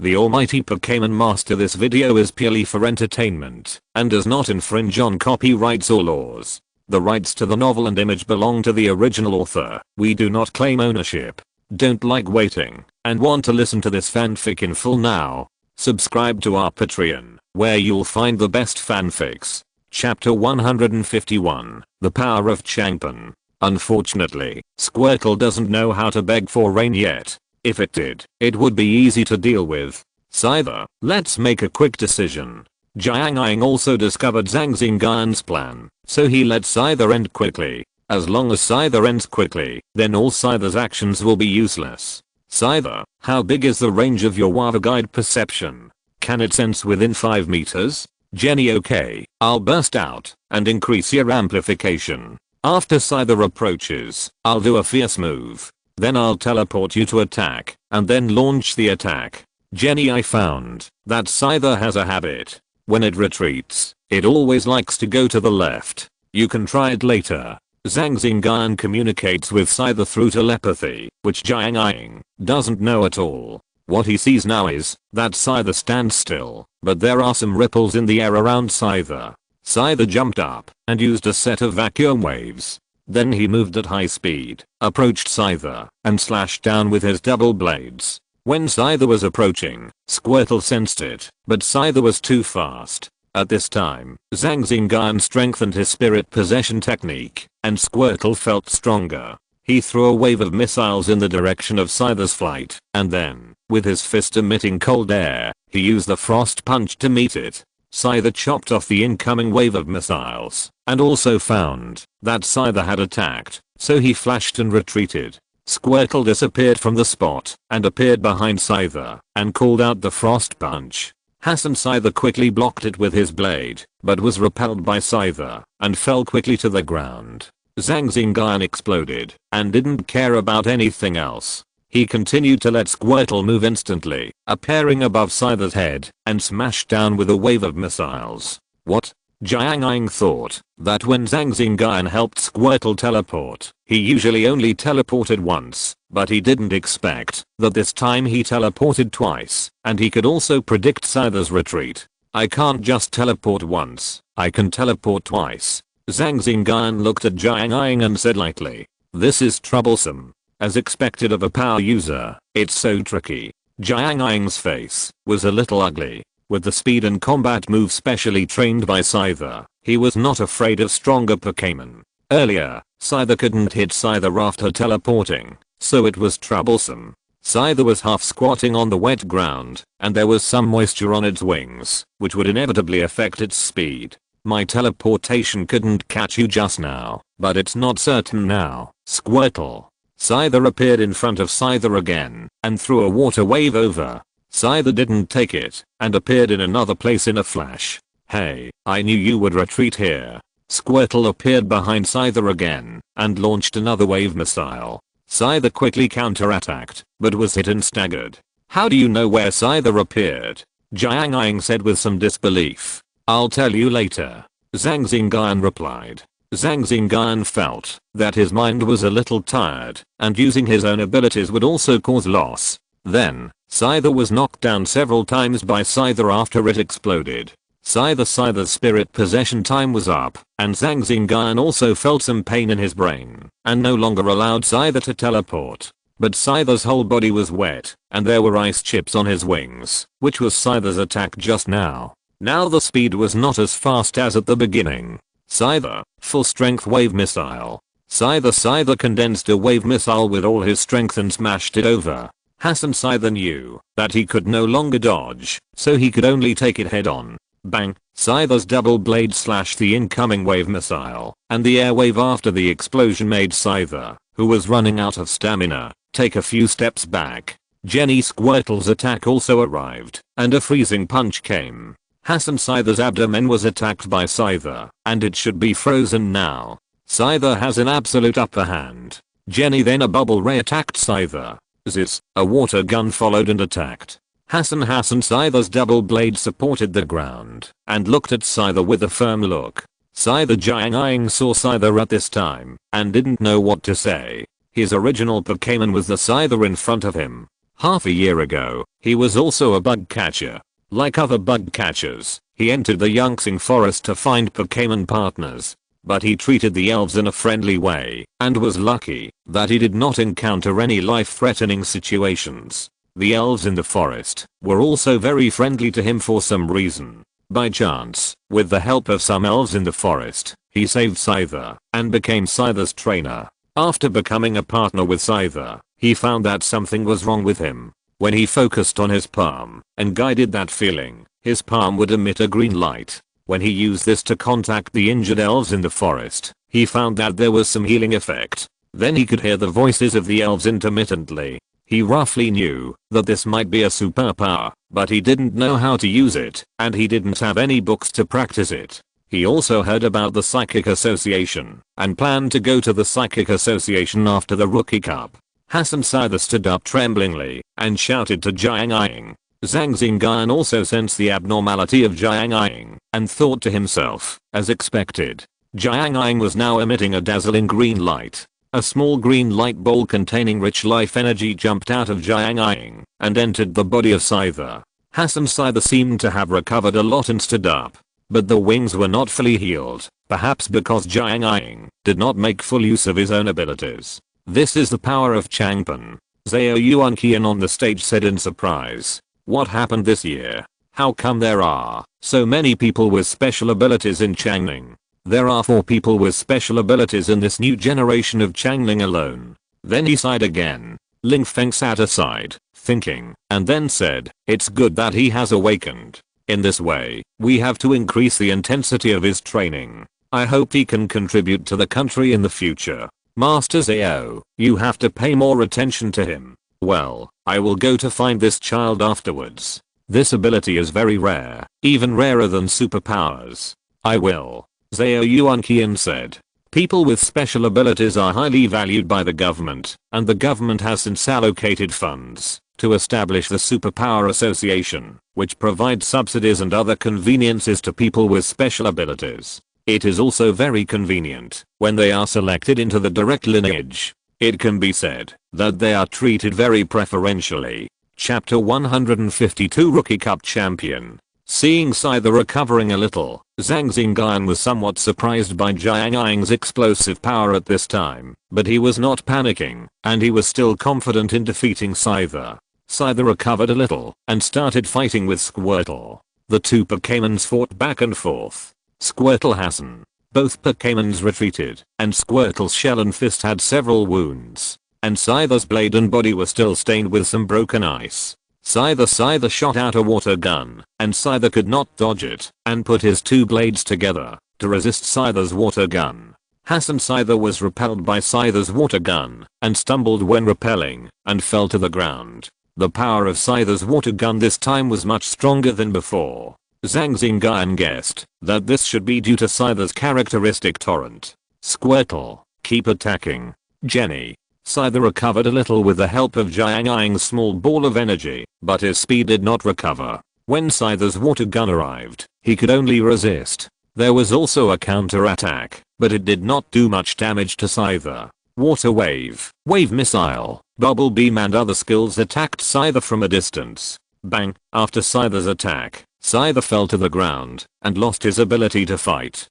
the Almighty Pokémon Master. This video is purely for entertainment and does not infringe on copyrights or laws. The rights to the novel and image belong to the original author. We do not claim ownership. Don't like waiting and want to listen to this fanfic in full now? Subscribe to our Patreon, where you'll find the best fanfics. Chapter 151, The Power of Changpon. Unfortunately, Squirtle doesn't know how to beg for rain yet. If it did, it would be easy to deal with. Scyther, let's make a quick decision. Zhang Xingyun also discovered Zhang Xingyun's plan, so he let Scyther end quickly. As long as Scyther ends quickly, then all Scyther's actions will be useless. Scyther, how big is the range of your Wava Guide perception? Can it sense within 5 meters? Jenny, okay, I'll burst out and increase your amplification. After Scyther approaches, I'll do a fierce move. Then I'll teleport you to attack, and then launch the attack. Jenny, I found that Scyther has a habit. When it retreats, it always likes to go to the left. You can try it later. Zhang Xingyun communicates with Scyther through telepathy, which Zhang Xingyun doesn't know at all. What he sees now is that Scyther stands still, but there are some ripples in the air around Scyther. Scyther jumped up and used a set of vacuum waves. Then he moved at high speed, approached Scyther, and slashed down with his double blades. When Scyther was approaching, Squirtle sensed it, but Scyther was too fast. At this time, Zhang Xingyun strengthened his spirit possession technique, and Squirtle felt stronger. He threw a wave of missiles in the direction of Scyther's flight, and then, with his fist emitting cold air, he used the frost punch to meet it. Scyther chopped off the incoming wave of missiles, and also found that Scyther had attacked, so he flashed and retreated. Squirtle disappeared from the spot and appeared behind Scyther and called out the frost punch. Scyther quickly blocked it with his blade, but was repelled by Scyther and fell quickly to the ground. Zhang Xingyun exploded and didn't care about anything else. He continued to let Squirtle move instantly, appearing above Scyther's head, and smashed down with a wave of missiles. What? Zhang Xingyun thought that when Zhang Xingyun helped Squirtle teleport, he usually only teleported once, but he didn't expect that this time he teleported twice, and he could also predict Scyther's retreat. I can't just teleport once, I can teleport twice. Zhang Xingyun looked at Zhang Xingyun and said lightly, "This is troublesome." As expected of a power user, it's so tricky. Zhang Xingyun's face was a little ugly. With the speed and combat move specially trained by Scyther, he was not afraid of stronger Pokémon. Earlier, Scyther couldn't hit Scyther after teleporting, so it was troublesome. Scyther was half squatting on the wet ground, and there was some moisture on its wings, which would inevitably affect its speed. My teleportation couldn't catch you just now, but it's not certain now, Squirtle. Scyther appeared in front of Scyther again, and threw a water wave over. Scyther didn't take it, and appeared in another place in a flash. Hey, I knew you would retreat here. Squirtle appeared behind Scyther again, and launched another wave missile. Scyther quickly counterattacked, but was hit and staggered. How do you know where Scyther appeared? Zhang Xingyun said with some disbelief. I'll tell you later. Zhang Xingyun replied. Zhang Xingyun felt that his mind was a little tired, and using his own abilities would also cause loss. Then, Scyther was knocked down several times by Scyther after it exploded. Scyther's spirit possession time was up, and Zhang Xingyun also felt some pain in his brain, and no longer allowed Scyther to teleport. But Scyther's whole body was wet, and there were ice chips on his wings, which was Scyther's attack just now. Now the speed was not as fast as at the beginning. Scyther, full strength wave missile. Scyther condensed a wave missile with all his strength and smashed it over. Scyther knew that he could no longer dodge, so he could only take it head on. Bang! Scyther's double blade slashed the incoming wave missile, and the air wave after the explosion made Scyther, who was running out of stamina, take a few steps back. Jenny Squirtle's attack also arrived, and a freezing punch came. Scyther's abdomen was attacked by Scyther, and it should be frozen now. Scyther has an absolute upper hand. Jenny then a bubble ray attacked Scyther. Zzz, a water gun followed and attacked. Scyther's double blade supported the ground, and looked at Scyther with a firm look. Zhang Xingyun saw Scyther at this time, and didn't know what to say. His original Pokémon was the Scyther in front of him. Half a year ago, he was also a bug catcher. Like other bug catchers, he entered the Yangtze forest to find Pokémon partners. But he treated the elves in a friendly way and was lucky that he did not encounter any life-threatening situations. The elves in the forest were also very friendly to him for some reason. By chance, with the help of some elves in the forest, he saved Scyther and became Scyther's trainer. After becoming a partner with Scyther, he found that something was wrong with him. When he focused on his palm and guided that feeling, his palm would emit a green light. When he used this to contact the injured elves in the forest, he found that there was some healing effect. Then he could hear the voices of the elves intermittently. He roughly knew that this might be a superpower, but he didn't know how to use it, and he didn't have any books to practice it. He also heard about the Psychic Association, and planned to go to the Psychic Association after the Rookie Cup. Hassan Scyther stood up tremblingly, and shouted to Zhang Xingyun. Zhang Xingyun also sensed the abnormality of Zhang Xingyun, and thought to himself, as expected. Zhang Xingyun was now emitting a dazzling green light. A small green light ball containing rich life energy jumped out of Zhang Xingyun and entered the body of Scyther. Hassan Scyther seemed to have recovered a lot and stood up. But the wings were not fully healed, perhaps because Zhang Xingyun did not make full use of his own abilities. This is the power of Changpan. Zhang Xingyun on the stage said in surprise. What happened this year? How come there are so many people with special abilities in Changling? There are 4 people with special abilities in this new generation of Changling alone. Then he sighed again. Ling Feng sat aside, thinking, and then said, it's good that he has awakened. In this way, we have to increase the intensity of his training. I hope he can contribute to the country in the future. Master Zhao, you have to pay more attention to him. Well, I will go to find this child afterwards. This ability is very rare, even rarer than superpowers. I will. Zhao Yuanqian said. People with special abilities are highly valued by the government, and the government has since allocated funds to establish the Superpower Association, which provides subsidies and other conveniences to people with special abilities. It is also very convenient when they are selected into the direct lineage. It can be said that they are treated very preferentially. Chapter 152 Rookie Cup Champion. Seeing Scyther recovering a little, Zhang Xingyun was somewhat surprised by Zhang Xingyun's explosive power at this time, but he was not panicking, and he was still confident in defeating Scyther. Scyther recovered a little and started fighting with Squirtle. The 2 Pokémons fought back and forth. Squirtle Hassan. Both Pokémons retreated, and Squirtle's shell and fist had several wounds, and Scyther's blade and body were still stained with some broken ice. Scyther shot out a water gun, and Scyther could not dodge it, and put his 2 blades together to resist Scyther's water gun. Hassan Scyther was repelled by Scyther's water gun, and stumbled when repelling, and fell to the ground. The power of Scyther's water gun this time was much stronger than before. Zhang Xingyun guessed that this should be due to Scyther's characteristic torrent. Squirtle, keep attacking. Jenny. Scyther recovered a little with the help of Zhang Xingyun's small ball of energy, but his speed did not recover. When Scyther's water gun arrived, he could only resist. There was also a counter-attack, but it did not do much damage to Scyther. Water Wave, Wave Missile, Bubble Beam and other skills attacked Scyther from a distance. Bang! After Scyther's attack, Scyther fell to the ground and lost his ability to fight.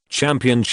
Champion.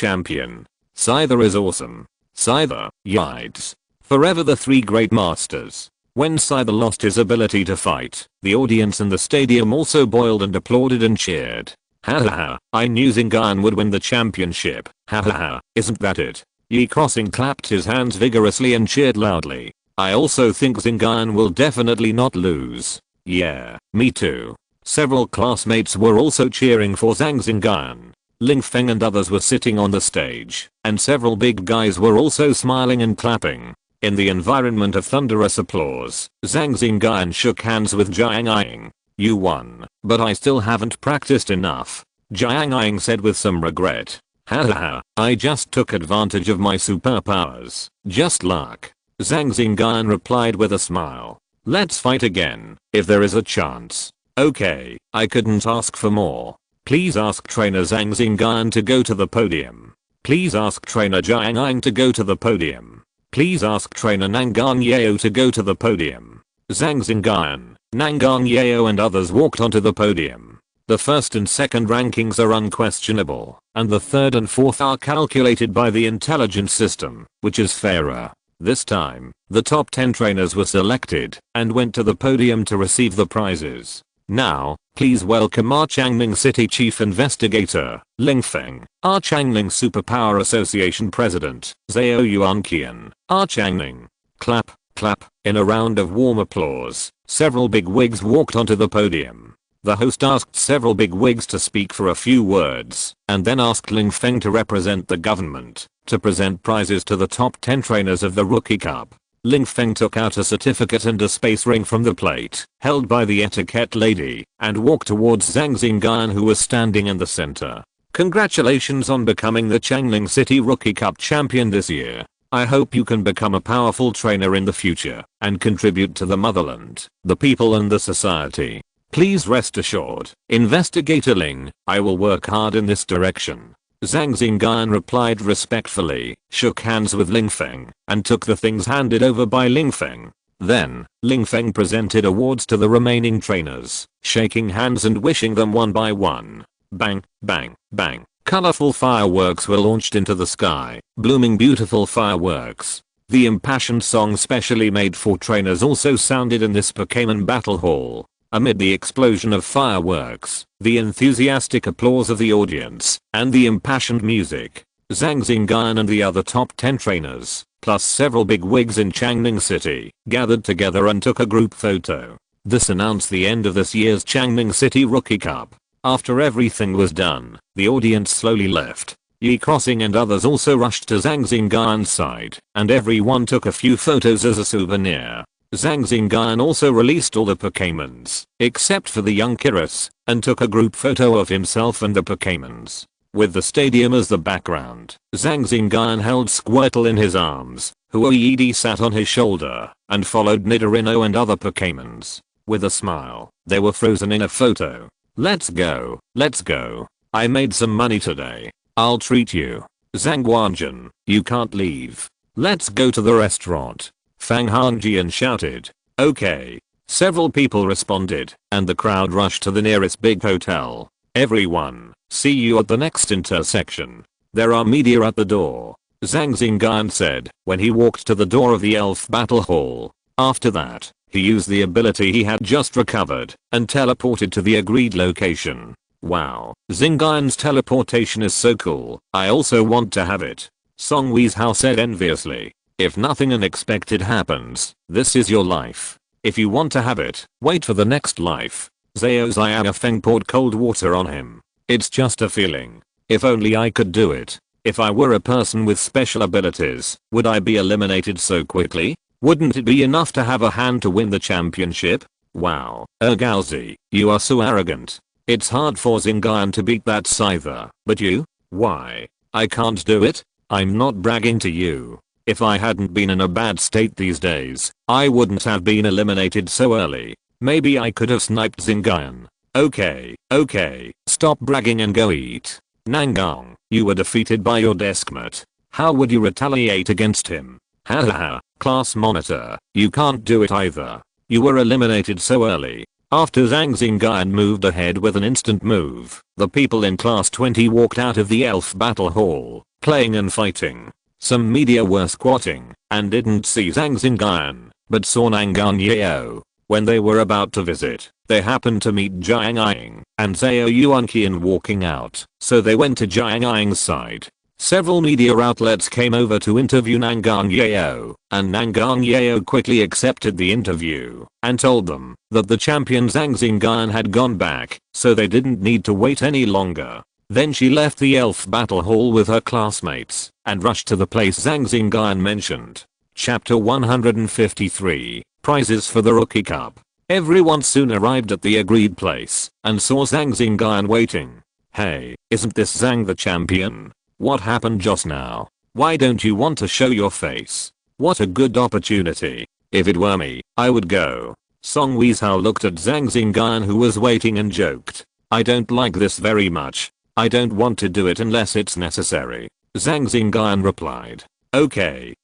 Scyther is awesome. Scyther, yides. Forever the 3 great masters. When Scyther lost his ability to fight, the audience in the stadium also boiled and applauded and cheered. Ha, I knew Xingyun would win the championship. Ha, isn't that it? Yi Crossing clapped his hands vigorously and cheered loudly. I also think Xingyun will definitely not lose. Yeah, me too. Several classmates were also cheering for Zhang Xingyun. Ling Feng and others were sitting on the stage, and several big guys were also smiling and clapping. In the environment of thunderous applause, Zhang Xingyun shook hands with Zhang Xingyun. You won, but I still haven't practiced enough. Zhang Xingyun said with some regret. Haha, I just took advantage of my superpowers. Just luck. Zhang Xingyun replied with a smile. Let's fight again, if there is a chance. Okay, I couldn't ask for more. Please ask trainer Zhang Xingyun to go to the podium. Please ask trainer Zhang Xingyun to go to the podium. Please ask trainer Nangan Yeo to go to the podium. Zhang Xingyun, Nangang Yao and others walked onto the podium. The first and second rankings are unquestionable, and the third and fourth are calculated by the intelligence system, which is fairer. This time, the top 10 trainers were selected and went to the podium to receive the prizes. Now, please welcome our Changning City Chief Investigator, Ling Feng, our Changning Superpower Association President, Zhao Yuanqian, our Changning. Clap, clap. In a round of warm applause, several bigwigs walked onto the podium. The host asked several bigwigs to speak for a few words, and then asked Ling Feng to represent the government, to present prizes to the top 10 trainers of the Rookie Cup. Ling Feng took out a certificate and a space ring from the plate, held by the etiquette lady, and walked towards Zhang Xingyun, who was standing in the center. Congratulations on becoming the Changning City Rookie Cup champion this year. I hope you can become a powerful trainer in the future, and contribute to the motherland, the people and the society. Please rest assured, Investigator Ling, I will work hard in this direction. Zhang Xingyun replied respectfully, shook hands with Ling Feng, and took the things handed over by Ling Feng. Then, Ling Feng presented awards to the remaining trainers, shaking hands and wishing them one by one. Bang, bang, bang. Colorful fireworks were launched into the sky, blooming beautiful fireworks. The impassioned song specially made for trainers also sounded in this Pokémon battle hall. Amid the explosion of fireworks, the enthusiastic applause of the audience, and the impassioned music, Zhang Xingyun and the other top 10 trainers, plus several bigwigs in Changning City, gathered together and took a group photo. This announced the end of this year's Changning City Rookie Cup. After everything was done, the audience slowly left. Yi Crossing and others also rushed to Zhang Xingyun's side, and everyone took a few photos as a souvenir. Zhang Xingyun also released all the Pokémons, except for the young Kyrus, and took a group photo of himself and the Pokémons. With the stadium as the background, Zhang Xingyun held Squirtle in his arms, Huoyed sat on his shoulder, and followed Nidorino and other Pokémons. With a smile, they were frozen in a photo. Let's go, let's go. I made some money today. I'll treat you. Zhang Wanjun, you can't leave. Let's go to the restaurant. Fang Hangjian shouted. Okay. Several people responded, and the crowd rushed to the nearest big hotel. Everyone, see you at the next intersection. There are media at the door. Zhang Xingyun said, when he walked to the door of the elf battle hall. After that, he used the ability he had just recovered, and teleported to the agreed location. Wow, Xingyun's teleportation is so cool, I also want to have it. Song Weishao said enviously. If nothing unexpected happens, this is your life. If you want to have it, wait for the next life. Zhao Xiaofeng poured cold water on him. It's just a feeling. If only I could do it. If I were a person with special abilities, would I be eliminated so quickly? Wouldn't it be enough to have a hand to win the championship? Wow, Ergaozi, you are so arrogant. It's hard for Xingyun to beat that Scyther, but you? Why? I can't do it? I'm not bragging to you. If I hadn't been in a bad state these days, I wouldn't have been eliminated so early. Maybe I could have sniped Xingyun. Okay, stop bragging and go eat. Nangang, you were defeated by your deskmate. How would you retaliate against him? Hahaha, class monitor, you can't do it either. You were eliminated so early. After Zhang Xingyun moved ahead with an instant move, the people in class 20 walked out of the elf battle hall, playing and fighting. Some media were squatting, and didn't see Zhang Xingyun, but saw Nangang Yao. When they were about to visit, they happened to meet Zhang Ying and Zhao Yuanqian walking out, so they went to Zhang Ying's side. Several media outlets came over to interview Nangang Yao, and Nangang Yao quickly accepted the interview, and told them that the champion Zhang Xingyun had gone back, so they didn't need to wait any longer. Then she left the elf battle hall with her classmates, and rushed to the place Zhang Xingyun mentioned. Chapter 153, Prizes for the Rookie Cup. Everyone soon arrived at the agreed place, and saw Zhang Xingyun waiting. Hey, isn't this Zhang the champion? What happened just now? Why don't you want to show your face? What a good opportunity. If it were me, I would go. Song Weishao looked at Zhang Xingyun who was waiting and joked. I don't like this very much. I don't want to do it unless it's necessary. Zhang Xingyun replied. Okay,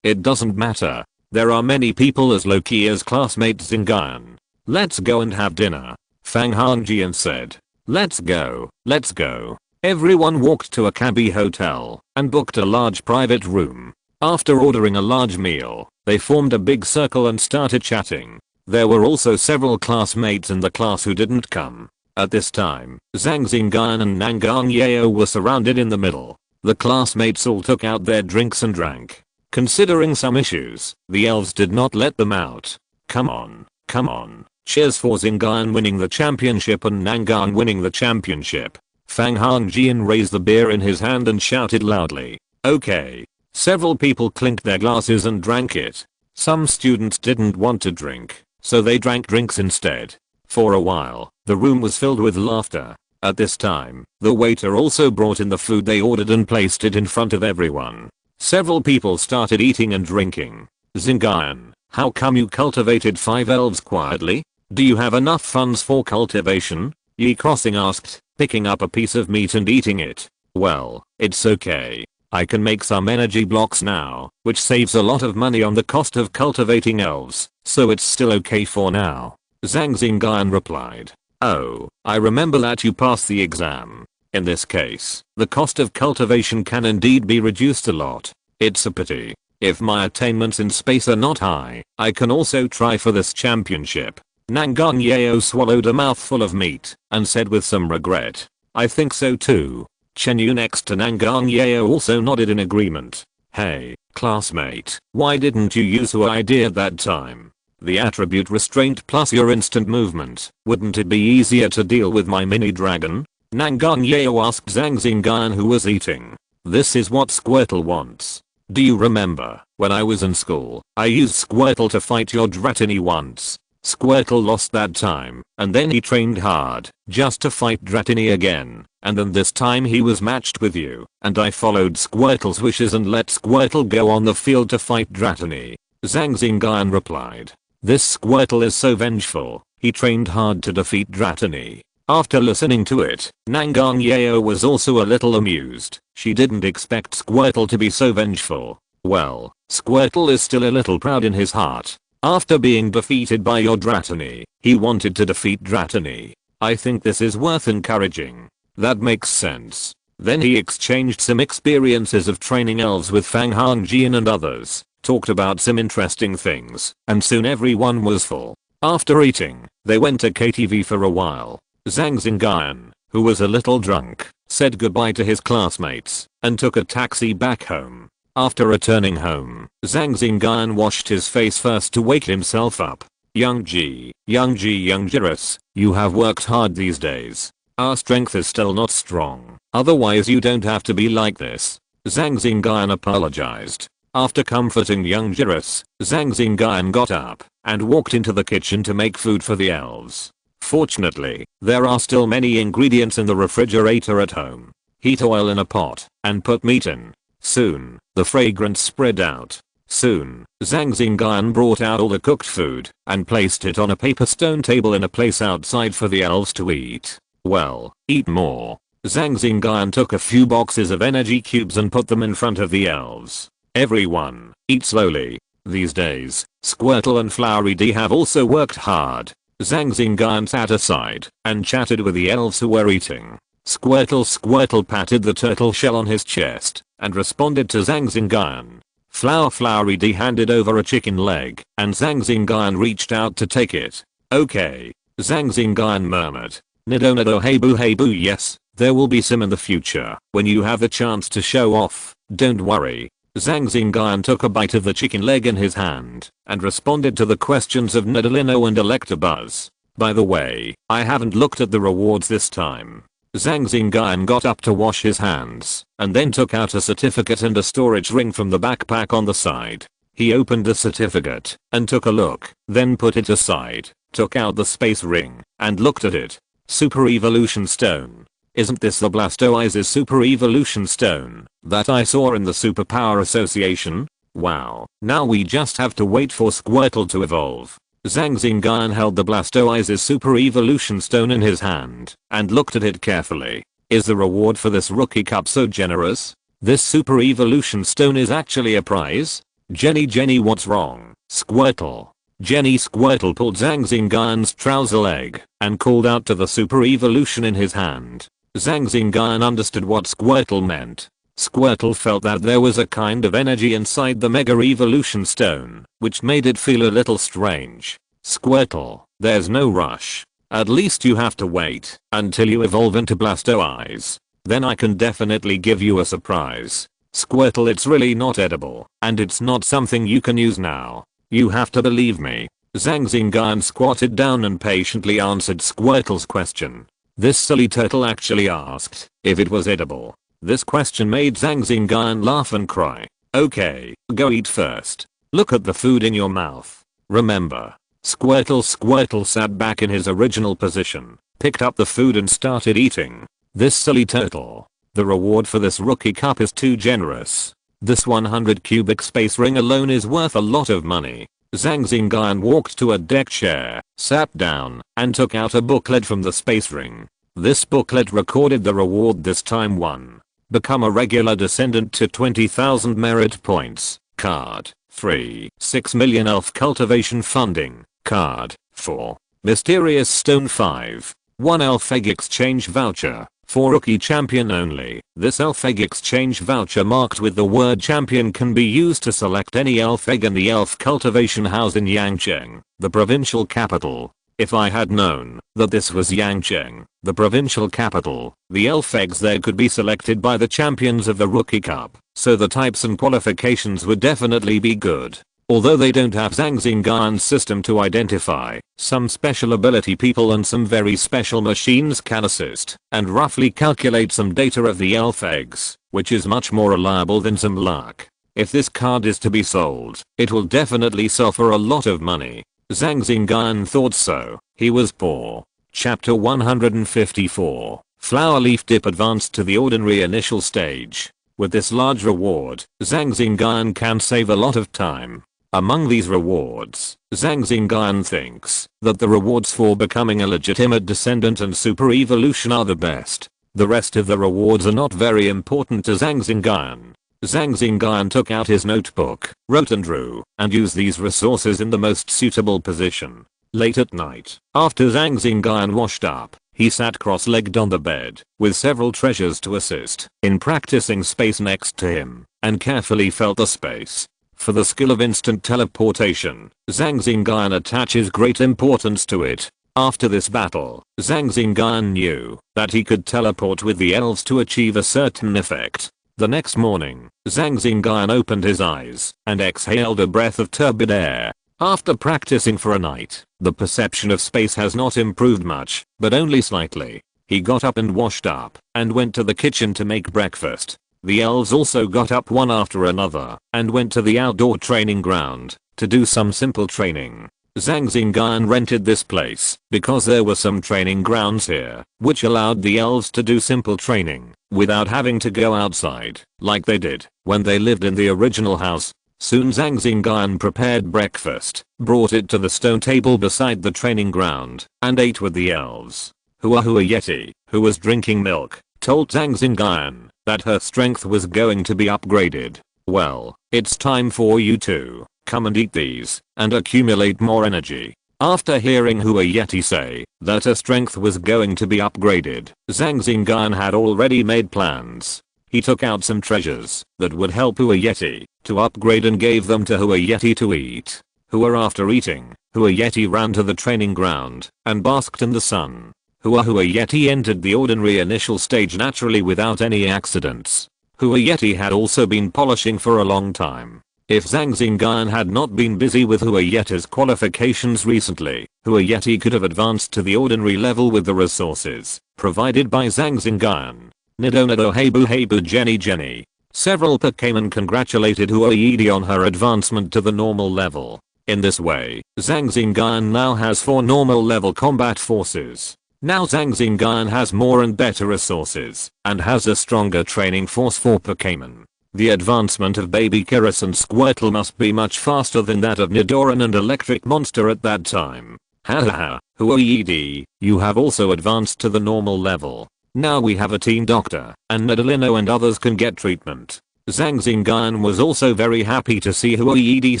it doesn't matter. There are many people as low-key as classmate Xingyun. Let's go and have dinner. Fang Hongjian said. Let's go, let's go. Everyone walked to a cabbie hotel and booked a large private room. After ordering a large meal, they formed a big circle and started chatting. There were also several classmates in the class who didn't come. At this time, Zhang Xingyun and Nangang Yao were surrounded in the middle. The classmates all took out their drinks and drank. Considering some issues, the elves did not let them out. Come on, come on. Cheers for Xingyun winning the championship and Nangang winning the championship. Fang Hongjian raised the beer in his hand and shouted loudly. Okay. Several people clinked their glasses and drank it. Some students didn't want to drink, so they drank drinks instead. For a while, the room was filled with laughter. At this time, the waiter also brought in the food they ordered and placed it in front of everyone. Several people started eating and drinking. Xingyun, how come you cultivated 5 elves quietly? Do you have enough funds for cultivation? Yi Crossing asked, picking up a piece of meat and eating it. Well, it's okay. I can make some energy blocks now, which saves a lot of money on the cost of cultivating elves, so it's still okay for now. Zhang Xingyun replied. Oh, I remember that you passed the exam. In this case, the cost of cultivation can indeed be reduced a lot. It's a pity. If my attainments in space are not high, I can also try for this championship. Nangang Yao swallowed a mouthful of meat and said with some regret. I think so too. Chen Yu next to Nangang Yao also nodded in agreement. Hey, classmate, why didn't you use your idea at that time? The attribute restraint plus your instant movement, wouldn't it be easier to deal with my mini dragon? Nangang Yao asked Zhang Xingyun who was eating. This is what Squirtle wants. Do you remember, when I was in school, I used Squirtle to fight your Dratini once. Squirtle lost that time, and then he trained hard, just to fight Dratini again, and then this time he was matched with you, and I followed Squirtle's wishes and let Squirtle go on the field to fight Dratini. Zhang Xingyun replied. This Squirtle is so vengeful, he trained hard to defeat Dratini. After listening to it, Nangang Yao was also a little amused. She didn't expect Squirtle to be so vengeful. Well, Squirtle is still a little proud in his heart. After being defeated by your Dratini, he wanted to defeat Dratini. I think this is worth encouraging. That makes sense. Then he exchanged some experiences of training elves with Fang Hongjian and others, talked about some interesting things, and soon everyone was full. After eating, they went to KTV for a while. Zhang Xingyun, who was a little drunk, said goodbye to his classmates and took a taxi back home. After returning home, Zhang Xingyun washed his face first to wake himself up. Young Jirus, you have worked hard these days. Our strength is still not strong, otherwise you don't have to be like this. Zhang Xingyun apologized. After comforting young Jirus, Zhang Xingyun got up and walked into the kitchen to make food for the elves. Fortunately, there are still many ingredients in the refrigerator at home. Heat oil in a pot and put meat in. Soon, the fragrance spread out. Soon, Zhang Xingyun brought out all the cooked food and placed it on a paper stone table in a place outside for the elves to eat. Well, eat more. Zhang Xingyun took a few boxes of energy cubes and put them in front of the elves. Everyone, eat slowly. These days, Squirtle and Flowery D have also worked hard. Zhang Xingyun sat aside and chatted with the elves who were eating. Squirtle patted the turtle shell on his chest and responded to Zhang Xingyun. Flowery D handed over a chicken leg and Zhang Xingyun reached out to take it. Okay. Zhang Xingyun murmured. Nido hey boo yes, there will be some in the future when you have the chance to show off, don't worry. Zhang Xingyun took a bite of the chicken leg in his hand and responded to the questions of Nidalino and Electabuzz. By the way, I haven't looked at the rewards this time. Zhang Xingyun got up to wash his hands and then took out a certificate and a storage ring from the backpack on the side. He opened the certificate and took a look, then put it aside, took out the space ring and looked at it. Super Evolution Stone. Isn't this the Blastoise's Super Evolution Stone that I saw in the Superpower Association? Wow, now we just have to wait for Squirtle to evolve. Zhang Xingyun held the Blastoise's Super Evolution Stone in his hand and looked at it carefully. Is the reward for this rookie cup so generous? This Super Evolution Stone is actually a prize? Jenny, what's wrong? Squirtle. Jenny Squirtle pulled Zhang Xingyun's trouser leg and called out to the super evolution in his hand. Zhang Xingyun understood what Squirtle meant. Squirtle felt that there was a kind of energy inside the Mega Evolution Stone, which made it feel a little strange. Squirtle, there's no rush. At least you have to wait until you evolve into Blastoise. Then I can definitely give you a surprise. Squirtle, it's really not edible, and it's not something you can use now. You have to believe me. Zhang Xingyun squatted down and patiently answered Squirtle's question. This silly turtle actually asked if it was edible. This question made Zhang Xingyun laugh and cry. Okay, go eat first. Look at the food in your mouth. Remember. Squirtle sat back in his original position, picked up the food and started eating. This silly turtle. The reward for this rookie cup is too generous. This 100 cubic space ring alone is worth a lot of money. Zhang Xingyun walked to a deck chair, sat down, and took out a booklet from the space ring. This booklet recorded the reward this time: 1. Become a regular descendant to 20,000 merit points. Card. 3. 6 million elf cultivation funding. Card. 4. Mysterious stone. 5. 1 elf egg exchange voucher. For rookie champion only. This elf egg exchange voucher marked with the word champion can be used to select any elf egg in the elf cultivation house in Yangcheng, the provincial capital. If I had known that this was Yangcheng, the provincial capital, the elf eggs there could be selected by the champions of the Rookie Cup, so the types and qualifications would definitely be good. Although they don't have Zhang Xingyun's system to identify, some special ability people and some very special machines can assist and roughly calculate some data of the elf eggs, which is much more reliable than some luck. If this card is to be sold, it will definitely sell for a lot of money. Zhang Xingyun thought so. He was poor. Chapter 154. Flower Leaf Dip advanced to the ordinary initial stage. With this large reward, Zhang Xingyun can save a lot of time. Among these rewards, Zhang Xingyun thinks that the rewards for becoming a legitimate descendant and super evolution are the best. The rest of the rewards are not very important to Zhang Xingyun. Zhang Xingyun took out his notebook, wrote and drew, and used these resources in the most suitable position. Late at night, after Zhang Xingyun washed up, he sat cross-legged on the bed, with several treasures to assist in practicing space next to him, and carefully felt the space. For the skill of instant teleportation, Zhang Xingyun attaches great importance to it. After this battle, Zhang Xingyun knew that he could teleport with the elves to achieve a certain effect. The next morning, Zhang Xingyun opened his eyes and exhaled a breath of turbid air. After practicing for a night, the perception of space has not improved much, but only slightly. He got up and washed up and went to the kitchen to make breakfast. The elves also got up one after another and went to the outdoor training ground to do some simple training. Zhang Xingyun rented this place because there were some training grounds here, which allowed the elves to do simple training without having to go outside like they did when they lived in the original house. Soon Zhang Xingyun prepared breakfast, brought it to the stone table beside the training ground, and ate with the elves. Hua Yeti, who was drinking milk, told Zhang Xingyun that her strength was going to be upgraded. Well, it's time for you to come and eat these and accumulate more energy. After hearing Hua Yeti say that her strength was going to be upgraded, Zhang Xingyun had already made plans. He took out some treasures that would help Hua Yeti to upgrade and gave them to Hua Yeti to eat. After eating, Hua Yeti ran to the training ground and basked in the sun. Hua Yeti entered the ordinary initial stage naturally without any accidents. Hua Yeti had also been polishing for a long time. If Zhang Xingyun had not been busy with Hua Yeti's qualifications recently, Hua Yeti could have advanced to the ordinary level with the resources provided by Zhang Xingyun. Nido Heibu Jenny. Several Pokémon congratulated Hua Yeti on her advancement to the normal level. In this way, Zhang Xingyun now has 4 normal level combat forces. Now Zhang Xingyun has more and better resources, and has a stronger training force for Pokémon. The advancement of Baby Kyrus and Squirtle must be much faster than that of Nidoran and Electric Monster at that time. Hahaha, Hua Yeti, you have also advanced to the normal level. Now we have a team doctor, and Nidalino and others can get treatment. Zhang Xingyun was also very happy to see Huoyed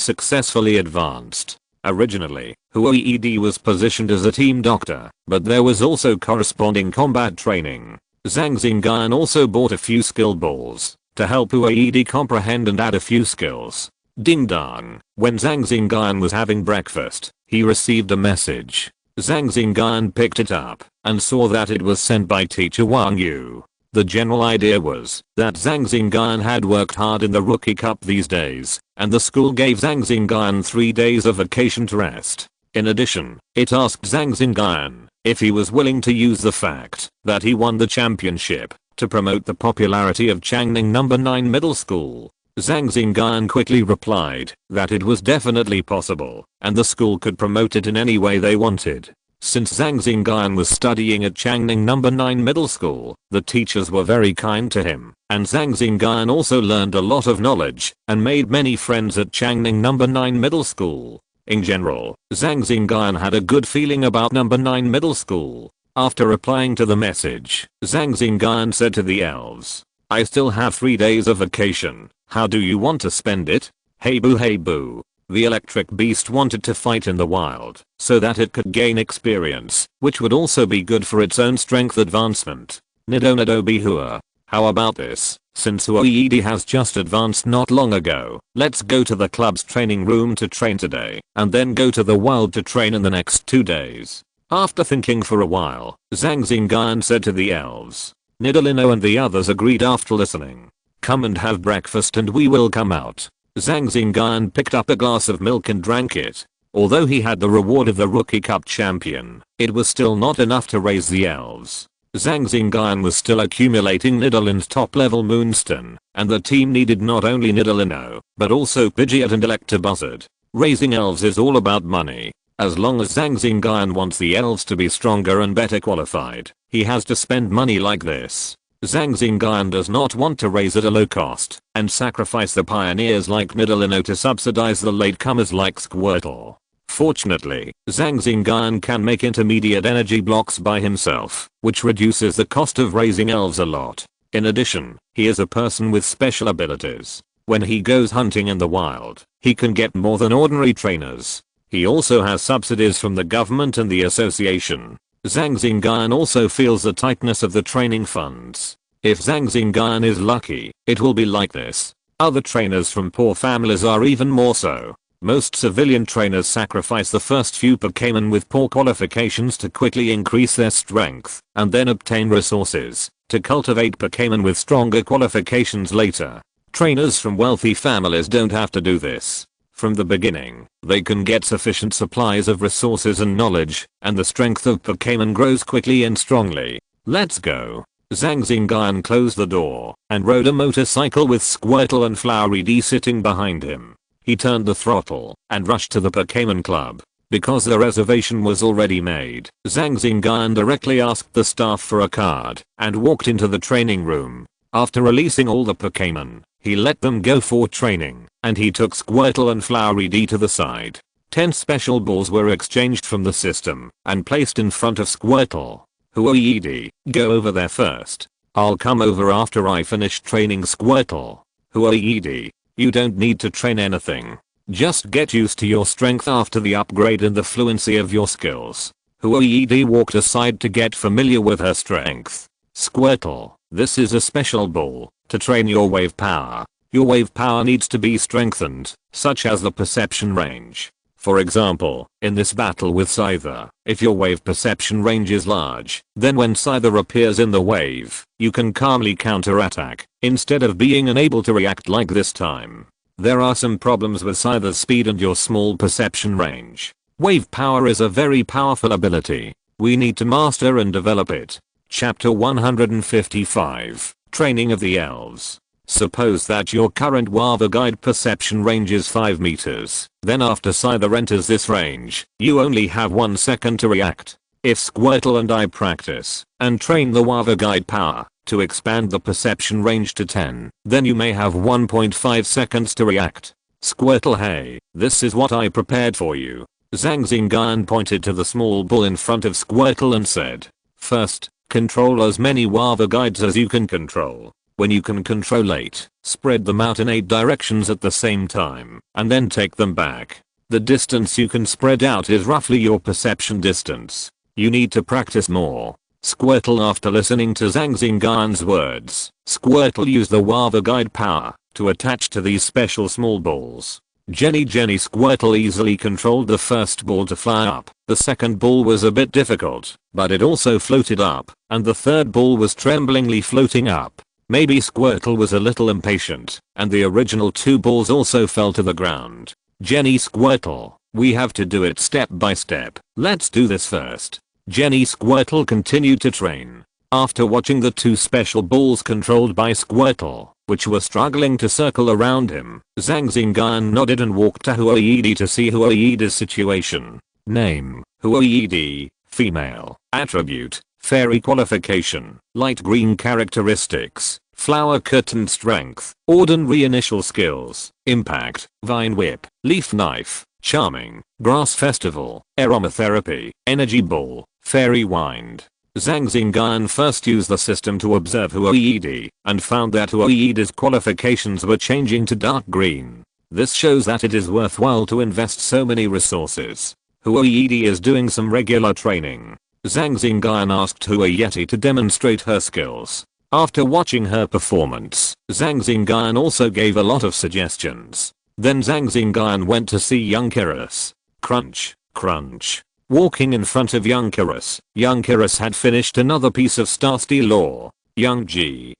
successfully advanced. Originally, Huoyed was positioned as a team doctor, but there was also corresponding combat training. Zhang Xingyun also bought a few skill balls to help Huoyed comprehend and add a few skills. Ding dong. When Zhang Xingyun was having breakfast, he received a message. Zhang Xingyun picked it up and saw that it was sent by teacher Wang Yu. The general idea was that Zhang Xingyun had worked hard in the Rookie Cup these days, and the school gave Zhang Xingyun 3 days of vacation to rest. In addition, it asked Zhang Xingyun if he was willing to use the fact that he won the championship to promote the popularity of Changning No. 9 Middle School. Zhang Xingyun quickly replied that it was definitely possible, and the school could promote it in any way they wanted. Since Zhang Xingyun was studying at Changning No. 9 Middle School, the teachers were very kind to him, and Zhang Xingyun also learned a lot of knowledge and made many friends at Changning No. 9 Middle School. In general, Zhang Xingyun had a good feeling about No. 9 Middle School. After replying to the message, Zhang Xingyun said to the elves, "I still have 3 days of vacation. How do you want to spend it? Hey boo hey boo." The electric beast wanted to fight in the wild so that it could gain experience, which would also be good for its own strength advancement. Nido nido bihua. How about this? Since Huoyed has just advanced not long ago, let's go to the club's training room to train today, and then go to the wild to train in the next 2 days. After thinking for a while, Zhang Xingyun said to the elves. Nidalino and the others agreed after listening. Come and have breakfast and we will come out. Zhang Xingyun picked up a glass of milk and drank it. Although he had the reward of the Rookie Cup champion, it was still not enough to raise the elves. Zhang Xingyun was still accumulating Nidalin's top level Moonstone, and the team needed not only Nidalino, but also Pidgeot and Electabuzz. Raising elves is all about money. As long as Zhang Xingyun wants the elves to be stronger and better qualified, he has to spend money like this. Zhang Xingyun does not want to raise at a low cost and sacrifice the pioneers like Nidalino to subsidize the latecomers like Squirtle. Fortunately, Zhang Xingyun can make intermediate energy blocks by himself, which reduces the cost of raising elves a lot. In addition, he is a person with special abilities. When he goes hunting in the wild, he can get more than ordinary trainers. He also has subsidies from the government and the association. Zhang Xingyun also feels the tightness of the training funds. If Zhang Xingyun is lucky, it will be like this. Other trainers from poor families are even more so. Most civilian trainers sacrifice the first few Pokémon with poor qualifications to quickly increase their strength, and then obtain resources to cultivate Pokémon with stronger qualifications later. Trainers from wealthy families don't have to do this. From the beginning, they can get sufficient supplies of resources and knowledge, and the strength of Pokémon grows quickly and strongly. Let's go. Zhang Xingyun closed the door and rode a motorcycle with Squirtle and Flowery D sitting behind him. He turned the throttle and rushed to the Pokémon Club. Because the reservation was already made, Zhang Xingyun directly asked the staff for a card and walked into the training room. After releasing all the Pokémon, he let them go for training, and he took Squirtle and Flowery D to the side. 10 special balls were exchanged from the system and placed in front of Squirtle. Huoyed, go over there first. I'll come over after I finish training Squirtle. Huoyed, you don't need to train anything. Just get used to your strength after the upgrade and the fluency of your skills. Huoyed walked aside to get familiar with her strength. Squirtle, this is a special ball to train your wave power. Your wave power needs to be strengthened, such as the perception range. For example, in this battle with Scyther, if your wave perception range is large, then when Scyther appears in the wave, you can calmly counterattack, instead of being unable to react like this time. There are some problems with Scyther's speed and your small perception range. Wave power is a very powerful ability. We need to master and develop it. Chapter 155, Training of the Elves. Suppose that your current Wava Guide perception range is 5 meters. Then after Scyther enters this range, you only have 1 second to react. If Squirtle and I practice and train the Wava Guide power to expand the perception range to 10, then you may have 1.5 seconds to react. Squirtle, hey, this is what I prepared for you. Zhang Xingyun pointed to the small ball in front of Squirtle and said, first, control as many Wava Guides as you can control. when you can control 8, spread them out in 8 directions at the same time, and then take them back. The distance you can spread out is roughly your perception distance. You need to practice more. Squirtle. After listening to Zhang Xingyun's words, Squirtle used the Wava Guide power to attach to these special small balls. Jenny Squirtle easily controlled the first ball to fly up. The second ball was a bit difficult, but it also floated up, and the third ball was tremblingly floating up. Maybe Squirtle was a little impatient, and the original 2 balls also fell to the ground. Jenny Squirtle, we have to do it step by step. Let's do this first. Jenny Squirtle continued to train. After watching the 2 special balls controlled by Squirtle, which were struggling to circle around him, Zhang Xingyun nodded and walked to Huoyidi to see Huoyidi's situation. Name: Huoyidi, female. Attribute: fairy. Qualification: light green. Characteristics: flower curtain. Strength: ordinary. Initial skills: impact, vine whip, leaf knife, charming, grass festival, aromatherapy, energy ball, fairy wind. Zhang Xingyun first used the system to observe Huoyidi and found that Huoyidi's qualifications were changing to dark green. This shows that it is worthwhile to invest so many resources. Huoyidi is doing some regular training. Zhang Xingyun asked Huoyidi to demonstrate her skills. After watching her performance, Zhang Xingyun also gave a lot of suggestions. Then Zhang Xingyun went to see young Kyrus. Crunch, crunch. Walking in front of young Kyrus had finished another piece of Star Steel ore. Young Zhang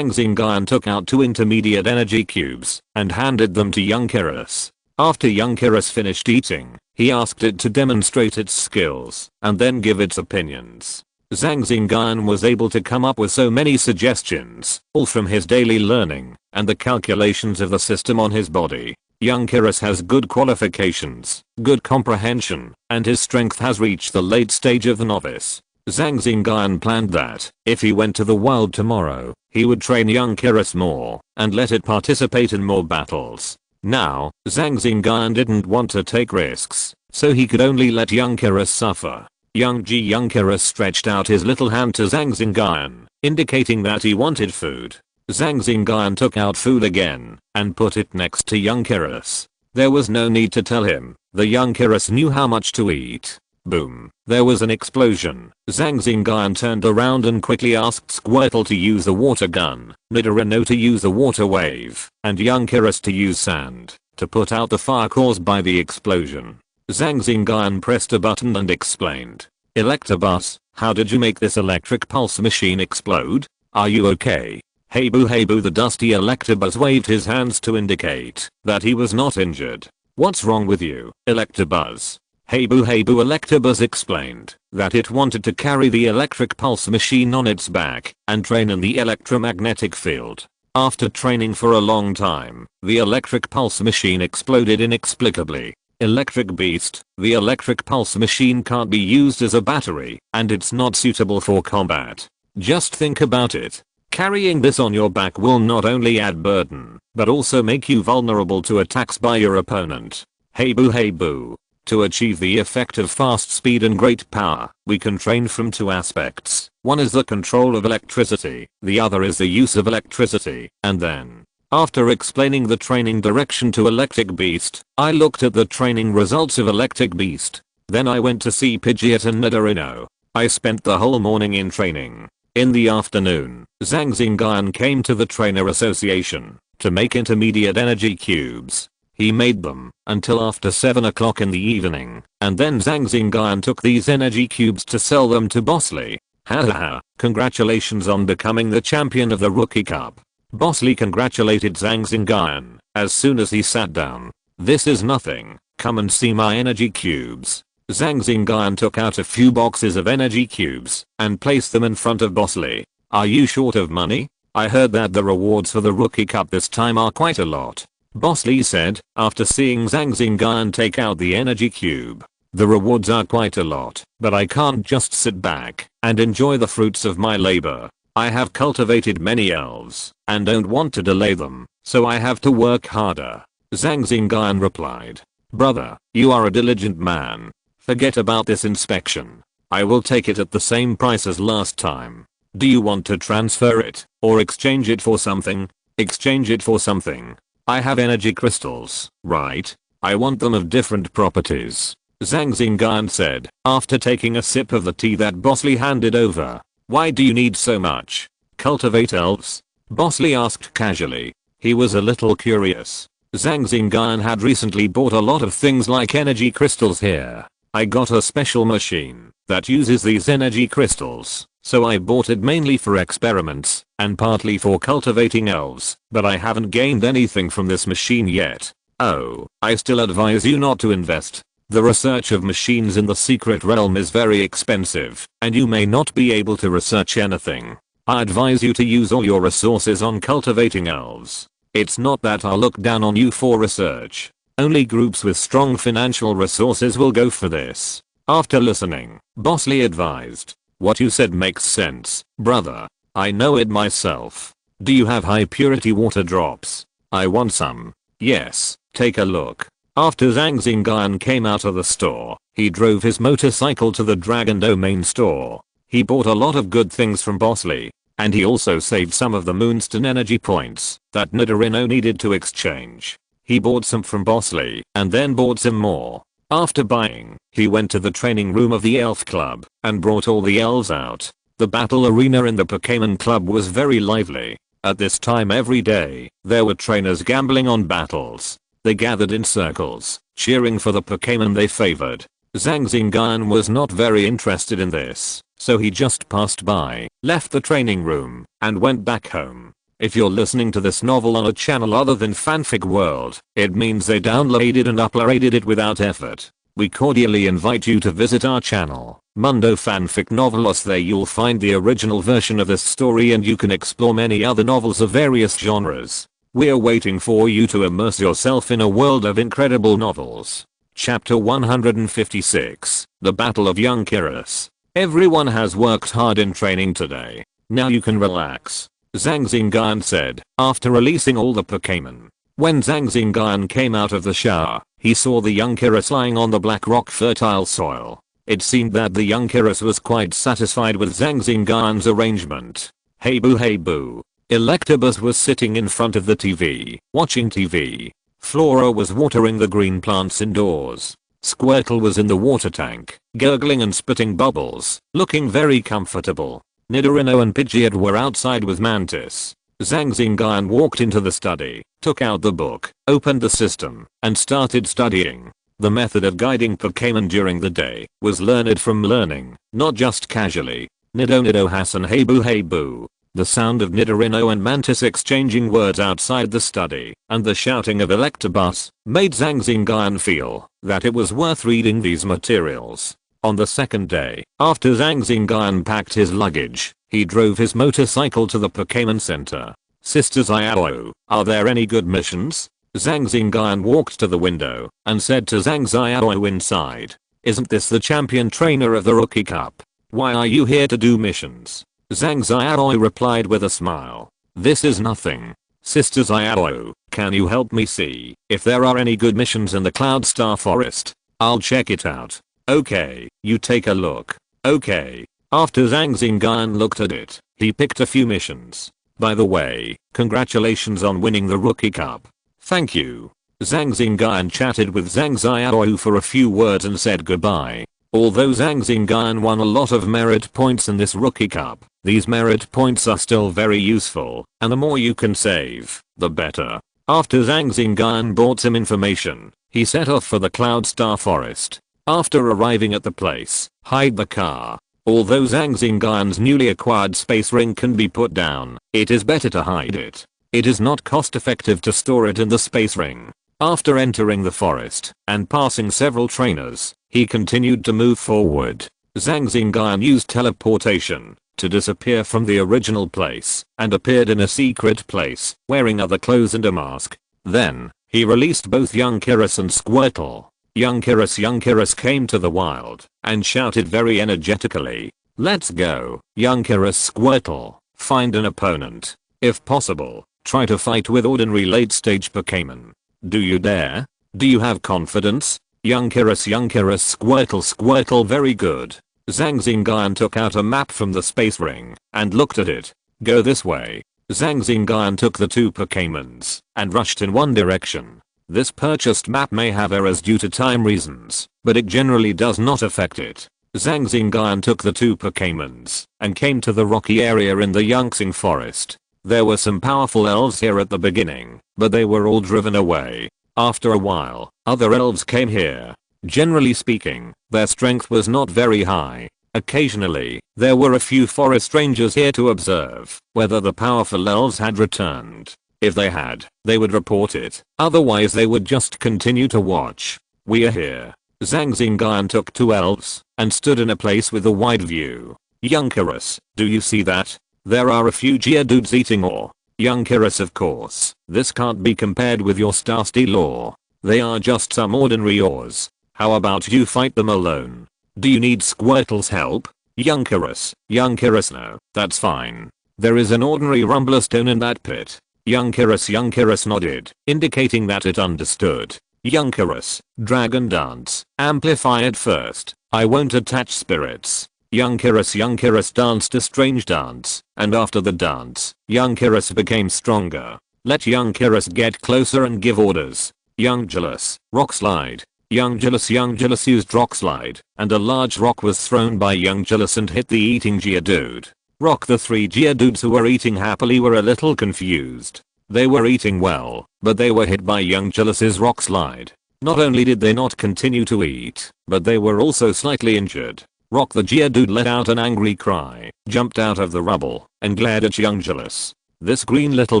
Xingyun took out 2 intermediate energy cubes and handed them to young Kyrus. After young Kyrus finished eating, he asked it to demonstrate its skills and then give its opinions. Zhang Xingyun was able to come up with so many suggestions, all from his daily learning and the calculations of the system on his body. Young Kyrus has good qualifications, good comprehension, and his strength has reached the late stage of the novice. Zhang Xingyun planned that, if he went to the wild tomorrow, he would train young Kyrus more, and let it participate in more battles. Now, Zhang Xingyun didn't want to take risks, so he could only let young Kyrus suffer. Young Kyrus stretched out his little hand to Zhang Xingyun, indicating that he wanted food. Zhang Xingyun took out food again and put it next to young Kyrus. There was no need to tell him, the young Kyrus knew how much to eat. Boom. There was an explosion. Zhang Xingyun turned around and quickly asked Squirtle to use the water gun, Nidorino to use the water wave, and young Kyrus to use sand to put out the fire caused by the explosion. Zhang Xingyun pressed a button and explained. Electabuzz, how did you make this electric pulse machine explode? Are you okay? Hey boo, the dusty Electabuzz waved his hands to indicate that he was not injured. What's wrong with you, Electabuzz? Hey boo, Electabuzz explained that it wanted to carry the electric pulse machine on its back and train in the electromagnetic field. After training for a long time, the electric pulse machine exploded inexplicably. Electric Beast, the electric pulse machine can't be used as a battery, and it's not suitable for combat. Just think about it. Carrying this on your back will not only add burden, but also make you vulnerable to attacks by your opponent. Hey boo. To achieve the effect of fast speed and great power, we can train from 2 aspects. One is the control of electricity, the other is the use of electricity, and then, after explaining the training direction to Electric Beast, I looked at the training results of Electric Beast. Then I went to see Pidgeot and Nidorino. I spent the whole morning in training. In the afternoon, Zhang Xingyun came to the Trainer Association to make intermediate energy cubes. He made them until after 7 o'clock in the evening, and then Zhang Xingyun took these energy cubes to sell them to Bosley. Hahaha, congratulations on becoming the champion of the Rookie Cup. Bosley congratulated Zhang Xingyun as soon as he sat down. This is nothing, come and see my energy cubes. Zhang Xingyun took out a few boxes of energy cubes and placed them in front of Bosley. Are you short of money? I heard that the rewards for the Rookie Cup this time are quite a lot. Bosley said, after seeing Zhang Xingyun take out the energy cube. The rewards are quite a lot, but I can't just sit back and enjoy the fruits of my labor. I have cultivated many elves and don't want to delay them, so I have to work harder. Zhang Xingyun replied. Brother, you are a diligent man. Forget about this inspection. I will take it at the same price as last time. Do you want to transfer it, or exchange it for something? Exchange it for something. I have energy crystals, right? I want them of different properties. Zhang Xingyun said, after taking a sip of the tea that Bosley handed over. Why do you need so much? Cultivate elves? Bosley asked casually. He was a little curious. Zhang Xingyun had recently bought a lot of things like energy crystals here. I got a special machine that uses these energy crystals, so I bought it mainly for experiments and partly for cultivating elves, but I haven't gained anything from this machine yet. Oh, I still advise you not to invest. The research of machines in the secret realm is very expensive, and you may not be able to research anything. I advise you to use all your resources on cultivating elves. It's not that I'll look down on you for research. Only groups with strong financial resources will go for this. After listening, Bosley advised, what you said makes sense, brother. I know it myself. Do you have high purity water drops? I want some. Yes, take a look. After Zhang Xingyun came out of the store, he drove his motorcycle to the Dragon Domain store. He bought a lot of good things from Bosley, and he also saved some of the Moonstone energy points that Nidorino needed to exchange. He bought some from Bosley and then bought some more. After buying, he went to the training room of the Elf Club and brought all the elves out. The battle arena in the Pokémon Club was very lively. At this time every day, there were trainers gambling on battles. They gathered in circles, cheering for the Pokémon they favored. Zhang Xingyun was not very interested in this, so he just passed by, left the training room, and went back home. If you're listening to this novel on a channel other than Fanfic World, it means they downloaded and uploaded it without effort. We cordially invite you to visit our channel, Mundo Fanfic Novelos. There you'll find the original version of this story and you can explore many other novels of various genres. We're waiting for you to immerse yourself in a world of incredible novels. Chapter 156, The Battle of Young Kyrus. Everyone has worked hard in training today. Now you can relax, Zhang Xingyun said, after releasing all the Pokémon. When Zhang Xingyun came out of the shower, he saw the young Kyrus lying on the black rock fertile soil. It seemed that the young Kyrus was quite satisfied with Zhang Xingyun's arrangement. Hey boo. Electabuzz was sitting in front of the TV, watching TV. Flora was watering the green plants indoors. Squirtle was in the water tank, gurgling and spitting bubbles, looking very comfortable. Nidorino and Pidgeot were outside with Mantis. Zhang Xingyun walked into the study, took out the book, opened the system, and started studying. The method of guiding Pokémon during the day was learned from learning, not just casually. Nido Hassan hey boo. The sound of Nidorino and Mantis exchanging words outside the study, and the shouting of Electabuzz, made Zhang Xingyun feel that it was worth reading these materials. On the second day, after Zhang Xingyun packed his luggage, he drove his motorcycle to the Pokémon Center. Sister Xiao, are there any good missions? Zhang Xingyun walked to the window and said to Zhang Xiao inside, isn't this the champion trainer of the Rookie Cup? Why are you here to do missions? Zhang Xiao replied with a smile. This is nothing. Sister Xiao, can you help me see if there are any good missions in the Cloud Star Forest? I'll check it out. Okay, you take a look. Okay. After Zhang Xingyun looked at it, he picked a few missions. By the way, congratulations on winning the Rookie Cup. Thank you. Zhang Xingyun chatted with Zhang Xiao for a few words and said goodbye. Although Zhang Xingyun won a lot of merit points in this Rookie Cup, these merit points are still very useful, and the more you can save, the better. After Zhang Xingyun bought some information, he set off for the Cloud Star Forest. After arriving at the place, hide the car. Although Zhang Xingyun's newly acquired space ring can be put down, it is better to hide it. It is not cost effective to store it in the space ring. After entering the forest and passing several trainers, he continued to move forward. Zhang Xingyun used teleportation to disappear from the original place and appeared in a secret place wearing other clothes and a mask. Then, he released both young Kyrus and Squirtle. Young Kyrus came to the wild and shouted very energetically, let's go, young Kyrus Squirtle, find an opponent. If possible, try to fight with ordinary late stage Pokémon. Do you dare? Do you have confidence? Young Kyrus Squirtle very good. Zhang Xingyun took out a map from the space ring and looked at it. Go this way. Zhang Xingyun took the two Pokémons and rushed in one direction. This purchased map may have errors due to time reasons, but it generally does not affect it. Zhang Xingyun took the two Pokémons and came to the rocky area in the Yangxing forest. There were some powerful elves here at the beginning, but they were all driven away. After a while, other elves came here. Generally speaking, their strength was not very high. Occasionally, there were a few forest rangers here to observe whether the powerful elves had returned. If they had, they would report it, otherwise they would just continue to watch. We are here. Zhang Xingyun took two elves and stood in a place with a wide view. Young Kyrus, do you see that? There are a few Geodudes eating ore. Young Kyrus, of course, this can't be compared with your Star Steel ore. They are just some ordinary ores. How about you fight them alone? Do you need Squirtle's help? Young Kyrus, no, that's fine. There is an ordinary rumbler stone in that pit. Young Kyrus nodded, indicating that it understood. Young Kyrus, Dragon Dance, amplify it first. I won't attach spirits. Young Kyrus danced a strange dance, and after the dance, Young Kyrus became stronger. Let Young Kyrus get closer and give orders. Young Julius, rock slide. Young Julius used rock slide, and a large rock was thrown by Young Julius and hit the eating Geodude. The three Geodudes who were eating happily were a little confused. They were eating well, but they were hit by Young Julius's rock slide. Not only did they not continue to eat, but they were also slightly injured. The Geodude let out an angry cry, jumped out of the rubble, and glared at Young Julius. This green little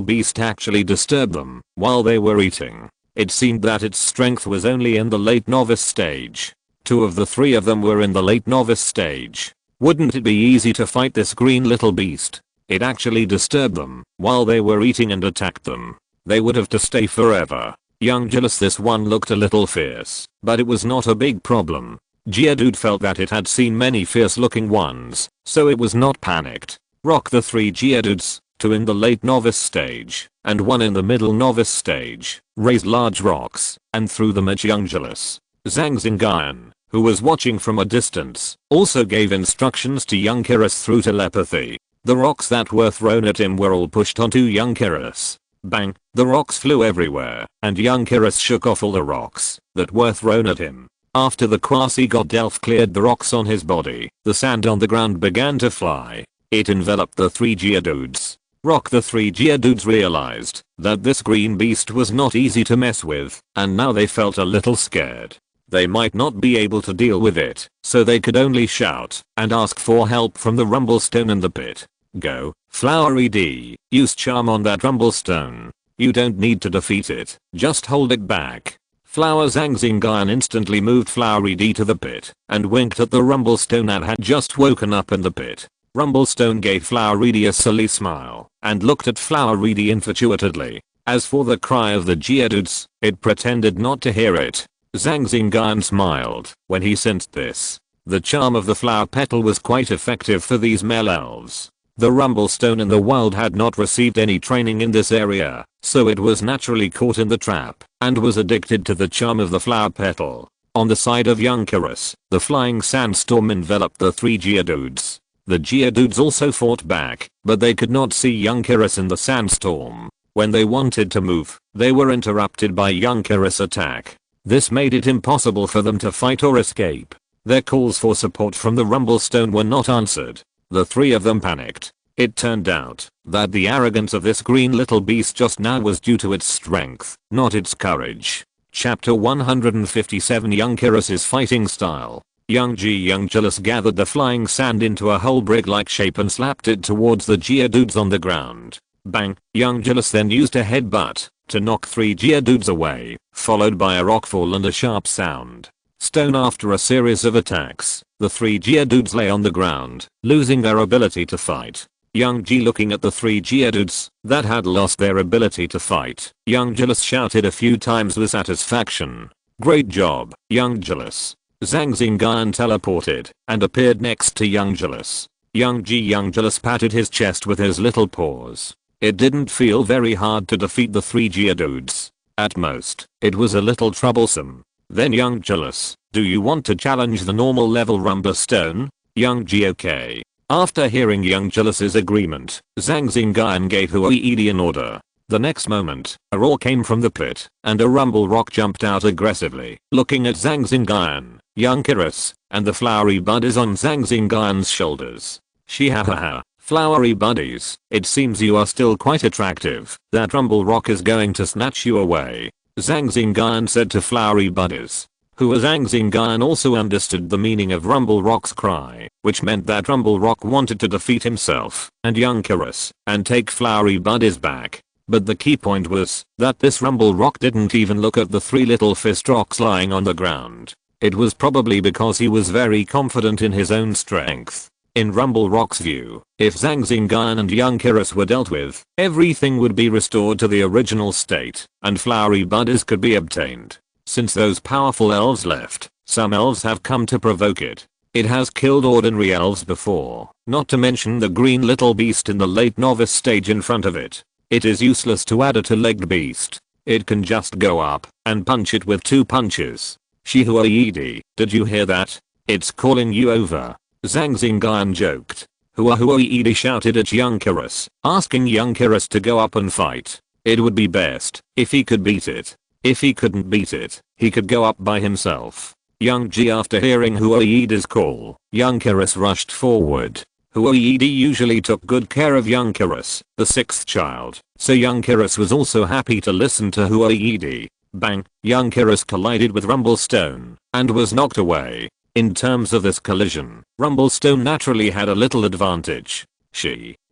beast actually disturbed them while they were eating. It seemed that its strength was only in the late novice stage. Two of the three of them were in the late novice stage. Wouldn't it be easy to fight this green little beast? It actually disturbed them while they were eating and attacked them. They would have to stay forever. Young Julius, this one looked a little fierce, but it was not a big problem. Geodude felt that it had seen many fierce looking ones, so it was not panicked. The three Geodudes, two in the late novice stage, and one in the middle novice stage, raised large rocks and threw them at Young Julius. Zhang Xingyun, who was watching from a distance, also gave instructions to Young Kyrus through telepathy. The rocks that were thrown at him were all pushed onto Young Kyrus. Bang! The rocks flew everywhere, and Young Kyrus shook off all the rocks that were thrown at him. After the quasi-god elf cleared the rocks on his body, the sand on the ground began to fly. It enveloped the three Geodudes. The three Geodudes realized that this green beast was not easy to mess with, and now they felt a little scared. They might not be able to deal with it, so they could only shout and ask for help from the Rumblestone in the pit. Go, Flowery D, use charm on that Rumblestone. You don't need to defeat it, just hold it back. Zhang Xingyun instantly moved Flowery D to the pit and winked at the Rumblestone that had just woken up in the pit. Rumblestone gave Flowery D a silly smile and looked at Flowery D infatuatedly. As for the cry of the Geodudes, it pretended not to hear it. Zhang Xingyun smiled when he sensed this. The charm of the flower petal was quite effective for these male elves. The Rumblestone in the wild had not received any training in this area, so it was naturally caught in the trap and was addicted to the charm of the flower petal. On the side of Young Kyrus, the flying sandstorm enveloped the three Geodudes. The Geodudes also fought back, but they could not see Young Kyrus in the sandstorm. When they wanted to move, they were interrupted by Young Kyrus' attack. This made it impossible for them to fight or escape. Their calls for support from the Rumblestone were not answered. The three of them panicked. It turned out that the arrogance of this green little beast just now was due to its strength, not its courage. Chapter 157 Young Kyrus' fighting style. Young Julius gathered the flying sand into a whole brick-like shape and slapped it towards the Geodudes on the ground. Bang! Young Julius then used a headbutt to knock three Geodudes away, followed by a rockfall and a sharp sound. Stone. After a series of attacks, the three Geodudes lay on the ground, losing their ability to fight. Young G looking at the three Geodudes that had lost their ability to fight, Young Julius shouted a few times with satisfaction. Great job, Young Julius. Zhang Xingyun teleported and appeared next to Young Julius. Young Julius patted his chest with his little paws. It didn't feel very hard to defeat the three Geodudes. At most, it was a little troublesome. Then Young Julius, do you want to challenge the normal level Rumblestone? Young G okay. After hearing Young Jealous's agreement, Zhang Xingyun gave Huoidi an order. The next moment, a roar came from the pit, and a rumble rock jumped out aggressively. Looking at Zhang Xingyun, Young Kiris, and the flowery bud is on Zhang Xingyun's shoulders. Shihahaha, flowery buddies, it seems you are still quite attractive. That rumble rock is going to snatch you away. Zhang Xingyun said to flowery buddies. Zhang Xingyun also understood the meaning of Rumble Rock's cry, which meant that Rumble Rock wanted to defeat himself and Young Kiris and take flowery buddies back. But the key point was that this Rumble Rock didn't even look at the 3 little fist rocks lying on the ground. It was probably because he was very confident in his own strength. In Rumble Rock's view, if Zhang Xingyun and Young Kiris were dealt with, everything would be restored to the original state, and flowery buddies could be obtained. Since those powerful elves left, some elves have come to provoke it. It has killed ordinary elves before, not to mention the green little beast in the late novice stage in front of it. It is useless to add a 2-legged beast. It can just go up and punch it with 2 punches. Shihuoidi, did you hear that? It's calling you over. Zhang Xingyun joked. Huoidi shouted at Young Kiris, asking Young Kiris to go up and fight. It would be best if he could beat it. If he couldn't beat it, he could go up by himself. Young G after hearing Huoidi's call, Young Kiris rushed forward. Huoidi usually took good care of Young Kiris, the 6th child, so Young Kiris was also happy to listen to Huoidi. Bang, Young Kiris collided with Rumblestone and was knocked away. In terms of this collision, Rumblestone naturally had a little advantage.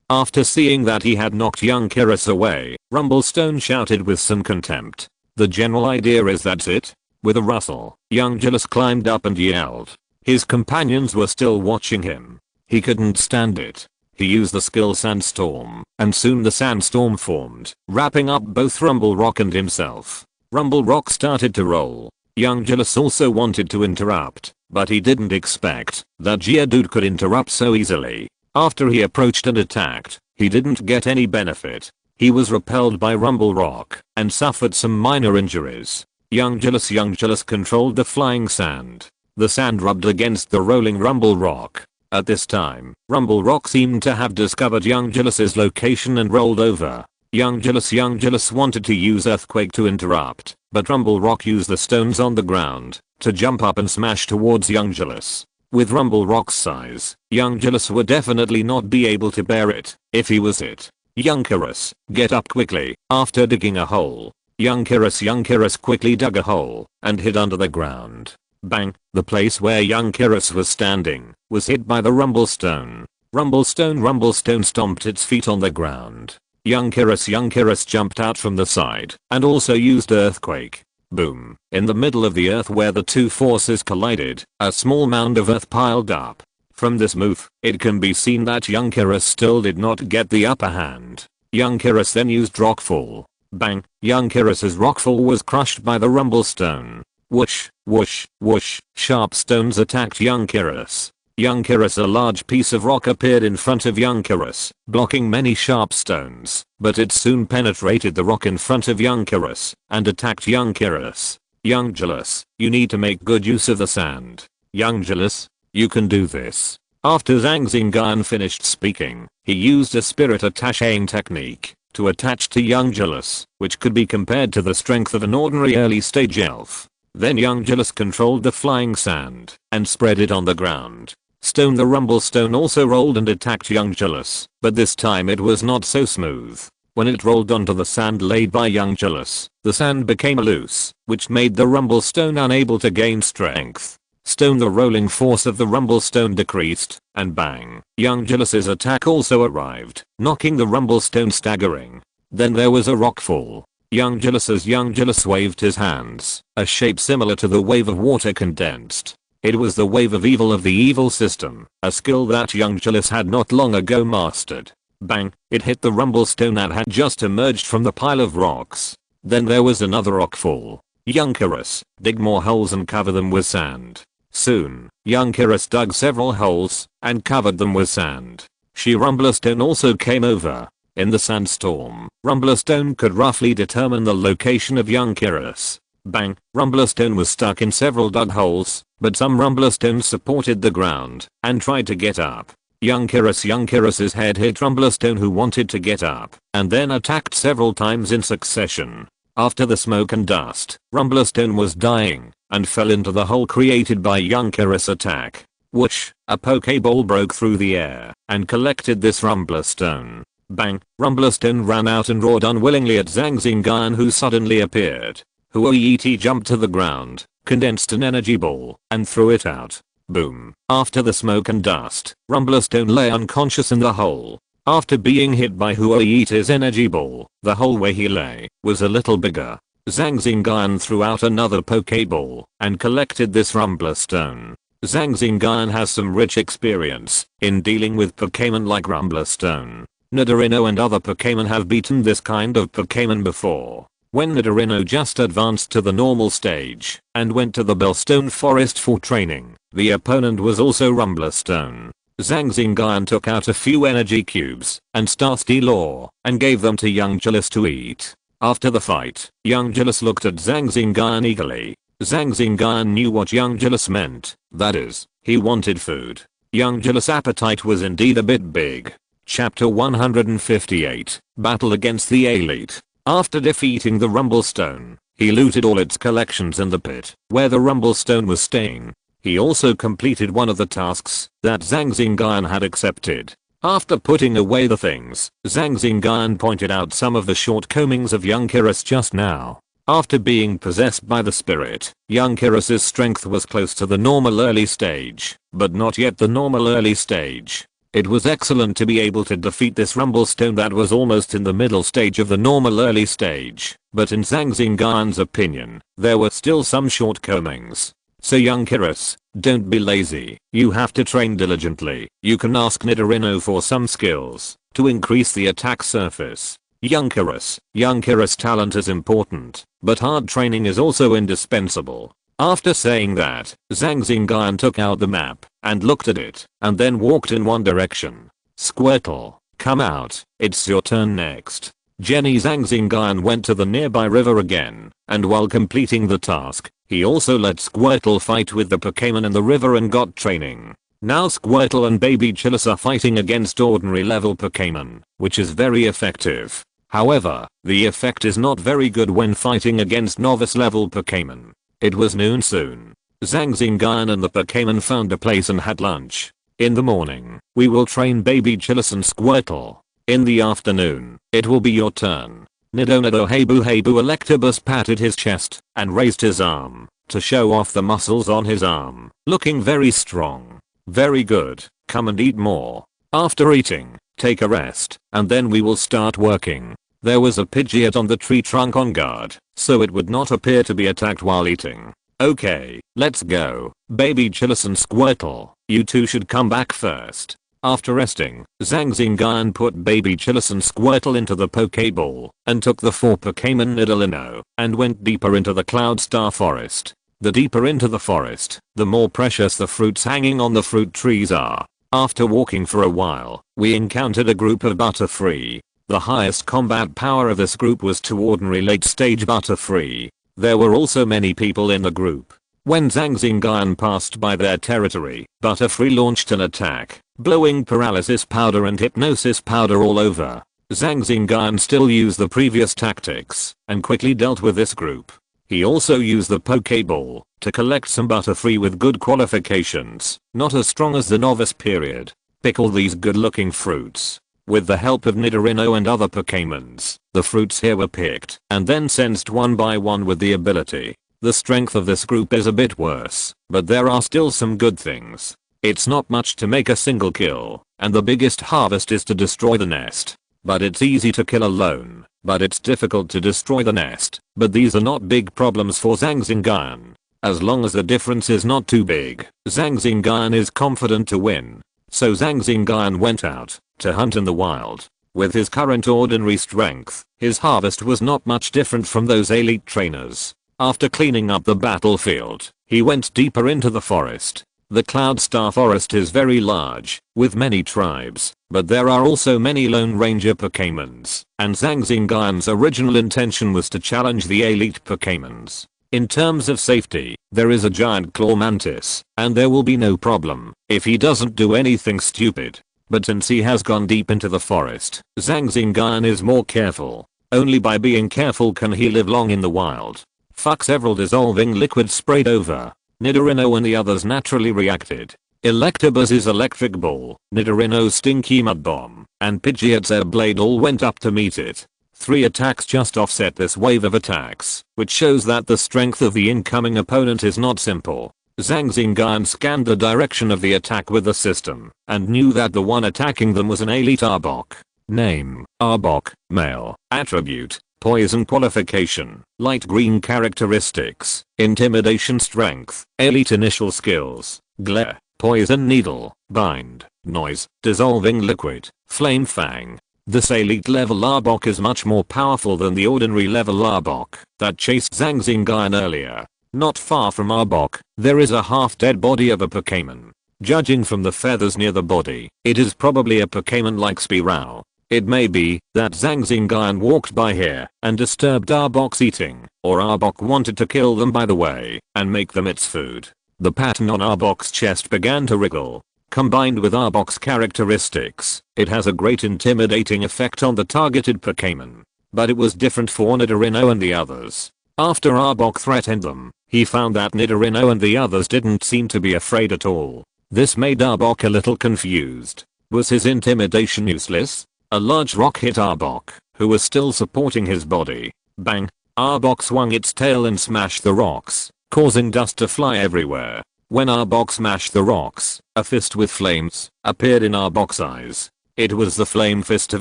After seeing that he had knocked Young Kiris away, Rumblestone shouted with some contempt. The general idea is that's it? With a rustle, Young Jealous climbed up and yelled. His companions were still watching him. He couldn't stand it. He used the skill Sandstorm, and soon the sandstorm formed, wrapping up both Rumble Rock and himself. Rumble Rock started to roll. Young Jealous also wanted to interrupt, but he didn't expect that Geodude could interrupt so easily. After he approached and attacked, he didn't get any benefit. He was repelled by Rumble Rock and suffered some minor injuries. Young Jealous controlled the flying sand. The sand rubbed against the rolling Rumble Rock. At this time, Rumble Rock seemed to have discovered Young Jealous's location and rolled over. Young Jealous wanted to use Earthquake to interrupt, but Rumble Rock used the stones on the ground to jump up and smash towards Young Jealous. With Rumble Rock's size, Young Jealous would definitely not be able to bear it if he was it. Young Kiris, get up quickly. After digging a hole, Young Kiris quickly dug a hole and hid under the ground. Bang, the place where Young Kiris was standing was hit by the Rumblestone. Rumblestone stomped its feet on the ground. Young Kiris jumped out from the side and also used Earthquake. Boom. In the middle of the earth where the 2 forces collided, a small mound of earth piled up. From this move, it can be seen that Young Kiris still did not get the upper hand. Young Kiris then used Rockfall. Bang, Young Kiris's Rockfall was crushed by the Rumblestone. Whoosh, whoosh, whoosh, sharp stones attacked Young Kiris. Young Kiris, a large piece of rock appeared in front of Young Kiris, blocking many sharp stones, but it soon penetrated the rock in front of Young Kiris and attacked Young Kiris. Young Jealous, you need to make good use of the sand. Young Jealous, you can do this. After Zhang Xingyun finished speaking, he used a spirit attaching technique to attach to Young Jealous, which could be compared to the strength of an ordinary early stage elf. Then Young Jealous controlled the flying sand and spread it on the ground. The Rumblestone also rolled and attacked Young Jealous, but this time it was not so smooth. When it rolled onto the sand laid by Young Jealous, the sand became loose, which made the Rumblestone unable to gain strength. The rolling force of the Rumblestone decreased, and bang, Young Jealous's attack also arrived, knocking the Rumblestone staggering. Then there was a rockfall. Young Jealous waved his hands, a shape similar to the wave of water condensed. It was the wave of evil of the evil system, a skill that Young Jealous had not long ago mastered. Bang, it hit the Rumblestone that had just emerged from the pile of rocks. Then there was another rockfall. Young Kiris, dig more holes and cover them with sand. Soon, Young Kiris dug several holes and covered them with sand. Rumblestone also came over. In the sandstorm, Rumblestone could roughly determine the location of Young Kiris. Bang, Rumblestone was stuck in several dug holes, but some Rumblestones supported the ground and tried to get up. Young Kyrus's head hit Rumblestone, who wanted to get up and then attacked several times in succession. After the smoke and dust, Rumblestone was dying and fell into the hole created by young Kyrus' attack. Whoosh, a Pokeball broke through the air and collected this Rumblestone. Bang, Rumblestone ran out and roared unwillingly at Zhang Xingyun, who suddenly appeared. Huoyiti jumped to the ground, condensed an energy ball, and threw it out. Boom. After the smoke and dust, Rumblestone lay unconscious in the hole. After being hit by Huoyiti's energy ball, the hole where he lay was a little bigger. Zhang Xingyun threw out another Pokeball and collected this Rumblestone. Zhang Xingyun has some rich experience in dealing with Pokemon like Rumblestone. Nidorino and other Pokemon have beaten this kind of Pokemon before. When Nidorino just advanced to the normal stage and went to the Bellstone Forest for training, the opponent was also Rumblestone. Zhang Xingyun took out a few energy cubes and Star Steel ore and gave them to young Julius to eat. After the fight, young Julius looked at Zhang Xingyun eagerly. Zhang Xingyun knew what young Julius meant, that is, he wanted food. Young Julius' appetite was indeed a bit big. Chapter 158, Battle against the Elite. After defeating the Rumblestone, he looted all its collections in the pit where the Rumblestone was staying. He also completed one of the tasks that Zhang Xingyun had accepted. After putting away the things, Zhang Xingyun pointed out some of the shortcomings of young Kyrus just now. After being possessed by the spirit, young Kyrus's strength was close to the normal early stage, but not yet the normal early stage. It was excellent to be able to defeat this Rumblestone that was almost in the middle stage of the normal early stage, but in Zhang Xingyun's opinion, there were still some shortcomings. So young Kyrus, don't be lazy, you have to train diligently. You can ask Nidorino for some skills to increase the attack surface. Young Kyrus talent is important, but hard training is also indispensable. After saying that, Zhang Xingyun took out the map and looked at it and then walked in one direction. Squirtle, come out, it's your turn next. Zhang Xingyun went to the nearby river again, and while completing the task, he also let Squirtle fight with the Pokemon in the river and got training. Now Squirtle and Baby Chilice are fighting against ordinary level Pokemon, which is very effective. However, the effect is not very good when fighting against novice level Pokemon. It was noon soon. Zhang Xingyun and the Pokemon found a place and had lunch. In the morning, we will train Baby Chilice and Squirtle. In the afternoon, it will be your turn. Nido Hebu Electabuzz patted his chest and raised his arm to show off the muscles on his arm, looking very strong. Very good, come and eat more. After eating, take a rest, and then we will start working. There was a Pidgeot on the tree trunk on guard, so it would not appear to be attacked while eating. Okay, let's go. Baby Chilice and Squirtle, you two should come back first. After resting, Zhang Xingyun put Baby Chilice and Squirtle into the Pokeball and took the 4 Pokemon Nidorino and went deeper into the Cloud Star Forest. The deeper into the forest, the more precious the fruits hanging on the fruit trees are. After walking for a while, we encountered a group of Butterfree. The highest combat power of this group was to ordinary late stage Butterfree. There were also many people in the group. When Zhang Xingyun passed by their territory, Butterfree launched an attack, blowing paralysis powder and hypnosis powder all over. Zhang Xingyun still used the previous tactics and quickly dealt with this group. He also used the Pokeball to collect some Butterfree with good qualifications, not as strong as the novice period. Pick all these good looking fruits. With the help of Nidorino and other Pokemons, the fruits here were picked and then sensed one by one with the ability. The strength of this group is a bit worse, but there are still some good things. It's not much to make a single kill, and the biggest harvest is to destroy the nest. But it's easy to kill alone, but it's difficult to destroy the nest. But these are not big problems for Zhang Xingyun. As long as the difference is not too big, Zhang Xingyun is confident to win. So Zhang Xingyun went out to hunt in the wild. With his current ordinary strength, his harvest was not much different from those elite trainers. After cleaning up the battlefield, he went deeper into the forest. The Cloud Star Forest is very large, with many tribes, but there are also many Lone Ranger Pokemons, and Zhang Xingyun's original intention was to challenge the elite Pokemons. In terms of safety, there is a giant claw mantis, and there will be no problem if he doesn't do anything stupid. But since he has gone deep into the forest, Zhang Xingyun is more careful. Only by being careful can he live long in the wild. Fuck, several dissolving liquids sprayed over. Nidorino and the others naturally reacted. Electabuzz' electric ball, Nidorino's stinky mud bomb, and Pidgeot's air blade all went up to meet it. 3 attacks just offset this wave of attacks, which shows that the strength of the incoming opponent is not simple. Zhang Xingyun scanned the direction of the attack with the system, and knew that the one attacking them was an elite Arbok. Name, Arbok, male, attribute, poison qualification, light green characteristics, intimidation strength, elite initial skills, glare, poison needle, bind, noise, dissolving liquid, flame fang. This elite level Arbok is much more powerful than the ordinary level Arbok that chased Zhang Xingyun earlier. Not far from Arbok, there is a half-dead body of a Pokémon. Judging from the feathers near the body, it is probably a Pokémon like Spearow. It may be that Zhang Xingyun walked by here and disturbed Arbok's eating, or Arbok wanted to kill them by the way and make them its food. The pattern on Arbok's chest began to wriggle. Combined with Arbok's characteristics, it has a great intimidating effect on the targeted Pokémon. But it was different for Nidorino and the others. After Arbok threatened them, he found that Nidorino and the others didn't seem to be afraid at all. This made Arbok a little confused. Was his intimidation useless? A large rock hit Arbok, who was still supporting his body. Bang! Arbok swung its tail and smashed the rocks, causing dust to fly everywhere. When Arbok smashed the rocks, a fist with flames appeared in Arbok's eyes. It was the flame fist of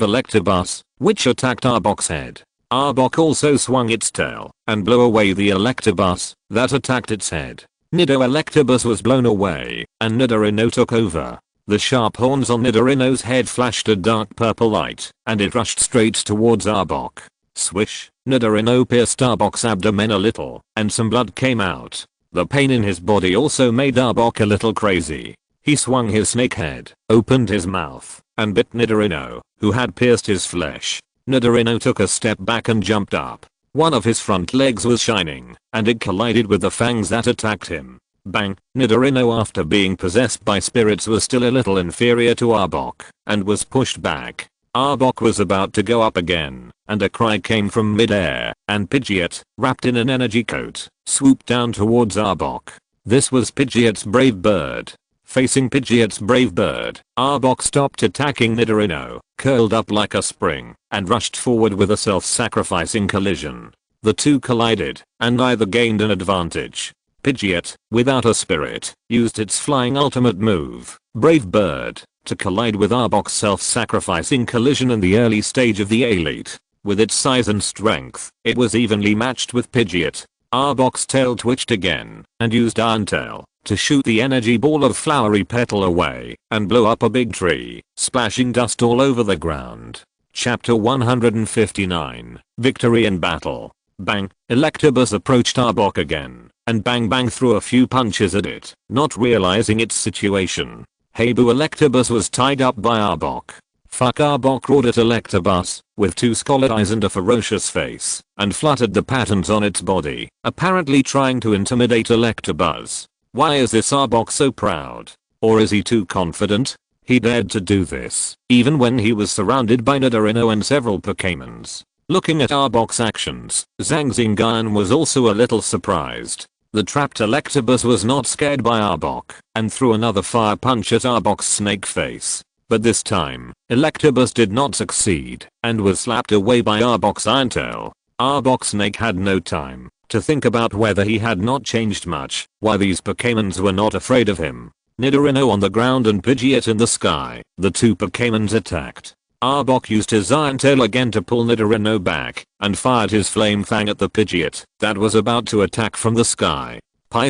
Electabuzz, which attacked Arbok's head. Arbok also swung its tail and blew away the Electabuzz that attacked its head. Nido Electabuzz was blown away, and Nidorino took over. The sharp horns on Nidorino's head flashed a dark purple light, and it rushed straight towards Arbok. Swish! Nidorino pierced Arbok's abdomen a little, and some blood came out. The pain in his body also made Arbok a little crazy. He swung his snake head, opened his mouth, and bit Nidorino, who had pierced his flesh. Nidorino took a step back and jumped up. One of his front legs was shining, and it collided with the fangs that attacked him. Bang! Nidorino, after being possessed by spirits, was still a little inferior to Arbok, and was pushed back. Arbok was about to go up again, and a cry came from mid-air, and Pidgeot, wrapped in an energy coat, swooped down towards Arbok. This was Pidgeot's brave bird. Facing Pidgeot's brave bird, Arbok stopped attacking Nidorino, curled up like a spring, and rushed forward with a self-sacrificing collision. The two collided, and neither gained an advantage. Pidgeot, without a spirit, used its flying ultimate move, Brave Bird, to collide with Arbok's self-sacrificing collision in the early stage of the elite. With its size and strength, it was evenly matched with Pidgeot. Arbok's tail twitched again, and used Iron-Tail to shoot the energy ball of Flowery Petal away, and blow up a big tree, splashing dust all over the ground. Chapter 159, Victory in Battle. Bang! Electabuzz approached Arbok again, and bang bang threw a few punches at it, not realizing its situation. Hey boo! Electabuzz was tied up by Arbok. Fuck! Arbok roared at Electabuzz, with two scalded eyes and a ferocious face, and fluttered the patterns on its body, apparently trying to intimidate Electabuzz. Why is this Arbok so proud? Or is he too confident? He dared to do this, even when he was surrounded by Nidorino and several Pokémons. Looking at Arbok's actions, Zhang Xingyun was also a little surprised. The trapped Electabuzz was not scared by Arbok, and threw another fire punch at Arbok's snake face. But this time, Electabuzz did not succeed, and was slapped away by Arbok's Iron-Tail. Arbok's snake had no time to think about whether he had not changed much, why these Pokémons were not afraid of him. Nidorino on the ground and Pidgeot in the sky, the two Pokémons attacked. Arbok used his Iron-Tail again to pull Nidorino back, and fired his Flame Fang at the Pidgeot that was about to attack from the sky.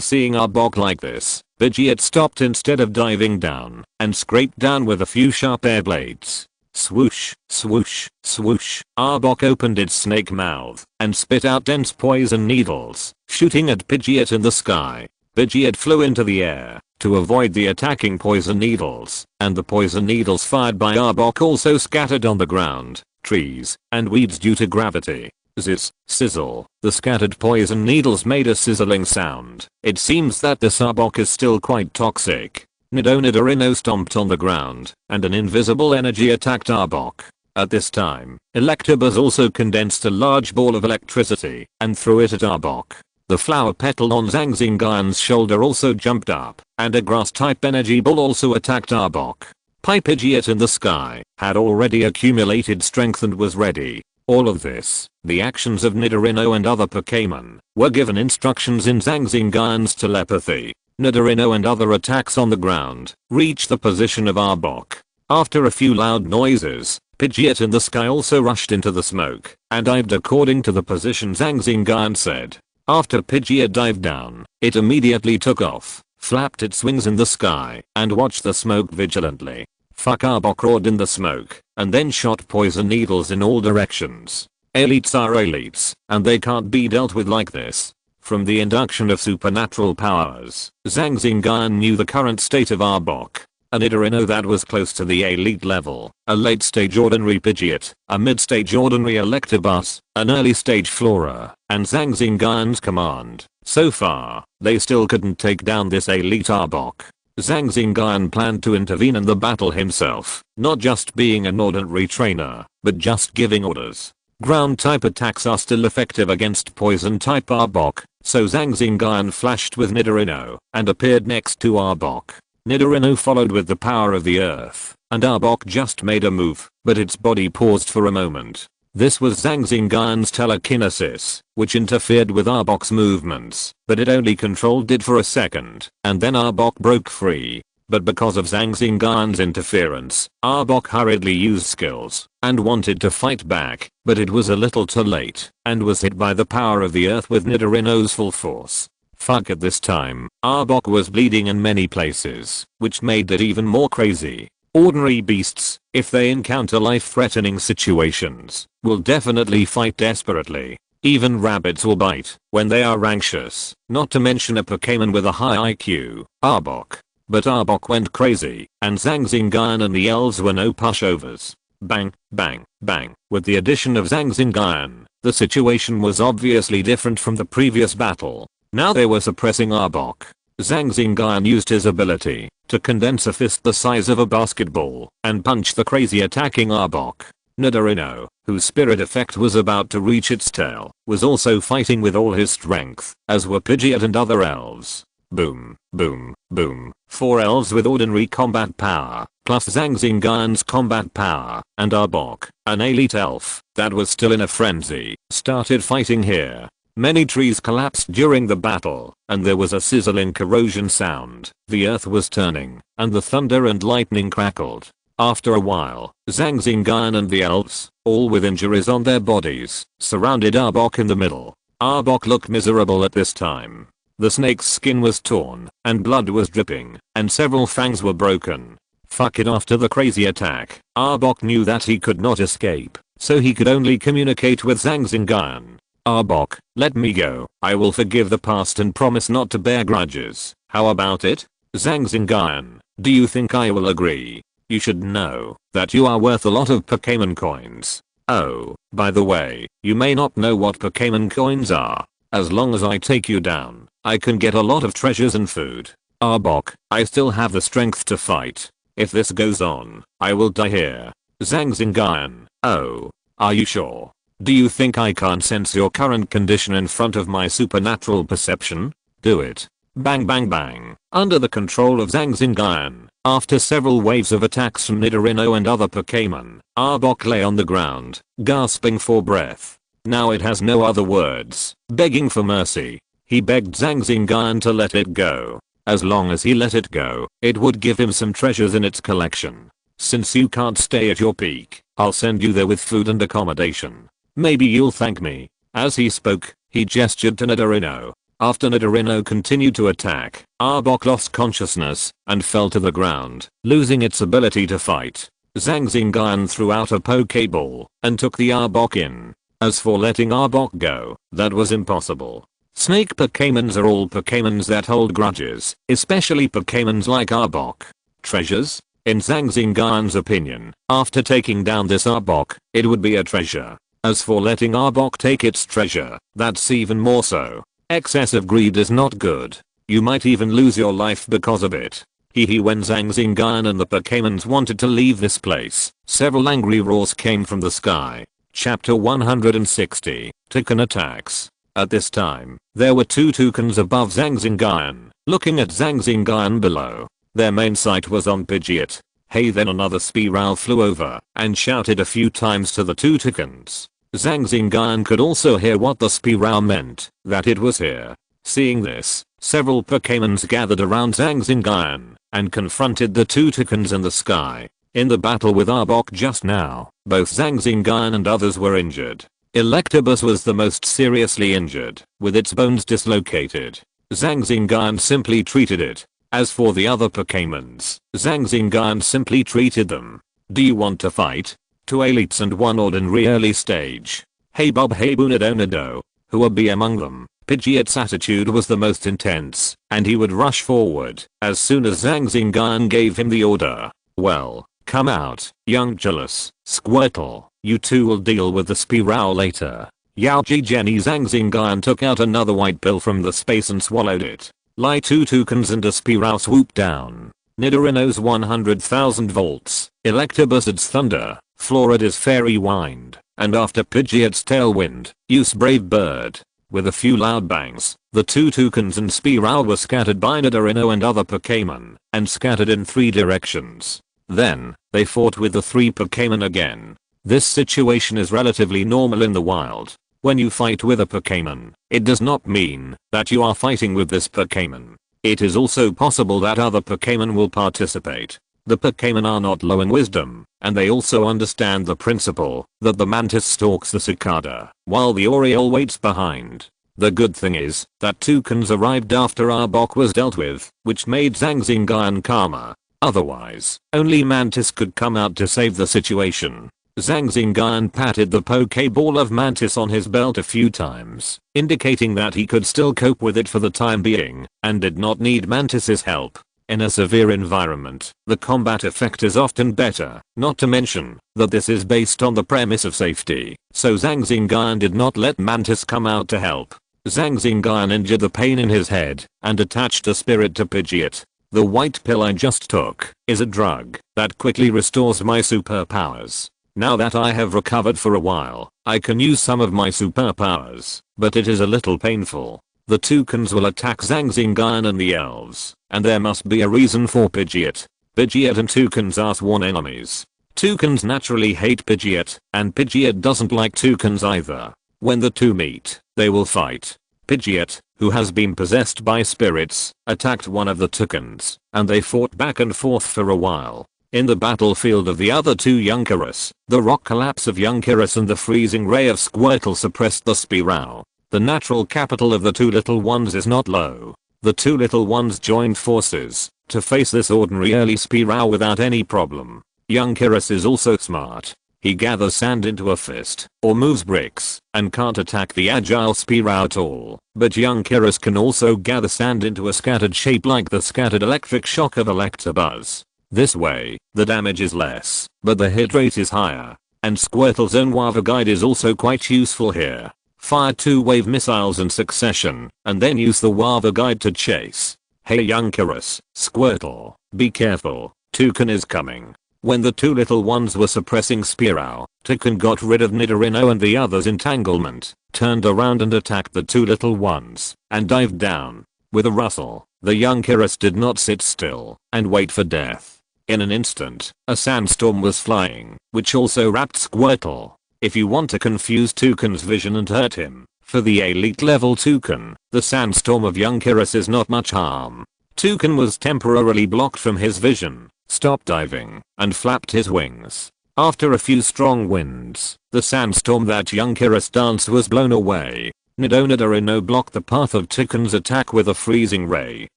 Seeing Arbok like this, Pidgeot stopped instead of diving down, and scraped down with a few sharp air blades. Swoosh, swoosh, swoosh. Arbok opened its snake mouth, and spit out dense poison needles, shooting at Pidgeot in the sky. Pidgeot flew into the air to avoid the attacking poison needles, and the poison needles fired by Arbok also scattered on the ground, trees, and weeds due to gravity. Zizz, sizzle. The scattered poison needles made a sizzling sound. It seems that this Arbok is still quite toxic. Nidorino stomped on the ground, and an invisible energy attacked Arbok. At this time, Electabuzz also condensed a large ball of electricity and threw it at Arbok. The flower petal on Zhang Xingyun's shoulder also jumped up, and a grass-type energy ball also attacked Arbok. Pidgeot in the sky had already accumulated strength and was ready. All of this, the actions of Nidorino and other Pokémon, were given instructions in Zhang Xingyun's telepathy. Nidorino and other attacks on the ground reached the position of Arbok. After a few loud noises, Pidgeot in the sky also rushed into the smoke and dived according to the position Zhang Xingyun said. After Pidgeot dived down, it immediately took off, flapped its wings in the sky, and watched the smoke vigilantly. Fuck, Arbok roared in the smoke, and then shot poison needles in all directions. Elites are elites, and they can't be dealt with like this. From the induction of supernatural powers, Zhang Xingyun knew the current state of Arbok. A Nidorino that was close to the elite level, a late stage ordinary Pidgeot, a mid stage ordinary Electabuzz, an early stage Flora, and Zhang Xingyun's command. So far, they still couldn't take down this elite Arbok. Zhang Xingyun planned to intervene in the battle himself, not just being an ordinary trainer, but just giving orders. Ground type attacks are still effective against poison type Arbok, so Zhang Xingyun flashed with Nidorino and appeared next to Arbok. Nidorino followed with the power of the earth, and Arbok just made a move, but its body paused for a moment. This was Zhang Xingyun's telekinesis, which interfered with Arbok's movements, but it only controlled it for a second, and then Arbok broke free. But because of Zhang Xingyun's interference, Arbok hurriedly used skills, and wanted to fight back, but it was a little too late, and was hit by the power of the earth with Nidorino's full force. Fuck, at this time, Arbok was bleeding in many places, which made it even more crazy. Ordinary beasts, if they encounter life-threatening situations, will definitely fight desperately. Even rabbits will bite when they are anxious, not to mention a Pokémon with a high IQ, Arbok. But Arbok went crazy, and Zhang Xingyun and the elves were no pushovers. Bang, bang, bang. With the addition of Zhang Xingyun, the situation was obviously different from the previous battle. Now they were suppressing Arbok. Zhang Xingyun used his ability to condense a fist the size of a basketball and punch the crazy attacking Arbok. Nidorino, whose spirit effect was about to reach its tail, was also fighting with all his strength, as were Pidgeot and other elves. Boom, boom, boom. 4 elves with ordinary combat power, plus Zhang Xingyun's combat power, and Arbok, an elite elf that was still in a frenzy, started fighting here. Many trees collapsed during the battle, and there was a sizzling corrosion sound. The earth was turning, and the thunder and lightning crackled. After a while, Zhang Xingyun and the elves, all with injuries on their bodies, surrounded Arbok in the middle. Arbok looked miserable at this time. The snake's skin was torn, and blood was dripping, and several fangs were broken. Fuck it, after the crazy attack, Arbok knew that he could not escape, so he could only communicate with Zhang Xingyun. Arbok, let me go. I will forgive the past and promise not to bear grudges. How about it? Zhang Xingyun, do you think I will agree? You should know that you are worth a lot of Pokémon coins. Oh, by the way, you may not know what Pokémon coins are. As long as I take you down, I can get a lot of treasures and food. Arbok, I still have the strength to fight. If this goes on, I will die here. Zhang Xingyun, oh, are you sure? Do you think I can't sense your current condition in front of my supernatural perception? Do it. Bang bang bang. Under the control of Zhang Xingyun, after several waves of attacks from Nidorino and other Pokémon, Arbok lay on the ground, gasping for breath. Now it has no other words, begging for mercy. He begged Zhang Xingyun to let it go. As long as he let it go, it would give him some treasures in its collection. Since you can't stay at your peak, I'll send you there with food and accommodation. Maybe you'll thank me. As he spoke, he gestured to Nidorino. After Nidorino continued to attack, Arbok lost consciousness and fell to the ground, losing its ability to fight. Zhang Xingyun threw out a Pokeball and took the Arbok in. As for letting Arbok go, that was impossible. Snake Pokémons are all Pokémons that hold grudges, especially Pokémons like Arbok. Treasures? In Zhang Xingyun's opinion, after taking down this Arbok, it would be a treasure. As for letting Arbok take its treasure, that's even more so. Excessive greed is not good. You might even lose your life because of it. When Zhang Xingyun and the Pokémons wanted to leave this place, several angry roars came from the sky. Chapter 160, Toucan Attacks. At this time, there were two toucans above Zhang Xingyun, looking at Zhang Xingyun below. Their main sight was on Pidgeot. Then another Spearow flew over and shouted a few times to the two toucans. Zhang Xingyun could also hear what the Spearow meant, that it was here. Seeing this, several Pokémons gathered around Zhang Xingyun and confronted the two toucans in the sky. In the battle with Arbok just now, both Zhang Xingyun and others were injured. Electabuzz was the most seriously injured, with its bones dislocated. Zhang Xingyun simply treated it. As for the other Pokémons, Zhang Xingyun simply treated them. Do you want to fight? Two elites and one ordinary early stage. Hey Bob, hey Bunadonado. Who would be among them? Pidgeot's attitude was the most intense, and he would rush forward as soon as Zhang Xingyun gave him the order. Well, come out, young jealous Squirtle. You two will deal with the Spearow later. Yowji Jenny. Zhang Xingyun took out another white pill from the space and swallowed it. Like two toucans and a Spearow swooped down. Nidorino's 100,000 volts, Electabuzzard's thunder, Florida's fairy wind, and after Pidgeot's tailwind, use brave bird. With a few loud bangs, the two toucans and Spearow were scattered by Nidorino and other Pokémon, and scattered in three directions. Then, they fought with the three Pokémon again. This situation is relatively normal in the wild. When you fight with a Pokémon, it does not mean that you are fighting with this Pokémon. It is also possible that other Pokémon will participate. The Pokémon are not low in wisdom, and they also understand the principle that the mantis stalks the cicada, while the oriole waits behind. The good thing is that toucans arrived after Arbok was dealt with, which made Zhang Xingyun calmer. Otherwise, only Mantis could come out to save the situation. Zhang Xingyun patted the Pokeball of Mantis on his belt a few times, indicating that he could still cope with it for the time being, and did not need Mantis's help. In a severe environment, the combat effect is often better, not to mention that this is based on the premise of safety, so Zhang Xingyun did not let Mantis come out to help. Zhang Xingyun injured the pain in his head and attached a spirit to Pidgeot. The white pill I just took is a drug that quickly restores my superpowers. Now that I have recovered for a while, I can use some of my superpowers, but it is a little painful. The toucans will attack Zhang Xingyun and the elves, and there must be a reason for Pidgeot. Pidgeot and toucans are sworn enemies. Toucans naturally hate Pidgeot, and Pidgeot doesn't like toucans either. When the two meet, they will fight. Pidgeot, who has been possessed by spirits, attacked one of the toucans, and they fought back and forth for a while. In the battlefield of the other two Yunkiris, the rock collapse of Yunkiris and the freezing ray of Squirtle suppressed the Spearow. The natural capital of the two little ones is not low. The two little ones joined forces to face this ordinary early Spearow without any problem. Yunkiris is also smart. He gathers sand into a fist, or moves bricks, and can't attack the agile Spearow at all. But Yunkiris can also gather sand into a scattered shape like the scattered electric shock of Electabuzz. This way, the damage is less, but the hit rate is higher. And Squirtle's own Wava Guide is also quite useful here. Fire 2 wave missiles in succession, and then use the Wava Guide to chase. Hey Yunkiris, Squirtle, be careful, Toucan is coming. When the two little ones were suppressing Spearow, Toucan got rid of Nidorino and the others' entanglement, turned around and attacked the two little ones, and dived down. With a rustle, the Yunkiris did not sit still and wait for death. In an instant, a sandstorm was flying, which also wrapped Squirtle. If you want to confuse Toucan's vision and hurt him, for the elite level Toucan, the sandstorm of Yunkiris is not much harm. Toucan was temporarily blocked from his vision, stopped diving, and flapped his wings. After a few strong winds, the sandstorm that Yunkiris danced was blown away. Nidorino blocked the path of Toucan's attack with a freezing ray,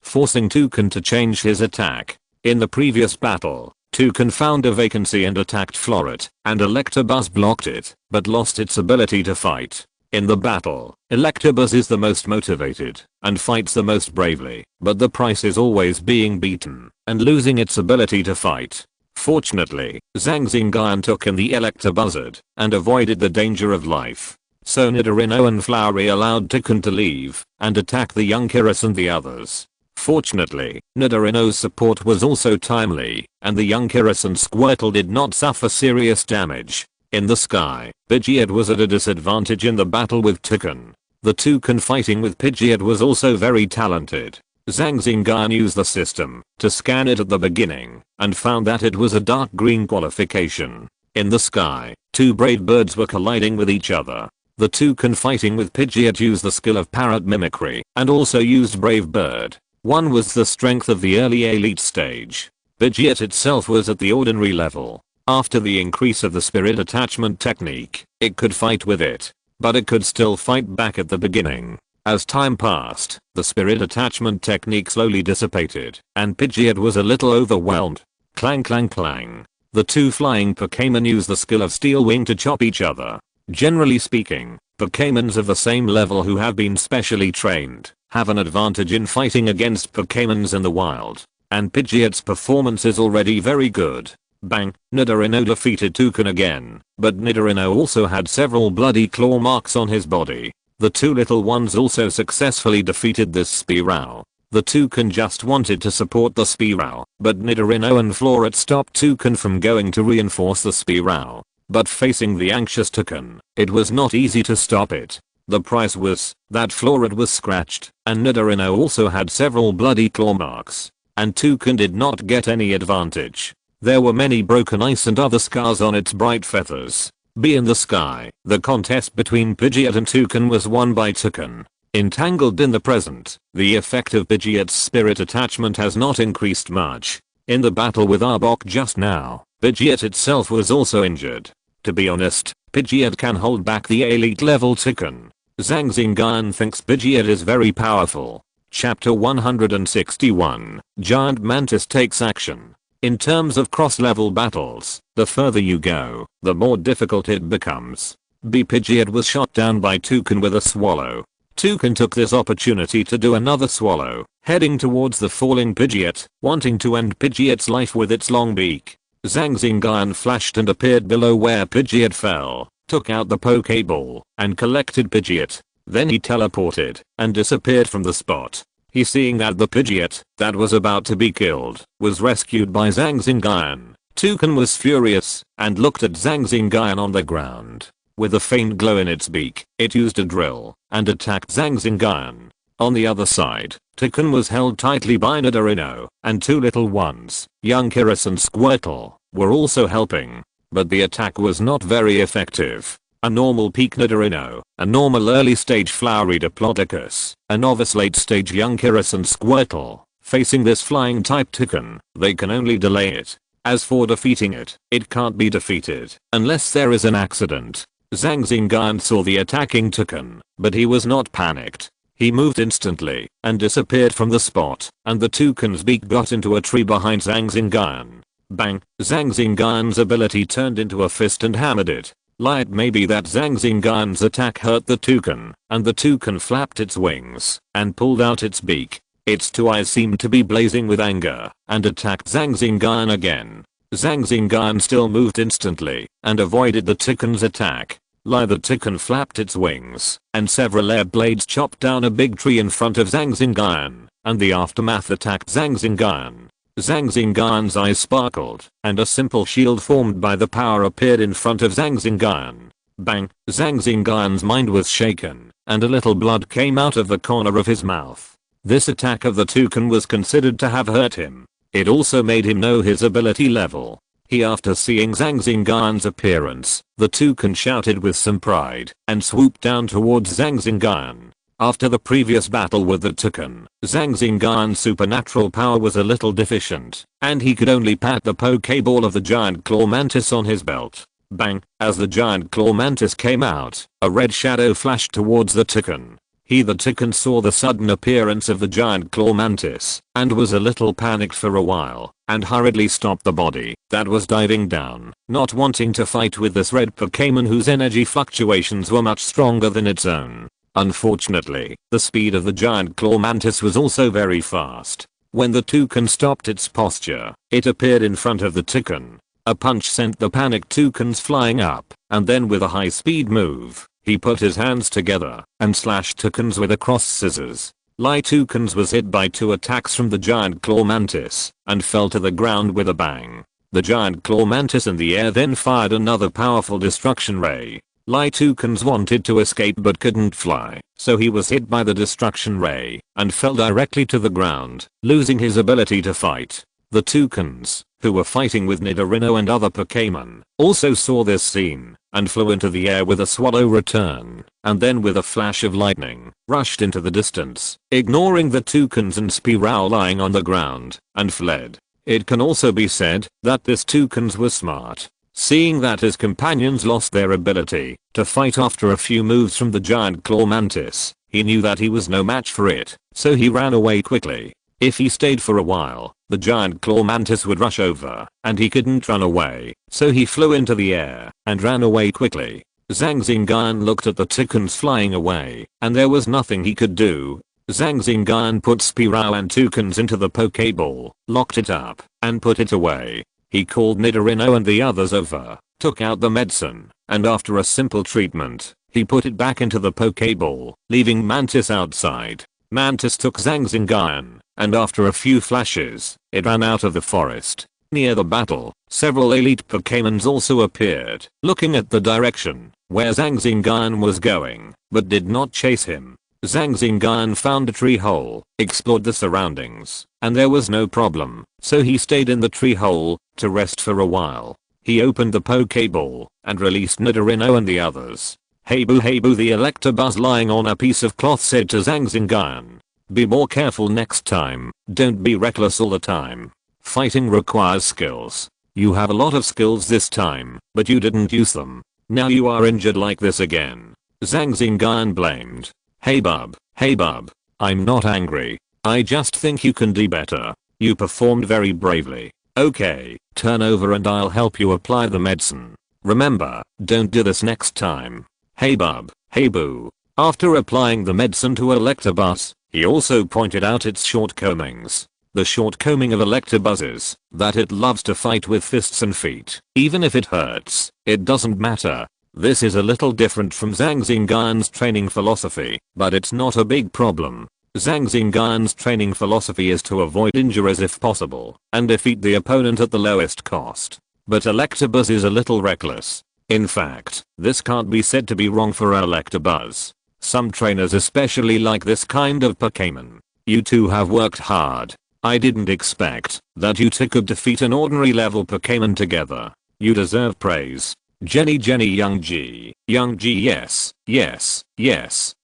forcing Toucan to change his attack. In the previous battle, Toucan found a vacancy and attacked Floret, and Electabuzz blocked it, but lost its ability to fight. In the battle, Electabuzz is the most motivated, and fights the most bravely, but the price is always being beaten, and losing its ability to fight. Fortunately, Zhang Xingyun took in the Electabuzz and avoided the danger of life. So Nidorino and Flowery allowed Toucan to leave and attack the young Kiris and the others. Fortunately, Nidorino's support was also timely, and the young Kiris and Squirtle did not suffer serious damage. In the sky, Pidgeot was at a disadvantage in the battle with Toucan. The Toucan fighting with Pidgeot was also very talented. Zhang Xingyun used the system to scan it at the beginning and found that it was a dark green qualification. In the sky, two brave birds were colliding with each other. The Toucan fighting with Pidgeot used the skill of parrot mimicry and also used brave bird. One was the strength of the early elite stage. Pidgeot itself was at the ordinary level. After the increase of the spirit attachment technique, it could fight with it, but it could still fight back at the beginning. As time passed, the spirit attachment technique slowly dissipated, and Pidgeot was a little overwhelmed. Clang clang clang. The two flying Pokémon use the skill of Steel Wing to chop each other. Generally speaking, Pokémons of the same level who have been specially trained have an advantage in fighting against Pokémons in the wild, and Pidgeot's performance is already very good. Bang, Nidorino defeated Toucan again, but Nidorino also had several bloody claw marks on his body. The two little ones also successfully defeated this Spearow. The Toucan just wanted to support the Spearow, but Nidorino and Floret stopped Toucan from going to reinforce the Spearow. But facing the anxious Toucan, it was not easy to stop it. The price was that Floret was scratched, and Nidorino also had several bloody claw marks, and Toucan did not get any advantage. There were many broken ice and other scars on its bright feathers. In the sky, the contest between Pidgeot and Toucan was won by Toucan. Entangled in the present, the effect of Pidgeot's spirit attachment has not increased much. In the battle with Arbok just now, Pidgeot itself was also injured. To be honest, Pidgeot can hold back the elite level Toucan. Zhang Xingyun thinks Pidgeot is very powerful. Chapter 161, Giant Mantis takes action. In terms of cross-level battles, the further you go, the more difficult it becomes. Pidgeot was shot down by Toucan with a swallow. Toucan took this opportunity to do another swallow, heading towards the falling Pidgeot, wanting to end Pidgeot's life with its long beak. Zhang Xingyun flashed and appeared below where Pidgeot fell, took out the Pokeball, and collected Pidgeot. Then he teleported and disappeared from the spot. He, seeing that the Pidgeot that was about to be killed was rescued by Zhang Xingyun. Toucan was furious and looked at Zhang Xingyun on the ground. With a faint glow in its beak, it used a drill and attacked Zhang Xingyun. On the other side, Toucan was held tightly by Nidorino, and two little ones, young Kiris and Squirtle, were also helping. But the attack was not very effective. A normal peak Nidorino, a normal early stage Flowery Diplodocus, a novice late stage young Kiris and Squirtle. Facing this flying type Toucan, they can only delay it. As for defeating it, it can't be defeated unless there is an accident. Zhang Xingyun saw the attacking Toucan, but he was not panicked. He moved instantly and disappeared from the spot, and the Toucan's beak got into a tree behind Zhang Xingyun. Bang, Zhang Xingyun's ability turned into a fist and hammered it. It may be that Zhang Xingyun's attack hurt the Toucan, and the Toucan flapped its wings and pulled out its beak. Its two eyes seemed to be blazing with anger and attacked Zhang Xingyun again. Zhang Xingyun still moved instantly and avoided the Toucan's attack. The Toucan flapped its wings and several air blades chopped down a big tree in front of Zhang Xingyun, and the aftermath attacked Zhang Xingyun. Zhang Xingyun's eyes sparkled, and a simple shield formed by the power appeared in front of Zhang Xingyun. Bang, Zhang Xingyun's mind was shaken, and a little blood came out of the corner of his mouth. This attack of the Toucan was considered to have hurt him. It also made him know his ability level. After seeing Zhang Xingyun's appearance, the Toucan shouted with some pride and swooped down towards Zhang Xingyun. After the previous battle with the Toucan, Zhang Xingyun's supernatural power was a little deficient, and he could only pat the Pokeball of the giant claw mantis on his belt. Bang, as the giant claw mantis came out, a red shadow flashed towards the Toucan. The Toucan saw the sudden appearance of the giant claw mantis, and was a little panicked for a while, and hurriedly stopped the body that was diving down, not wanting to fight with this red Pokémon whose energy fluctuations were much stronger than its own. Unfortunately, the speed of the giant claw mantis was also very fast. When the toucan stopped its posture, it appeared in front of the toucan. A punch sent the panicked toucans flying up, and then with a high-speed move, he put his hands together and slashed toucans with a cross scissors. Lie toucans was hit by 2 attacks from the giant claw mantis and fell to the ground with a bang. The giant claw mantis in the air then fired another powerful destruction ray. Lie toucans wanted to escape but couldn't fly, so he was hit by the destruction ray and fell directly to the ground, losing his ability to fight. The toucans, who were fighting with Nidorino and other Pokémon, also saw this scene and flew into the air with a swallow return, and then with a flash of lightning, rushed into the distance, ignoring the toucans and Spearow lying on the ground, and fled. It can also be said that this toucans was smart. Seeing that his companions lost their ability to fight after a few moves from the giant claw mantis, he knew that he was no match for it, so he ran away quickly. If he stayed for a while, the giant claw mantis would rush over, and he couldn't run away, so he flew into the air and ran away quickly. Zhang Xingyun looked at the toucans flying away, and there was nothing he could do. Zhang Xingyun put Spearow and toucans into the Pokéball, locked it up, and put it away. He called Nidorino and the others over, took out the medicine, and after a simple treatment, he put it back into the Pokéball, leaving Mantis outside. Mantis took Zhang Xingyun, and after a few flashes, it ran out of the forest. Near the battle, several elite Pokémons also appeared, looking at the direction where Zhang Xingyun was going, but did not chase him. Zhang Xingyun found a tree hole, explored the surroundings, and there was no problem, so he stayed in the tree hole to rest for a while. He opened the Pokéball and released Nidorino and the others. Hey boo, the Electabuzz lying on a piece of cloth said to Zhang Xingyun, "Be more careful next time, don't be reckless all the time. Fighting requires skills. You have a lot of skills this time, but you didn't use them. Now you are injured like this again." Zhang Xingyun blamed. Hey bub, I'm not angry. I just think you can do better. You performed very bravely. Okay, turn over and I'll help you apply the medicine. Remember, don't do this next time. Hey bub, hey boo. After applying the medicine to Electabuzz, he also pointed out its shortcomings. The shortcoming of Electabuzz is that it loves to fight with fists and feet. Even if it hurts, it doesn't matter. This is a little different from Zhang Xingyun's training philosophy, but it's not a big problem. Zhang Xingyun's training philosophy is to avoid injuries if possible and defeat the opponent at the lowest cost. But Electabuzz is a little reckless. In fact, this can't be said to be wrong for Electabuzz. Some trainers especially like this kind of Pokémon. You two have worked hard. I didn't expect that you two could defeat an ordinary level Pokémon together. You deserve praise. Jenny Young G, yes,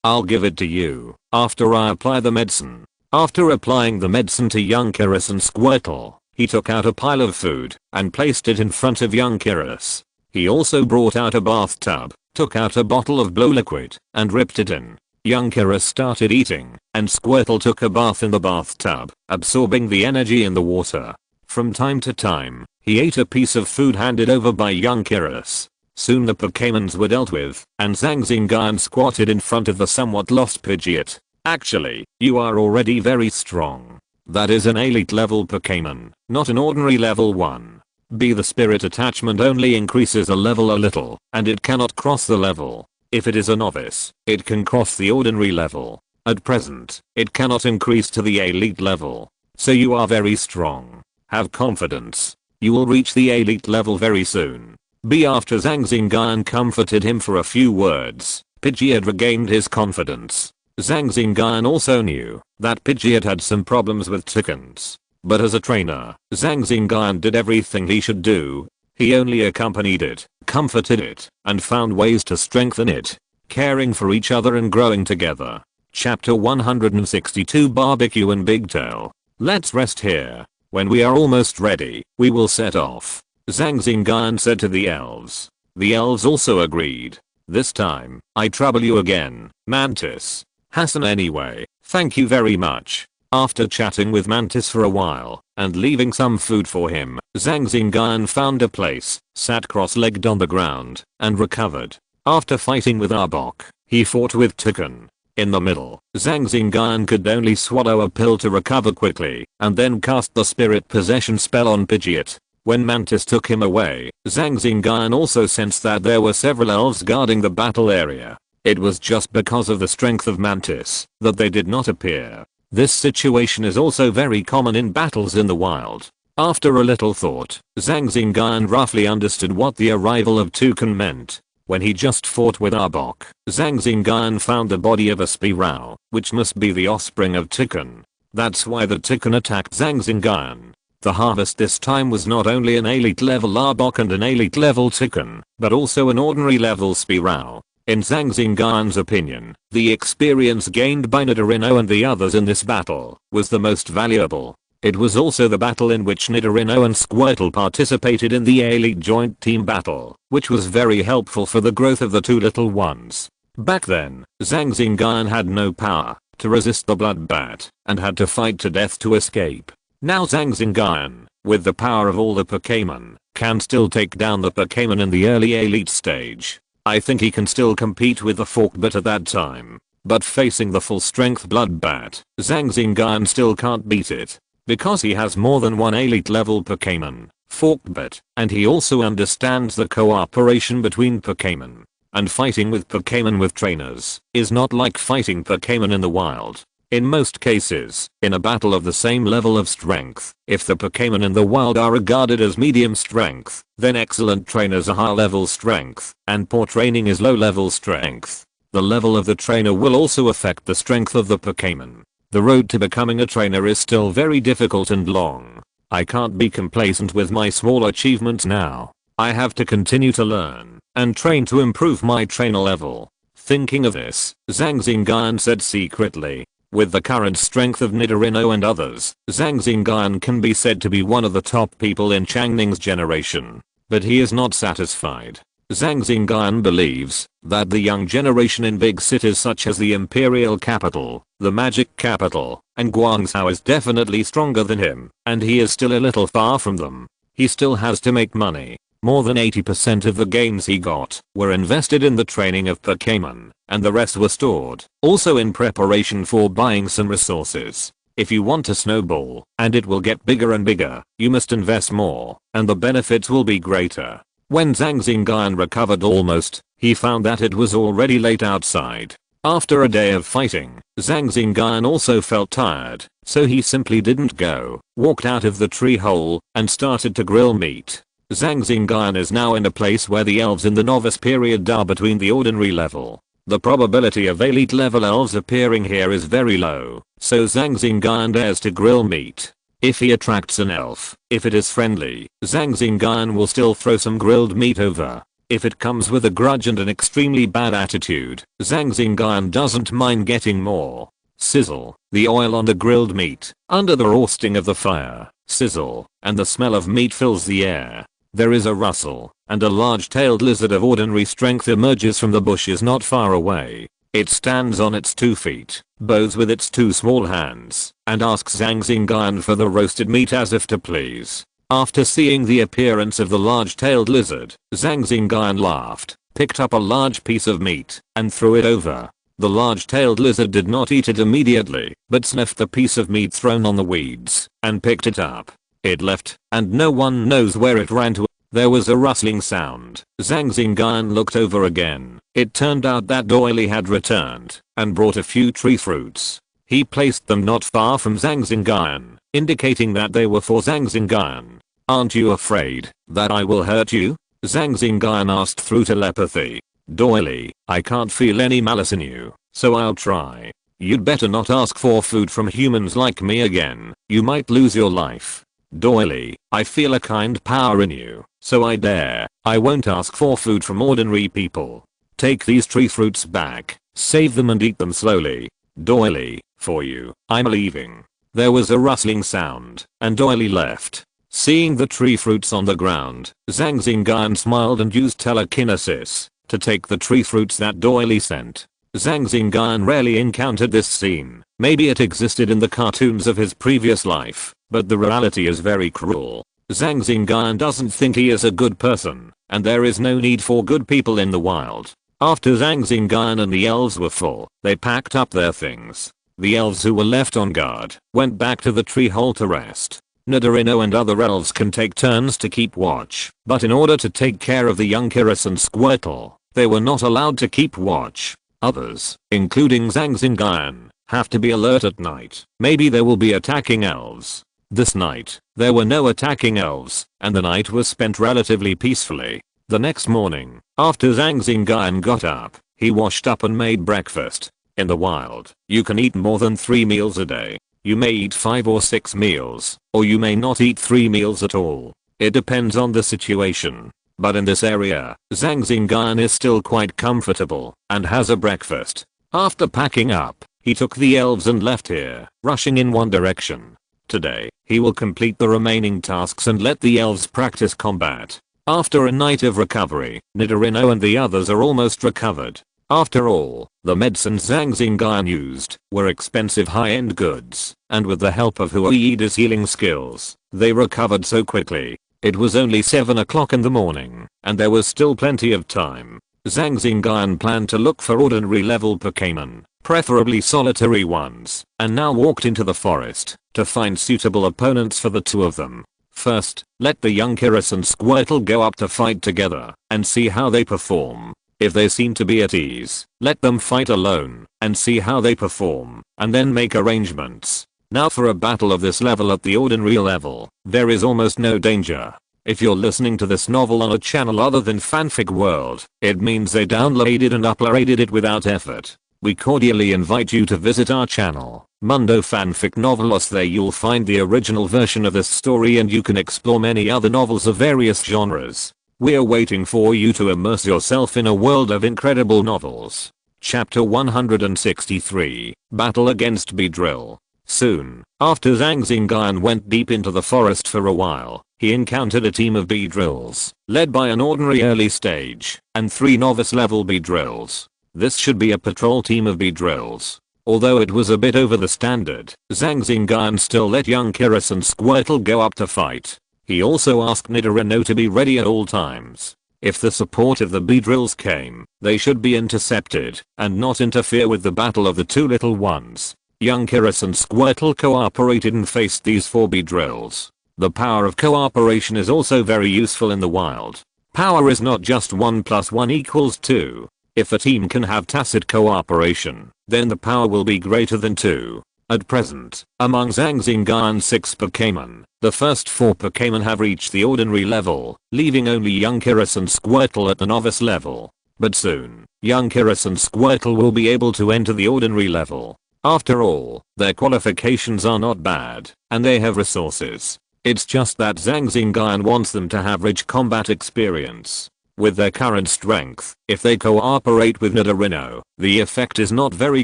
I'll give it to you. After I apply the medicine. After applying the medicine to young Kyrus and Squirtle, he took out a pile of food and placed it in front of young Kyrus. He also brought out a bathtub, took out a bottle of blue liquid, and ripped it in. Young Kyrus started eating, and Squirtle took a bath in the bathtub, absorbing the energy in the water. From time to time, he ate a piece of food handed over by young Kyrus. Soon the Pokémons were dealt with, and Zhang Xingyun squatted in front of the somewhat lost Pidgeot. Actually, you are already very strong. That is an elite level Pokémon, not an ordinary level one. The spirit attachment only increases a level a little, and it cannot cross the level. If it is a novice, it can cross the ordinary level. At present, it cannot increase to the elite level. So you are very strong. Have confidence. You will reach the elite level very soon. After Zhang Xingyun comforted him for a few words, Pidgeot regained his confidence. Zhang Xingyun also knew that Pidgeot had some problems with toucans. But as a trainer, Zhang Xingyun did everything he should do. He only accompanied it, comforted it, and found ways to strengthen it, caring for each other and growing together. Chapter 162 Barbecue and Bigtail. Let's rest here. When we are almost ready, we will set off. Zhang Xingyun said to the elves. The elves also agreed. This time, I trouble you again, Mantis. Hassan anyway, thank you very much. After chatting with Mantis for a while, and leaving some food for him, Zhang Xingyun found a place, sat cross-legged on the ground, and recovered. After fighting with Arbok, he fought with Toucan. In the middle, Zhang Xingyun could only swallow a pill to recover quickly, and then cast the spirit possession spell on Pidgeot. When Mantis took him away, Zhang Xingyun also sensed that there were several elves guarding the battle area. It was just because of the strength of Mantis that they did not appear. This situation is also very common in battles in the wild. After a little thought, Zhang Xingyun roughly understood what the arrival of Toucan meant. When he just fought with Arbok, Zhang Xingyun found the body of a Spearow, which must be the offspring of Toucan. That's why the Toucan attacked Zhang Xingyun. The harvest this time was not only an elite level Arbok and an elite level Toucan, but also an ordinary level Spearow. In Zhang Xingyun's opinion, the experience gained by Nidorino and the others in this battle was the most valuable. It was also the battle in which Nidorino and Squirtle participated in the elite joint team battle, which was very helpful for the growth of the two little ones. Back then, Zhang Xingyun had no power to resist the blood bat and had to fight to death to escape. Now Zhang Xingyun, with the power of all the Pokémon, can still take down the Pokémon in the early elite stage. I think he can still compete with the Forkbat at that time. But facing the full strength blood bat, Zhang Xingyun still can't beat it. Because he has more than one elite level Pokémon, Forkbat, and he also understands the cooperation between Pokémon. And fighting with Pokémon with trainers is not like fighting Pokémon in the wild. In most cases, in a battle of the same level of strength, if the Pokémon in the wild are regarded as medium strength, then excellent trainers are high level strength, and poor training is low level strength. The level of the trainer will also affect the strength of the Pokémon. The road to becoming a trainer is still very difficult and long. I can't be complacent with my small achievements now. I have to continue to learn and train to improve my trainer level. Thinking of this, Zhang Xingyun said secretly, with the current strength of Nidorino and others, Zhang Xingyun can be said to be one of the top people in Changning's generation. But he is not satisfied. Zhang Xingyun believes that the young generation in big cities such as the Imperial Capital, the Magic Capital, and Guangzhou is definitely stronger than him, and he is still a little far from them. He still has to make money. More than 80% of the gains he got were invested in the training of Pokémon, and the rest were stored, also in preparation for buying some resources. If you want to snowball, and it will get bigger and bigger, you must invest more, and the benefits will be greater. When Zhang Xingyun recovered almost, he found that it was already late outside. After a day of fighting, Zhang Xingyun also felt tired, so he simply didn't go, walked out of the tree hole, and started to grill meat. Zhang Xingyun is now in a place where the elves in the novice period are between the ordinary level. The probability of elite level elves appearing here is very low, so Zhang Xingyun dares to grill meat. If he attracts an elf, if it is friendly, Zhang Xingyun will still throw some grilled meat over. If it comes with a grudge and an extremely bad attitude, Zhang Xingyun doesn't mind getting more. Sizzle, the oil on the grilled meat, under the roasting of the fire, sizzle, and the smell of meat fills the air. There is a rustle, and a large-tailed lizard of ordinary strength emerges from the bushes not far away. It stands on its 2 feet, bows with its 2 small hands, and asks Zhang Xingyun for the roasted meat as if to please. After seeing the appearance of the large-tailed lizard, Zhang Xingyun laughed, picked up a large piece of meat, and threw it over. The large-tailed lizard did not eat it immediately, but sniffed the piece of meat thrown on the weeds, and picked it up. It left, and no one knows where it ran to. There was a rustling sound. Zhang Xingyun looked over again. It turned out that Doily had returned, and brought a few tree fruits. He placed them not far from Zhang Xingyun, indicating that they were for Zhang Xingyun. Aren't you afraid that I will hurt you? Zhang Xingyun asked through telepathy. Doily, I can't feel any malice in you, so I'll try. You'd better not ask for food from humans like me again. You might lose your life. Doily, I feel a kind power in you, so I dare. I won't ask for food from ordinary people. Take these tree fruits back, save them and eat them slowly. Doily, for you, I'm leaving. There was a rustling sound, and Doily left. Seeing the tree fruits on the ground, Zhang Xingyun smiled and used telekinesis to take the tree fruits that Doily sent. Zhang Xingyun rarely encountered this scene. Maybe it existed in the cartoons of his previous life, but the reality is very cruel. Zhang Xingyun doesn't think he is a good person, and there is no need for good people in the wild. After Zhang Xingyun and the elves were full, they packed up their things. The elves who were left on guard went back to the tree hole to rest. Nidorino and other elves can take turns to keep watch, but in order to take care of the young Kyrus and Squirtle, they were not allowed to keep watch. Others, including Zhang Xingyun, have to be alert at night. Maybe there will be attacking elves. This night, there were no attacking elves, and the night was spent relatively peacefully. The next morning, after Zhang Xingyun got up, he washed up and made breakfast. In the wild, you can eat more than 3 meals a day. You may eat 5 or 6 meals, or you may not eat 3 meals at all. It depends on the situation. But in this area, Zhang Xingyun is still quite comfortable and has a breakfast. After packing up, he took the elves and left here, rushing in one direction. Today, he will complete the remaining tasks and let the elves practice combat. After a night of recovery, Nidorino and the others are almost recovered. After all, the medicines Zhang Xingyun used were expensive high-end goods, and with the help of Huida's healing skills, they recovered so quickly. It was only 7 o'clock in the morning, and there was still plenty of time. Zhang Xingyun planned to look for ordinary level Pokémon, preferably solitary ones, and now walked into the forest to find suitable opponents for the two of them. First, let the young Kyrus and Squirtle go up to fight together and see how they perform. If they seem to be at ease, let them fight alone and see how they perform, and then make arrangements. Now for a battle of this level at the ordinary level, there is almost no danger. If you're listening to this novel on a channel other than Fanfic World, it means they downloaded and uploaded it without effort. We cordially invite you to visit our channel, Mundo Fanfic Novelos. There you'll find the original version of this story and you can explore many other novels of various genres. We're waiting for you to immerse yourself in a world of incredible novels. Chapter 163, Battle Against Beedrill. Soon, after Zhang Xingyun went deep into the forest for a while, he encountered a team of Beedrills, led by an ordinary early stage, and 3 novice level Beedrills. This should be a patrol team of Beedrills. Although it was a bit over the standard, Zhang Xingyun still let young Kyrus and Squirtle go up to fight. He also asked Nidorino to be ready at all times. If the support of the Beedrills came, they should be intercepted and not interfere with the battle of the two little ones. Young Kyrus and Squirtle cooperated and faced these 4 Beedrills. The power of cooperation is also very useful in the wild. Power is not just 1 + 1 = 2. If a team can have tacit cooperation, then the power will be greater than 2. At present, among Zhang Xingyun's 6 Pokémon, the first 4 Pokémon have reached the ordinary level, leaving only young Kyrus and Squirtle at the novice level. But soon, young Kyrus and Squirtle will be able to enter the ordinary level. After all, their qualifications are not bad, and they have resources. It's just that Zhang Xingyun wants them to have rich combat experience. With their current strength, if they cooperate with Nidorino, the effect is not very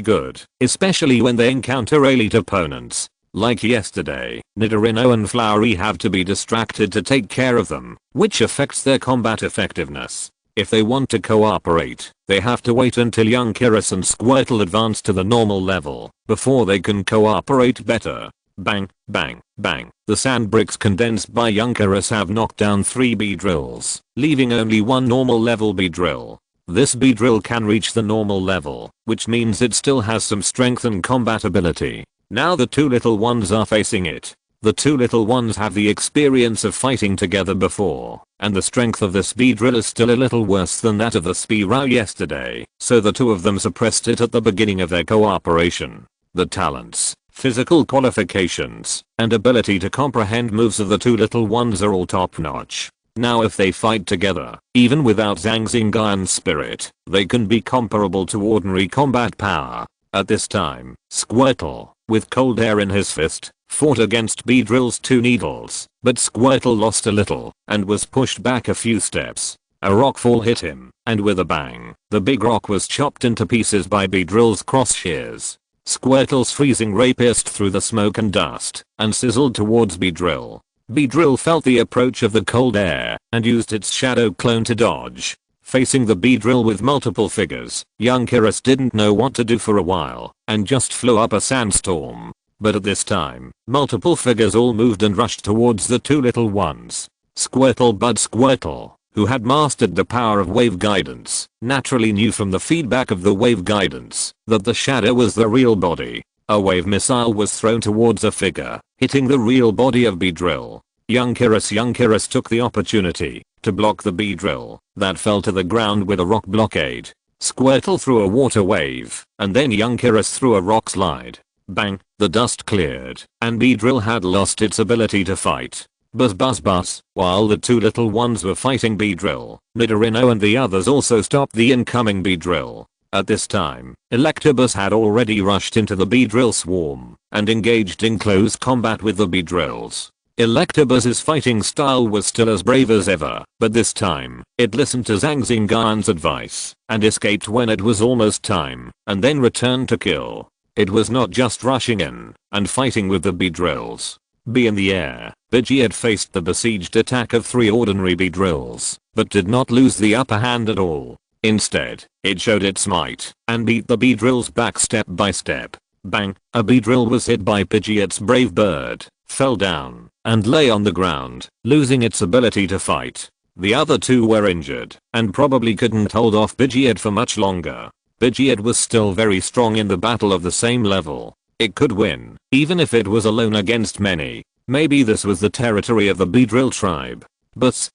good, especially when they encounter elite opponents. Like yesterday, Nidorino and Flowery have to be distracted to take care of them, which affects their combat effectiveness. If they want to cooperate, they have to wait until young Kyrus and Squirtle advance to the normal level before they can cooperate better. Bang, bang, bang. The sand bricks condensed by young Kyrus have knocked down 3 Beedrills, leaving only 1 normal level Beedrill. This Beedrill can reach the normal level, which means it still has some strength and combat ability. Now the 2 little ones are facing it. The 2 little ones have the experience of fighting together before, and the strength of this Beedrill is still a little worse than that of the Spearow yesterday, so the 2 of them suppressed it at the beginning of their cooperation. The talents, physical qualifications, and ability to comprehend moves of the 2 little ones are all top notch. Now if they fight together, even without Zhang Xingyun's spirit, they can be comparable to ordinary combat power. At this time, Squirtle, with cold air in his fist, fought against Beedrill's 2 needles, but Squirtle lost a little and was pushed back a few steps. A rockfall hit him, and with a bang, the big rock was chopped into pieces by Beedrill's cross shears. Squirtle's freezing ray pierced through the smoke and dust and sizzled towards Beedrill. Beedrill felt the approach of the cold air and used its shadow clone to dodge. Facing the Beedrill with multiple figures, young Kyrus didn't know what to do for a while and just flew up a sandstorm. But at this time, multiple figures all moved and rushed towards the 2 little ones. Squirtle bud Squirtle. who had mastered the power of wave guidance, naturally knew from the feedback of the wave guidance that the shadow was the real body. A wave missile was thrown towards a figure, hitting the real body of Beedrill. Young Kyrus took the opportunity to block the Beedrill that fell to the ground with a rock blockade. Squirtle threw a water wave, and then young Kyrus threw a rock slide. Bang, the dust cleared, and Beedrill had lost its ability to fight. Buzz. While the two little ones were fighting Beedrill, Nidorino and the others also stopped the incoming Beedrill. At this time, Electabuzz had already rushed into the Beedrill swarm and engaged in close combat with the Beedrills. Electabuzz's fighting style was still as brave as ever, but this time, it listened to Zhang Xingyun's advice and escaped when it was almost time, and then returned to kill. It was not just rushing in and fighting with the Beedrills. In the air, Pidgeot faced the besieged attack of 3 ordinary Beedrills, but did not lose the upper hand at all. Instead, it showed its might and beat the Beedrills back step by step. Bang, a Beedrill was hit by Pidgeot's brave bird, fell down, and lay on the ground, losing its ability to fight. The other 2 were injured and probably couldn't hold off Pidgeot for much longer. Pidgeot was still very strong in the battle of the same level. It could win, even if it was alone against many. Maybe this was the territory of the Beedrill tribe. Bus,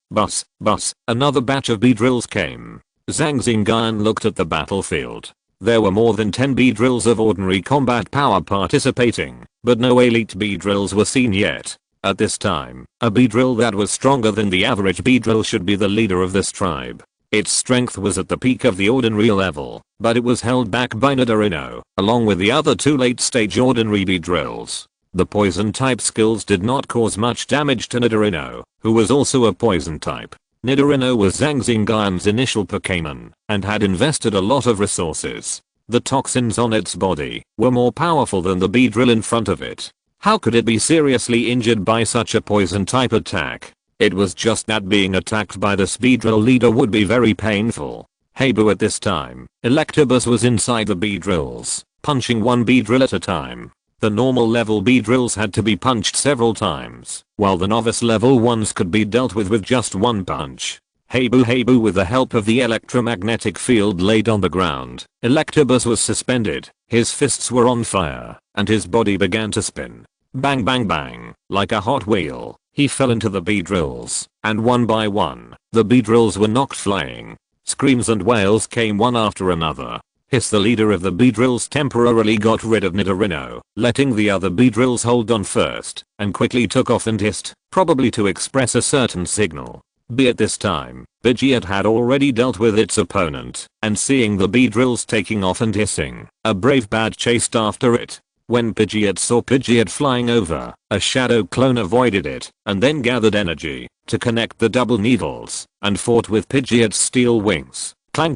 another batch of Beedrills came. Zhang Xingyun looked at the battlefield. There were more than 10 Beedrills of ordinary combat power participating, but no elite Beedrills were seen yet. At this time, a Beedrill that was stronger than the average Beedrill should be the leader of this tribe. Its strength was at the peak of the ordinary level, but it was held back by Nidorino, along with the other 2 late-stage ordinary Beedrills. The poison type skills did not cause much damage to Nidorino, who was also a poison type. Nidorino was Zhang Xingyun's initial Pokémon and had invested a lot of resources. The toxins on its body were more powerful than the Beedrill in front of it. How could it be seriously injured by such a poison type attack? It was just that being attacked by the Beedrill leader would be very painful. Hey boo, at this time, Electabuzz was inside the Beedrills, punching one Beedrill at a time. The normal level Beedrills had to be punched several times, while the novice level ones could be dealt with just one punch. Hey boo, with the help of the electromagnetic field laid on the ground, Electabuzz was suspended, his fists were on fire, and his body began to spin. Bang, like a hot wheel, he fell into the Beedrills, and one by one, the Beedrills were knocked flying. Screams and wails came one after another. The leader of the Beedrills temporarily got rid of Nidorino, letting the other Beedrills hold on first, and quickly took off and hissed, probably to express a certain signal. At this time, Pidgeot had already dealt with its opponent, and seeing the Beedrills taking off and hissing, a brave bat chased after it. When Pidgeot saw Pidgeot flying over, a shadow clone avoided it, and then gathered energy to connect the double needles, and fought with Pidgeot's steel wings. Clang.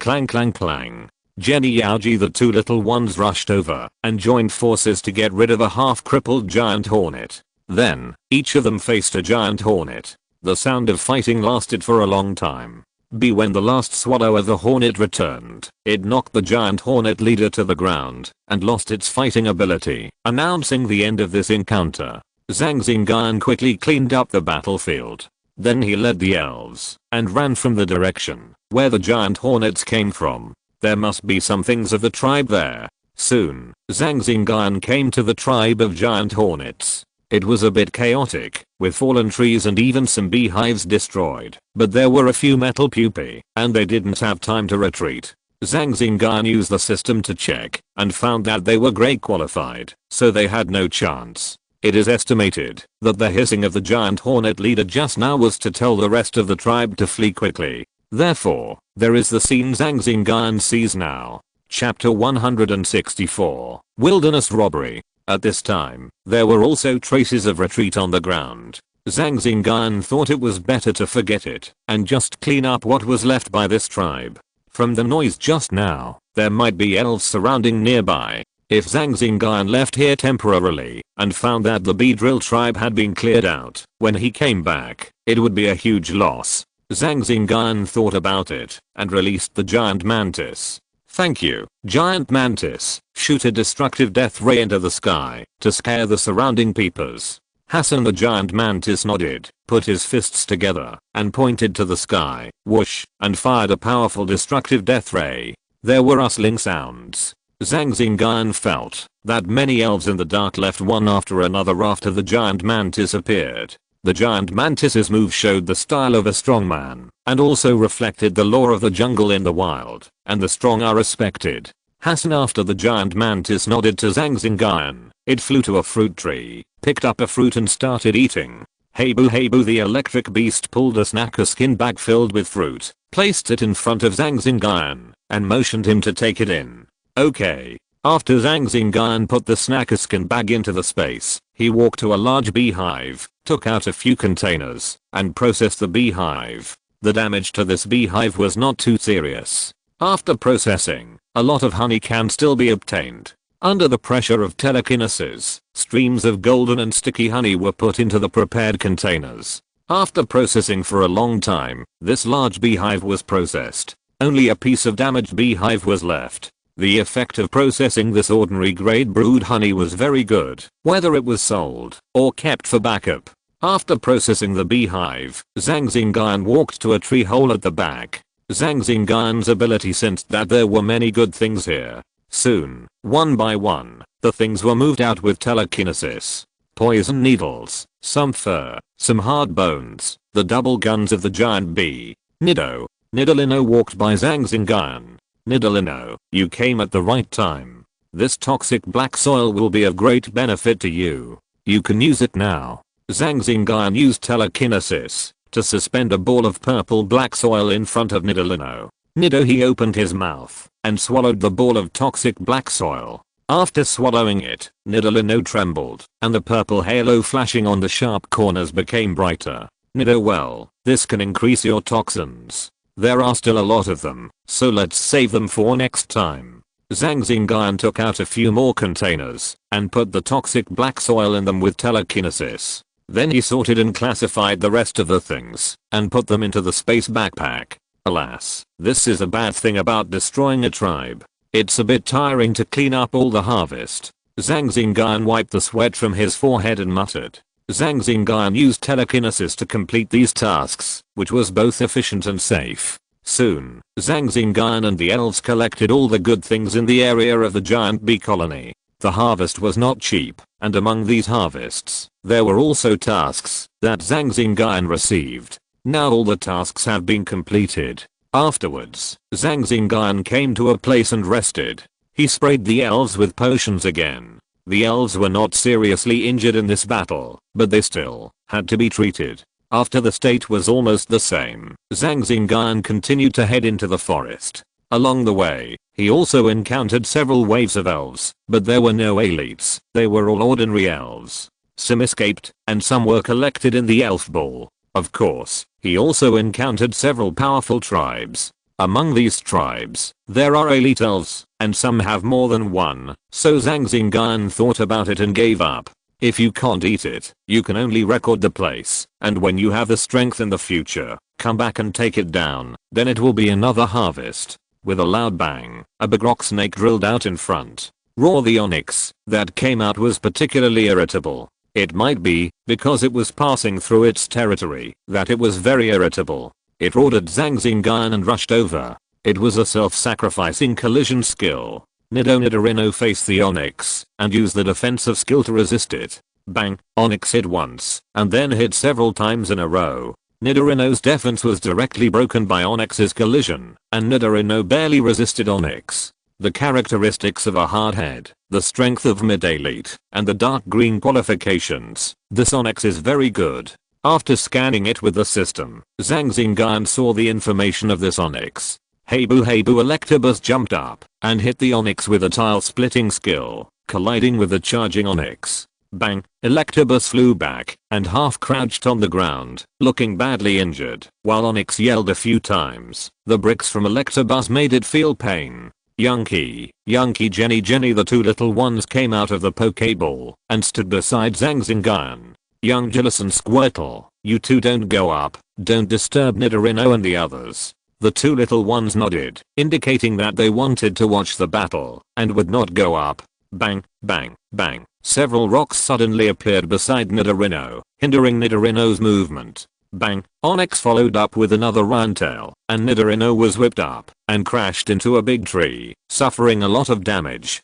Jenny Yauji, the 2 little ones rushed over and joined forces to get rid of a half-crippled giant hornet. Then, each of them faced a giant hornet. The sound of fighting lasted for a long time. When the last swallow of the hornet returned, it knocked the giant hornet leader to the ground and lost its fighting ability, announcing the end of this encounter. Zhang Xingyun quickly cleaned up the battlefield. Then he led the elves and ran from the direction where the giant hornets came from. There must be some things of the tribe there. Soon, Zhang Xingyun came to the tribe of giant hornets. It was a bit chaotic, with fallen trees and even some beehives destroyed, but there were a few metal pupae, and they didn't have time to retreat. Zhang Xingyun used the system to check, and found that they were grade qualified, so they had no chance. It is estimated that the hissing of the giant hornet leader just now was to tell the rest of the tribe to flee quickly. Therefore, there is the scene Zhang Xingyun sees now. Chapter 164, Wilderness Robbery. At this time, there were also traces of retreat on the ground. Zhang Xingyun thought it was better to forget it and just clean up what was left by this tribe. From the noise just now, there might be elves surrounding nearby. If Zhang Xingyun left here temporarily and found that the Beedrill tribe had been cleared out when he came back, it would be a huge loss. Zhang Xingyun thought about it and released the giant mantis. Thank you, giant mantis. Shoot a destructive death ray into the sky to scare the surrounding peepers. Hassan the giant mantis nodded, put his fists together, and pointed to the sky, whoosh, and fired a powerful destructive death ray. There were rustling sounds. Zhang Xingyun felt that many elves in the dark left one after another after the giant mantis appeared. The giant mantis's move showed the style of a strong man, and also reflected the law of the jungle in the wild, and the strong are respected. Hassan after the giant mantis nodded to Zhang Xingyun, it flew to a fruit tree, picked up a fruit and started eating. Hey boo the electric beast pulled a snacker skin bag filled with fruit, placed it in front of Zhang Xingyun, and motioned him to take it in. Okay. After Zhang Xingyun put the snacker skin bag into the space, he walked to a large beehive, took out a few containers, and processed the beehive. The damage to this beehive was not too serious. After processing, a lot of honey can still be obtained. Under the pressure of telekinesis, streams of golden and sticky honey were put into the prepared containers. After processing for a long time, this large beehive was processed. Only a piece of damaged beehive was left. The effect of processing this ordinary grade brood honey was very good, whether it was sold or kept for backup. After processing the beehive, Zhang Xingyun walked to a tree hole at the back. Zhang Xingyun's ability sensed that there were many good things here. Soon, one by one, the things were moved out with telekinesis. Poison needles, some fur, some hard bones, the double guns of the giant bee. Nidalino walked by Zhang Xingyun. Nidalino, you came at the right time. This toxic black soil will be of great benefit to you. You can use it now. Zhang Xingyun used telekinesis to suspend a ball of purple black soil in front of Nidalino. He opened his mouth and swallowed the ball of toxic black soil. After swallowing it, Nidalino trembled, and the purple halo flashing on the sharp corners became brighter. Well, this can increase your toxins. There are still a lot of them, so let's save them for next time. Zhang Xingyun took out a few more containers and put the toxic black soil in them with telekinesis. Then he sorted and classified the rest of the things and put them into the space backpack. Alas, this is a bad thing about destroying a tribe. It's a bit tiring to clean up all the harvest. Zhang Xingyun wiped the sweat from his forehead and muttered. Zhang Xingyun used telekinesis to complete these tasks, which was both efficient and safe. Soon, Zhang Xingyun and the elves collected all the good things in the area of the giant bee colony. The harvest was not cheap, and among these harvests, there were also tasks that Zhang Xingyun received. Now all the tasks have been completed. Afterwards, Zhang Xingyun came to a place and rested. He sprayed the elves with potions again. The elves were not seriously injured in this battle, but they still had to be treated. After the state was almost the same, Zhang Xingyun continued to head into the forest. Along the way, he also encountered several waves of elves, but there were no elites, they were all ordinary elves. Some escaped, and some were collected in the elf ball. Of course, he also encountered several powerful tribes. Among these tribes, there are elite elves, and some have more than one, so Zhang Xingyun thought about it and gave up. If you can't eat it, you can only record the place, and when you have the strength in the future, come back and take it down, then it will be another harvest. With a loud bang, a big rock snake drilled out in front. Roar the onyx that came out was particularly irritable. It might be because it was passing through its territory that it was very irritable. It roared at Zhang Xingyun and rushed over. It was a self-sacrificing collision skill. Nidorino faced the onyx and used the defensive skill to resist it. Bang, onyx hit once and then hit several times in a row. Nidorino's defense was directly broken by onyx's collision, and Nidorino barely resisted onyx. The characteristics of a hard head, the strength of mid-elite, and the dark green qualifications, this onyx is very good. After scanning it with the system, Zhang Xingyun saw the information of this onyx. Hey boo Electabuzz jumped up and hit the onyx with a tile-splitting skill, colliding with the charging onyx. Bang, Electabuzz flew back and half crouched on the ground, looking badly injured, while onyx yelled a few times. The bricks from Electabuzz made it feel pain. Yunky, Jenny the two little ones came out of the Pokeball and stood beside Zhang Xingyun. Youngulus and Squirtle, you two don't go up, don't disturb Nidorino and the others. The two little ones nodded, indicating that they wanted to watch the battle and would not go up. Bang, bang, bang. Several rocks suddenly appeared beside Nidorino, hindering Nidorino's movement. Bang. Onyx followed up with another roundtail, and Nidorino was whipped up and crashed into a big tree, suffering a lot of damage.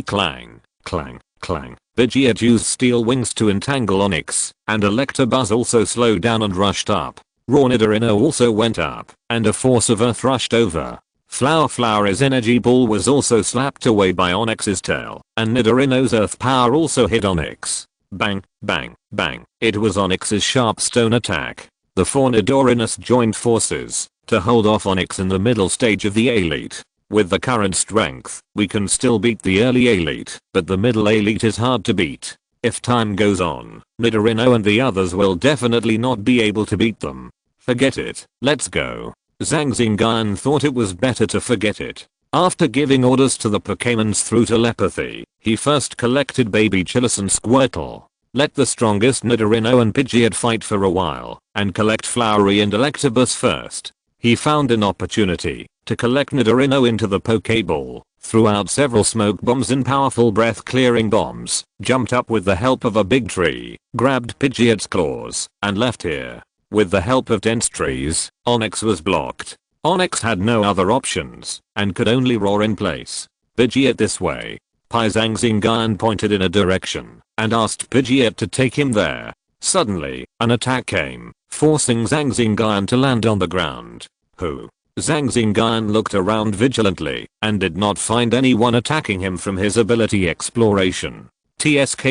Clang, clang, clang. Pidgeot used steel wings to entangle Onyx, and Electabuzz also slowed down and rushed up. Raw Nidorino also went up, and a force of earth rushed over. Flower's energy ball was also slapped away by Onyx's tail, and Nidorino's earth power also hit Onyx. Bang, bang, bang. It was Onyx's sharp stone attack. The four Nidorinos joined forces to hold off Onyx in the middle stage of the elite. With the current strength, we can still beat the early elite, but the middle elite is hard to beat. If time goes on, Nidorino and the others will definitely not be able to beat them. Forget it, let's go. Zhang Xingyun thought it was better to forget it. After giving orders to the Pokémons through telepathy, he first collected Baby Chillis and Squirtle. Let the strongest Nidorino and Pidgeot fight for a while, and collect Flowery and Electabuzz first. He found an opportunity to collect Nidorino into the Pokéball, threw out several smoke bombs and powerful breath clearing bombs, jumped up with the help of a big tree, grabbed Pidgeot's claws, and left here. With the help of dense trees, Onyx was blocked. Onyx had no other options, and could only roar in place. Pidgeot this way. Zhang Xingyun pointed in a direction, and asked Pidgeot to take him there. Suddenly, an attack came, forcing Zhang Xingyun to land on the ground. Who? Zhang Xingyun looked around vigilantly, and did not find anyone attacking him from his ability exploration. TSK,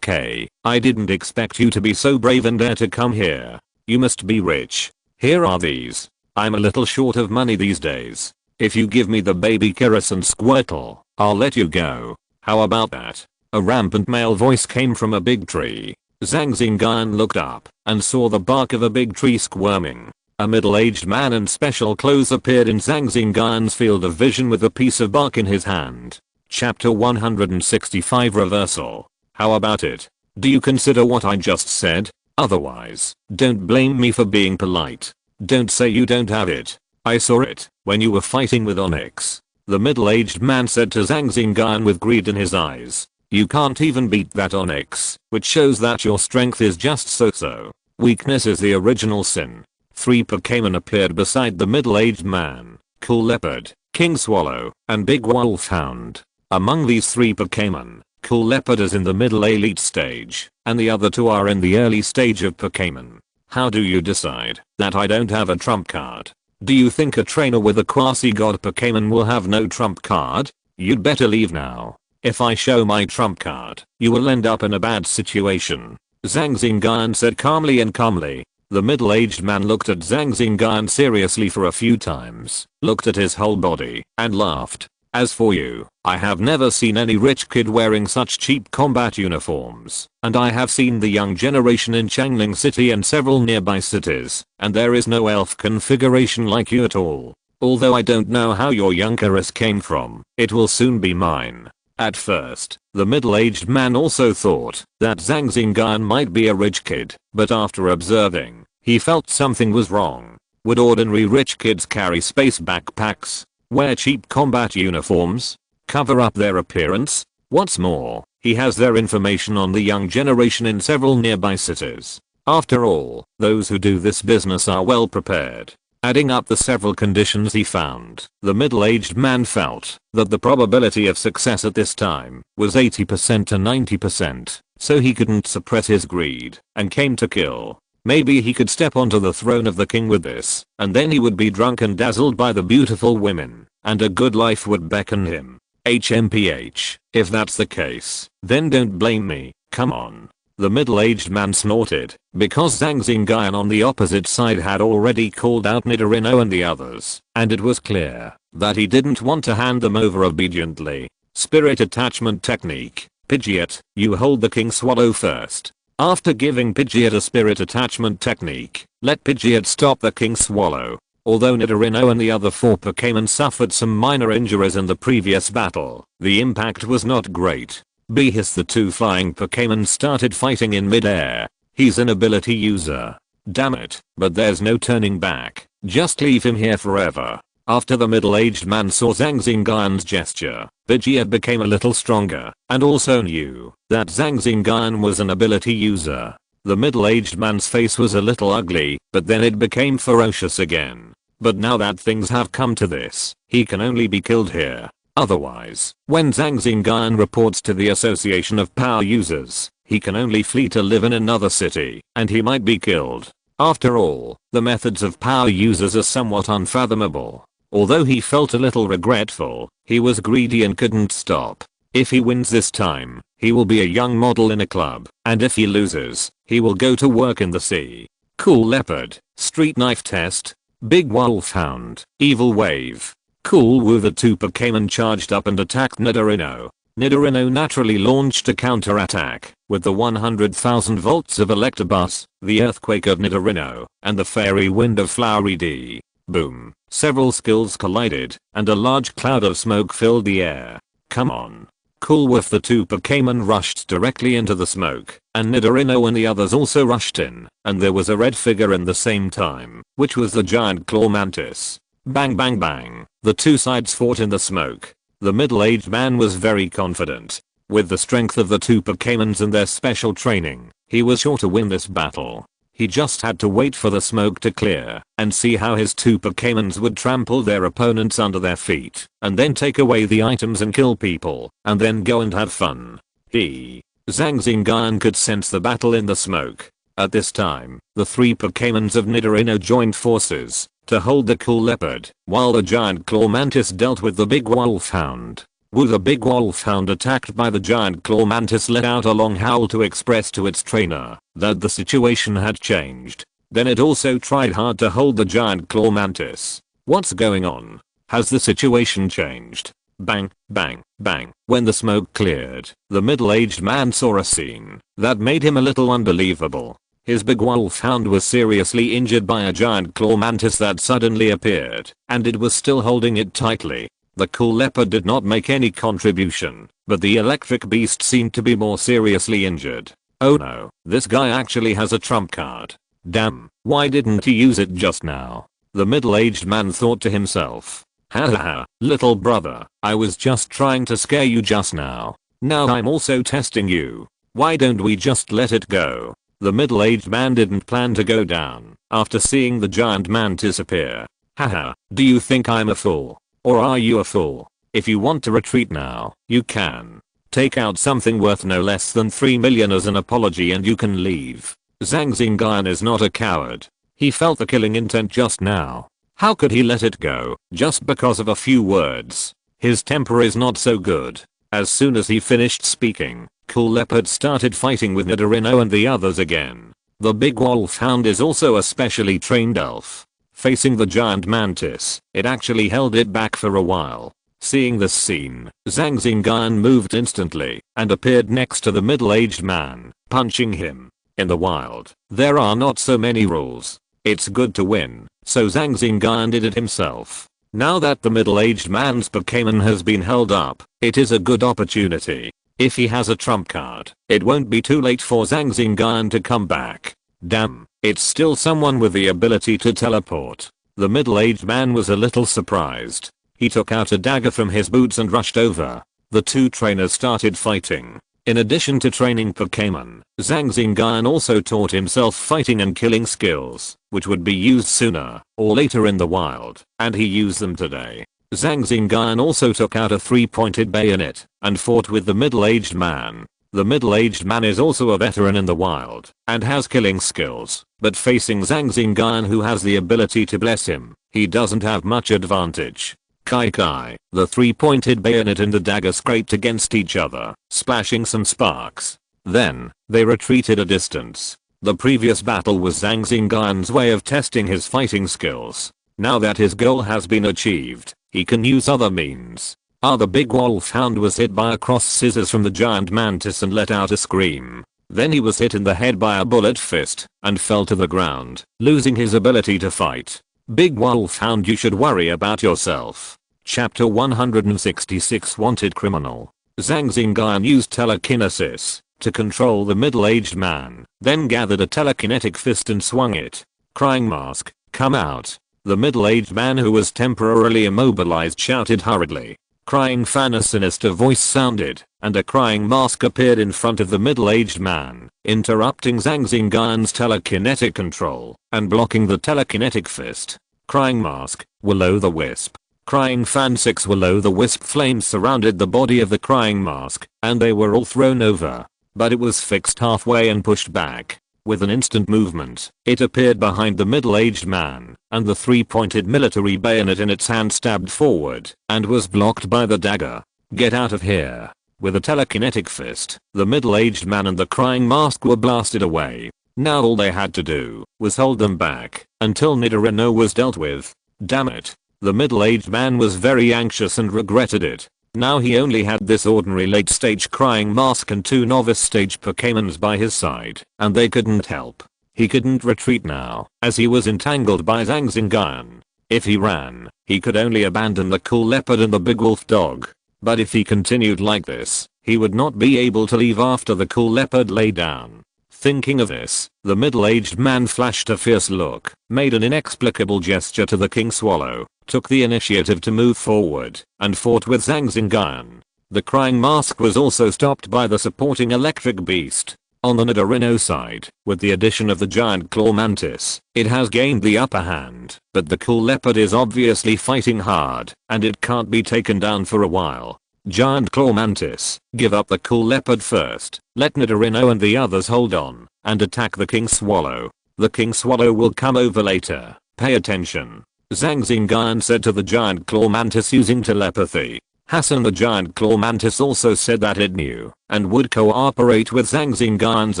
I didn't expect you to be so brave and dare to come here. You must be rich. Here are these. I'm a little short of money these days. If you give me the baby Chillis and Squirtle, I'll let you go. How about that? A rampant male voice came from a big tree. Zhang Xingyun looked up and saw the bark of a big tree squirming. A middle-aged man in special clothes appeared in Zhang Xingyun's field of vision with a piece of bark in his hand. Chapter 165 Reversal. How about it? Do you consider what I just said? Otherwise, don't blame me for being polite. Don't say you don't have it. I saw it when you were fighting with Onyx. The middle-aged man said to Zhang Xingyun with greed in his eyes. You can't even beat that Onyx, which shows that your strength is just so-so. Weakness is the original sin. 3 Pokémon appeared beside the middle-aged man. Cool Leopard, King Swallow, and Big Wolfhound. Among these 3 Pokémon, Cool Leopard is in the middle elite stage, and the other 2 are in the early stage of Pokémon. How do you decide that I don't have a trump card? Do you think a trainer with a quasi-god Pokémon will have no trump card? You'd better leave now. If I show my trump card, you will end up in a bad situation. Zhang Xingyun said calmly. The middle-aged man looked at Zhang Xingyun seriously for a few times, looked at his whole body, and laughed. As for you, I have never seen any rich kid wearing such cheap combat uniforms, and I have seen the young generation in Changling City and several nearby cities, and there is no elf configuration like you at all. Although I don't know how your young Chillis came from, it will soon be mine. At first, the middle-aged man also thought that Zhang Xingyun might be a rich kid, but after observing, he felt something was wrong. Would ordinary rich kids carry space backpacks, wear cheap combat uniforms, cover up their appearance? What's more, he has their information on the young generation in several nearby cities. After all, those who do this business are well prepared. Adding up the several conditions he found, the middle-aged man felt that the probability of success at this time was 80% to 90%, so he couldn't suppress his greed and came to kill. Maybe he could step onto the throne of the king with this, and then he would be drunk and dazzled by the beautiful women, and a good life would beckon him. HMPH, if that's the case, then don't blame me, come on. The middle-aged man snorted, because Zhang Xingyun on the opposite side had already called out Nidorino and the others, and it was clear that he didn't want to hand them over obediently. Spirit attachment technique. Pidgeot, you hold the King Swallow first. After giving Pidgeot a spirit attachment technique, let Pidgeot stop the King Swallow. Although Nidorino and the other 4 Pokémon suffered some minor injuries in the previous battle, the impact was not great. Behis, the 2 flying Pokémon started fighting in mid-air. He's an ability user. Damn it, but there's no turning back. Just leave him here forever. After the middle-aged man saw Zhang Xingyun's gesture, Vegeta became a little stronger, and also knew that Zhang Xingyun was an ability user. The middle-aged man's face was a little ugly, but then it became ferocious again. But now that things have come to this, he can only be killed here. Otherwise, when Zhang Xingyun reports to the Association of Power Users, he can only flee to live in another city, and he might be killed. After all, the methods of power users are somewhat unfathomable. Although he felt a little regretful, he was greedy and couldn't stop. If he wins this time, he will be a young model in a club, and if he loses, he will go to work in the sea. Cool Leopard, Street Knife Test, Big Wolfhound, Evil Wave. Cool Wu. The two Pokémon charged up and attacked Nidorino. Nidorino naturally launched a counter-attack with the 100,000 volts of Electabuzz, the Earthquake of Nidorino, and the Fairy Wind of Flowery D. Boom. Several skills collided, and a large cloud of smoke filled the air. Come on. Cool With. The two Pokémon rushed directly into the smoke, and Nidorino and the others also rushed in, and there was a red figure in the same time, which was the giant claw mantis. Bang bang bang. The two sides fought in the smoke. The middle-aged man was very confident. With the strength of the two Pokémons and their special training, he was sure to win this battle. He just had to wait for the smoke to clear and see how his two Pokémons would trample their opponents under their feet and then take away the items and kill people and then go and have fun. Zhang Xingyun could sense the battle in the smoke. At this time, the three Pokémons of Nidorino joined forces to hold the Cool Leopard, while the giant claw mantis dealt with the big Wolfhound. Wu. The big Wolfhound, attacked by the giant claw mantis, let out a long howl to express to its trainer that the situation had changed. Then it also tried hard to hold the giant claw mantis. What's going on? Has the situation changed? Bang, bang, bang. When the smoke cleared, the middle-aged man saw a scene that made him a little unbelievable. His big Wolfhound was seriously injured by a giant claw mantis that suddenly appeared, and it was still holding it tightly. The Cool Leopard did not make any contribution, but the electric beast seemed to be more seriously injured. Oh no, this guy actually has a trump card. Damn, why didn't he use it just now? The middle-aged man thought to himself. Haha, little brother, I was just trying to scare you just now. Now I'm also testing you. Why don't we just let it go? The middle-aged man didn't plan to go down after seeing the giant mantis appear. Haha, do you think I'm a fool? Or are you a fool? If you want to retreat now, you can. Take out something worth no less than 3 million as an apology and you can leave. Zhang Xingyun is not a coward. He felt the killing intent just now. How could he let it go just because of a few words? His temper is not so good. As soon as he finished speaking, Cool Leopard started fighting with Nidorino and the others again. The big Wolfhound is also a specially trained elf. Facing the giant mantis, it actually held it back for a while. Seeing this scene, Zhang Xingyun moved instantly and appeared next to the middle-aged man, punching him. In the wild, there are not so many rules. It's good to win, so Zhang Xingyun did it himself. Now that the middle-aged man's Pokémon has been held up, it is a good opportunity. If he has a trump card, it won't be too late for Zhang Xingyun to come back. Damn, it's still someone with the ability to teleport. The middle-aged man was a little surprised. He took out a dagger from his boots and rushed over. The two trainers started fighting. In addition to training Pokémon, Zhang Xingyun also taught himself fighting and killing skills, which would be used sooner or later in the wild, and he used them today. Zhang Xingyun also took out a 3-pointed bayonet and fought with the middle-aged man. The middle-aged man is also a veteran in the wild and has killing skills, but facing Zhang Xingyun, who has the ability to bless him, he doesn't have much advantage. Kai Kai, the 3-pointed bayonet and the dagger scraped against each other, splashing some sparks. Then, they retreated a distance. The previous battle was Zhang Xingyun's way of testing his fighting skills. Now that his goal has been achieved, he can use other means. The big Wolfhound was hit by a cross scissors from the giant mantis and let out a scream. Then he was hit in the head by a bullet fist and fell to the ground, losing his ability to fight. Big Wolfhound, you should worry about yourself. Chapter 166 Wanted Criminal. Zhang Xingyun used telekinesis to control the middle-aged man, then gathered a telekinetic fist and swung it. Crying mask, come out. The middle-aged man who was temporarily immobilized shouted hurriedly. Crying fan, a sinister voice sounded, and a crying mask appeared in front of the middle-aged man, interrupting Zhang Xingyun's telekinetic control, and blocking the telekinetic fist. Crying mask, will-o'-the-wisp. Crying fan 6 will-o'-the-wisp flames surrounded the body of the crying mask, and they were all thrown over. But it was fixed halfway and pushed back. With an instant movement, it appeared behind the middle-aged man, and the three-pointed military bayonet in its hand stabbed forward, and was blocked by the dagger. Get out of here. With a telekinetic fist, the middle-aged man and the crying mask were blasted away. Now all they had to do was hold them back until Nidorino was dealt with. Damn it. The middle-aged man was very anxious and regretted it. Now he only had this ordinary late-stage crying mask and 2 novice-stage Pokémons by his side, and they couldn't help. He couldn't retreat now, as he was entangled by Zhang Xingyun. If he ran, he could only abandon the cool leopard and the big wolf dog. But if he continued like this, he would not be able to leave after the cool leopard lay down. Thinking of this, the middle-aged man flashed a fierce look, made an inexplicable gesture to the king swallow, took the initiative to move forward, and fought with Zhang Xingyun. The crying mask was also stopped by the supporting electric beast. On the Nidorino side, with the addition of the giant claw mantis, it has gained the upper hand, but the cool leopard is obviously fighting hard, and it can't be taken down for a while. Giant claw mantis, give up the cool leopard first, let Nidorino and the others hold on, and attack the king swallow. The king swallow will come over later, pay attention. Zhang Xingyun said to the giant claw mantis using telepathy. Hassan the giant claw mantis also said that it knew, and would cooperate with Zhang Xingyun's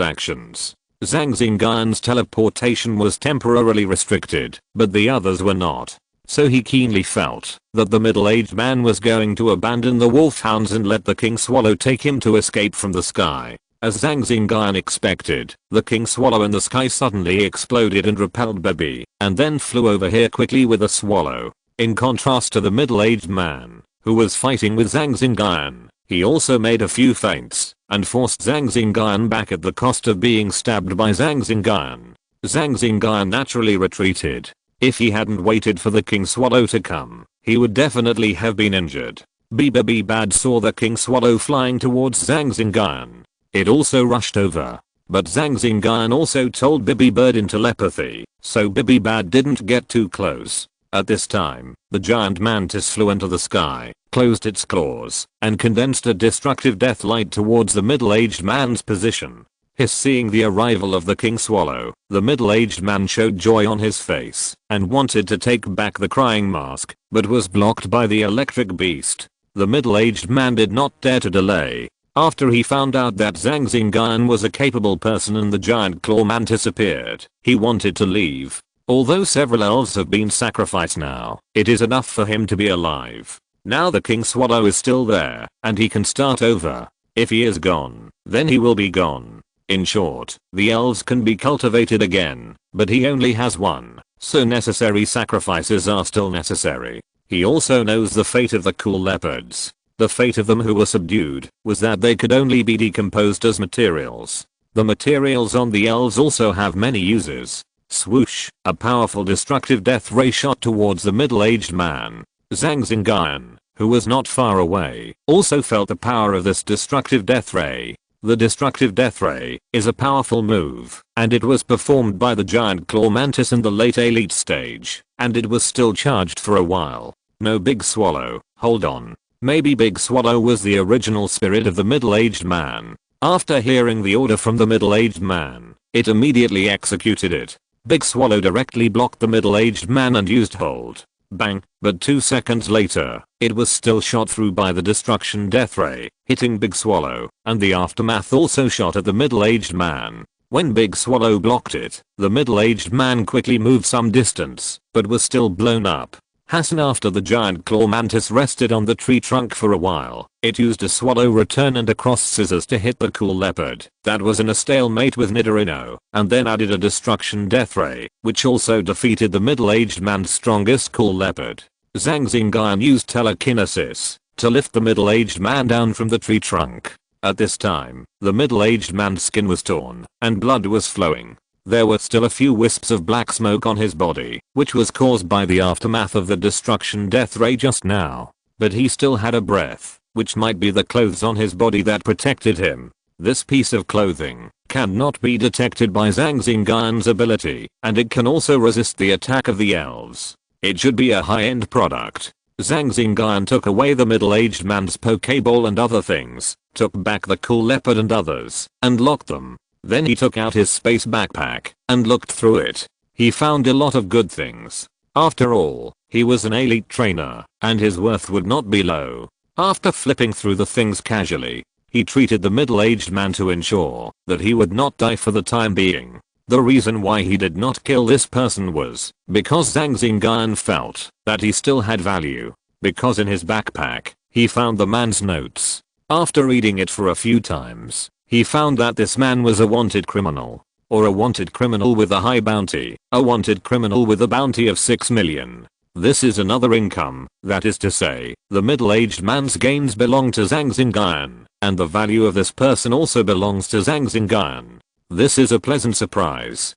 actions. Zhang Xingyun's teleportation was temporarily restricted, but the others were not. So he keenly felt that the middle-aged man was going to abandon the wolfhounds and let the king swallow take him to escape from the sky. As Zhang Xingyun expected, the king swallow in the sky suddenly exploded and repelled Baby, and then flew over here quickly with a swallow. In contrast to the middle-aged man, who was fighting with Zhang Xingyun, he also made a few feints, and forced Zhang Xingyun back at the cost of being stabbed by Zhang Xingyun. Zhang Xingyun naturally retreated. If he hadn't waited for the king swallow to come, he would definitely have been injured. Bad saw the king swallow flying towards Zhang Xingyun. It also rushed over. But Zhang Xingyun also told Bird in telepathy, so Bad didn't get too close. At this time, the giant mantis flew into the sky, closed its claws, and condensed a destructive death light towards the middle-aged man's position. Seeing the arrival of the king swallow, the middle-aged man showed joy on his face and wanted to take back the crying mask, but was blocked by the electric beast. The middle-aged man did not dare to delay. After he found out that Zhang Xingyun was a capable person and the giant claw mantis appeared, he wanted to leave. Although several elves have been sacrificed now, it is enough for him to be alive. Now the king swallow is still there, and he can start over. If he is gone, then he will be gone. In short, the elves can be cultivated again, but he only has one, so necessary sacrifices are still necessary. He also knows the fate of the cool leopards. The fate of them who were subdued was that they could only be decomposed as materials. The materials on the elves also have many uses. Swoosh, a powerful destructive death ray shot towards the middle-aged man. Zhang Xingyun, who was not far away, also felt the power of this destructive death ray. The destructive death ray is a powerful move, and it was performed by the giant claw mantis in the late elite stage, and it was still charged for a while. No, Big Swallow, hold on. Maybe Big Swallow was the original spirit of the middle-aged man. After hearing the order from the middle-aged man, it immediately executed it. Big Swallow directly blocked the middle-aged man and used hold. Bang, but 2 seconds later, it was still shot through by the destruction death ray, hitting Big Swallow, and the aftermath also shot at the middle-aged man. When Big Swallow blocked it, the middle-aged man quickly moved some distance, but was still blown up. Hassan, after the giant claw mantis rested on the tree trunk for a while, it used a swallow return and a cross scissors to hit the cool leopard that was in a stalemate with Nidorino, and then added a destruction death ray, which also defeated the middle-aged man's strongest cool leopard. Zhang Xingyun used telekinesis to lift the middle-aged man down from the tree trunk. At this time, the middle-aged man's skin was torn, and blood was flowing. There were still a few wisps of black smoke on his body, which was caused by the aftermath of the destruction death ray just now. But he still had a breath, which might be the clothes on his body that protected him. This piece of clothing cannot be detected by Zhang Xingyun's ability, and it can also resist the attack of the elves. It should be a high-end product. Zhang Xingyun took away the middle-aged man's Pokeball and other things, took back the cool leopard and others, and locked them. Then he took out his space backpack and looked through it. He found a lot of good things. After all, he was an elite trainer, and his worth would not be low. After flipping through the things casually, he treated the middle-aged man to ensure that he would not die for the time being. The reason why he did not kill this person was because Zhang Xingyun felt that he still had value. Because in his backpack, he found the man's notes. After reading it for a few times, he found that this man was a wanted criminal. Or a wanted criminal with a high bounty. A wanted criminal with a bounty of 6 million. This is another income, that is to say, the middle-aged man's gains belong to Zhang Xingyun, and the value of this person also belongs to Zhang Xingyun. This is a pleasant surprise.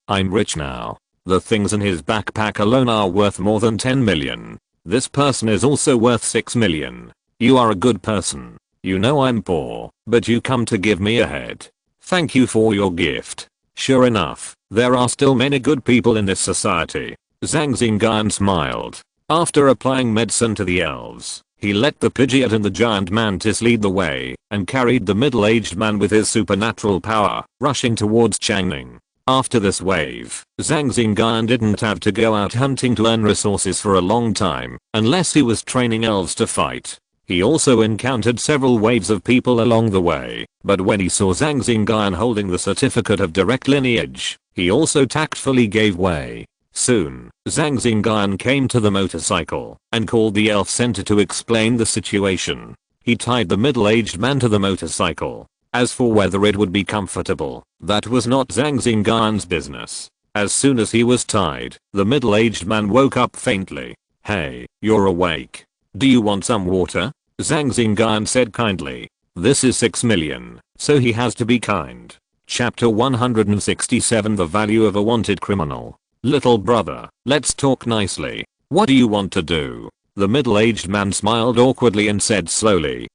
I'm rich now. The things in his backpack alone are worth more than 10 million. This person is also worth 6 million. You are a good person. You know I'm poor, but you come to give me a head. Thank you for your gift. Sure enough, there are still many good people in this society. Zhang Xingyun smiled. After applying medicine to the elves, he let the Pidgeot and the giant mantis lead the way, and carried the middle-aged man with his supernatural power, rushing towards Changning. After this wave, Zhang Xingyun didn't have to go out hunting to earn resources for a long time, unless he was training elves to fight. He also encountered several waves of people along the way, but when he saw Zhang Xingyun holding the certificate of direct lineage, he also tactfully gave way. Soon, Zhang Xingyun came to the motorcycle and called the elf center to explain the situation. He tied the middle-aged man to the motorcycle. As for whether it would be comfortable, that was not Zhang Xingyun's business. As soon as he was tied, the middle-aged man woke up faintly. Hey, you're awake. Do you want some water? Zhang Xingyun said kindly. This is 6 million, so he has to be kind. Chapter 167 The Value of a Wanted Criminal. Little brother, let's talk nicely. What do you want to do? The middle-aged man smiled awkwardly and said slowly.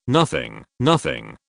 Nothing.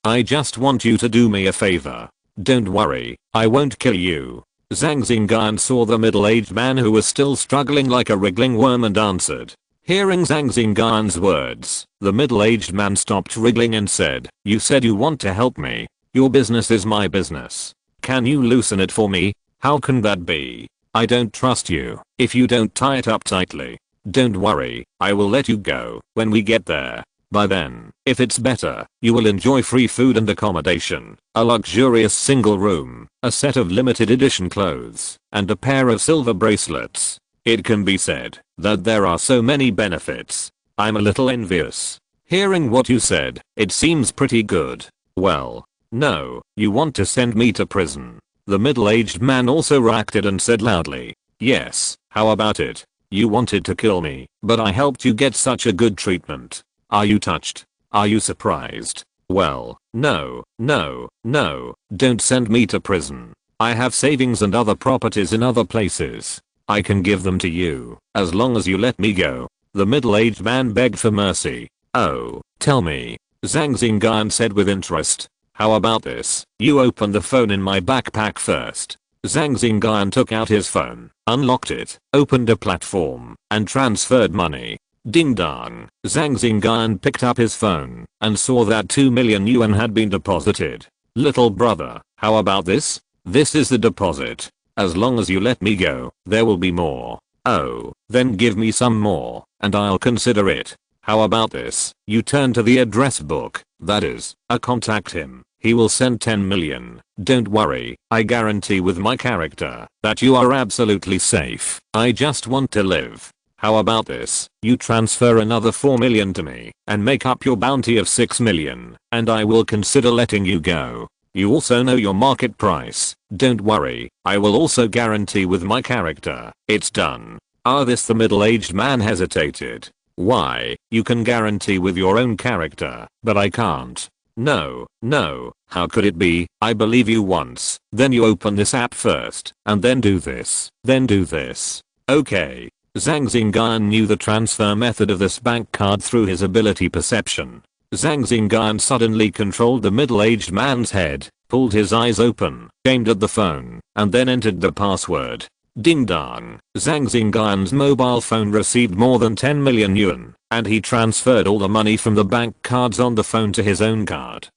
I just want you to do me a favor. Don't worry, I won't kill you. Zhang Xingyun saw the middle-aged man who was still struggling like a wriggling worm and answered. Hearing Zhang Xingyun's words, the middle-aged man stopped wriggling and said, you said you want to help me. Your business is my business. Can you loosen it for me? How can that be? I don't trust you if you don't tie it up tightly. Don't worry, I will let you go when we get there. By then, if it's better, you will enjoy free food and accommodation, a luxurious single room, a set of limited edition clothes, and a pair of silver bracelets. It can be said that there are so many benefits. I'm a little envious. Hearing what you said, it seems pretty good. Well, no, you want to send me to prison. The middle-aged man also reacted and said loudly. Yes, how about it? You wanted to kill me, but I helped you get such a good treatment. Are you touched? Are you surprised? Well, no, don't send me to prison. I have savings and other properties in other places. I can give them to you, as long as you let me go. The middle-aged man begged for mercy. Oh, tell me. Zhang Xingyun said with interest. How about this? You open the phone in my backpack first. Zhang Xingyun took out his phone, unlocked it, opened a platform, and transferred money. Ding dong. Zhang Xingyun picked up his phone and saw that 2 million yuan had been deposited. Little brother, how about this? This is the deposit. As long as you let me go, there will be more. Oh, then give me some more, and I'll consider it. How about this? You turn to the address book, that is, contact him. He will send 10 million. Don't worry, I guarantee with my character that you are absolutely safe. I just want to live. How about this? You transfer another 4 million to me and make up your bounty of 6 million, and I will consider letting you go. You also know your market price. Don't worry, I will also guarantee with my character. It's done. The middle-aged man hesitated. Why? You can guarantee with your own character, but I can't. No, no, how could it be? I believe you once. Then you open this app first, and then do this, then do this. Okay. Zhang Xingyun knew the transfer method of this bank card through his ability perception. Zhang Xingyun suddenly controlled the middle-aged man's head, pulled his eyes open, aimed at the phone, and then entered the password. Ding dong. Zhang Xingyun's mobile phone received more than 10 million yuan, and he transferred all the money from the bank cards on the phone to his own card.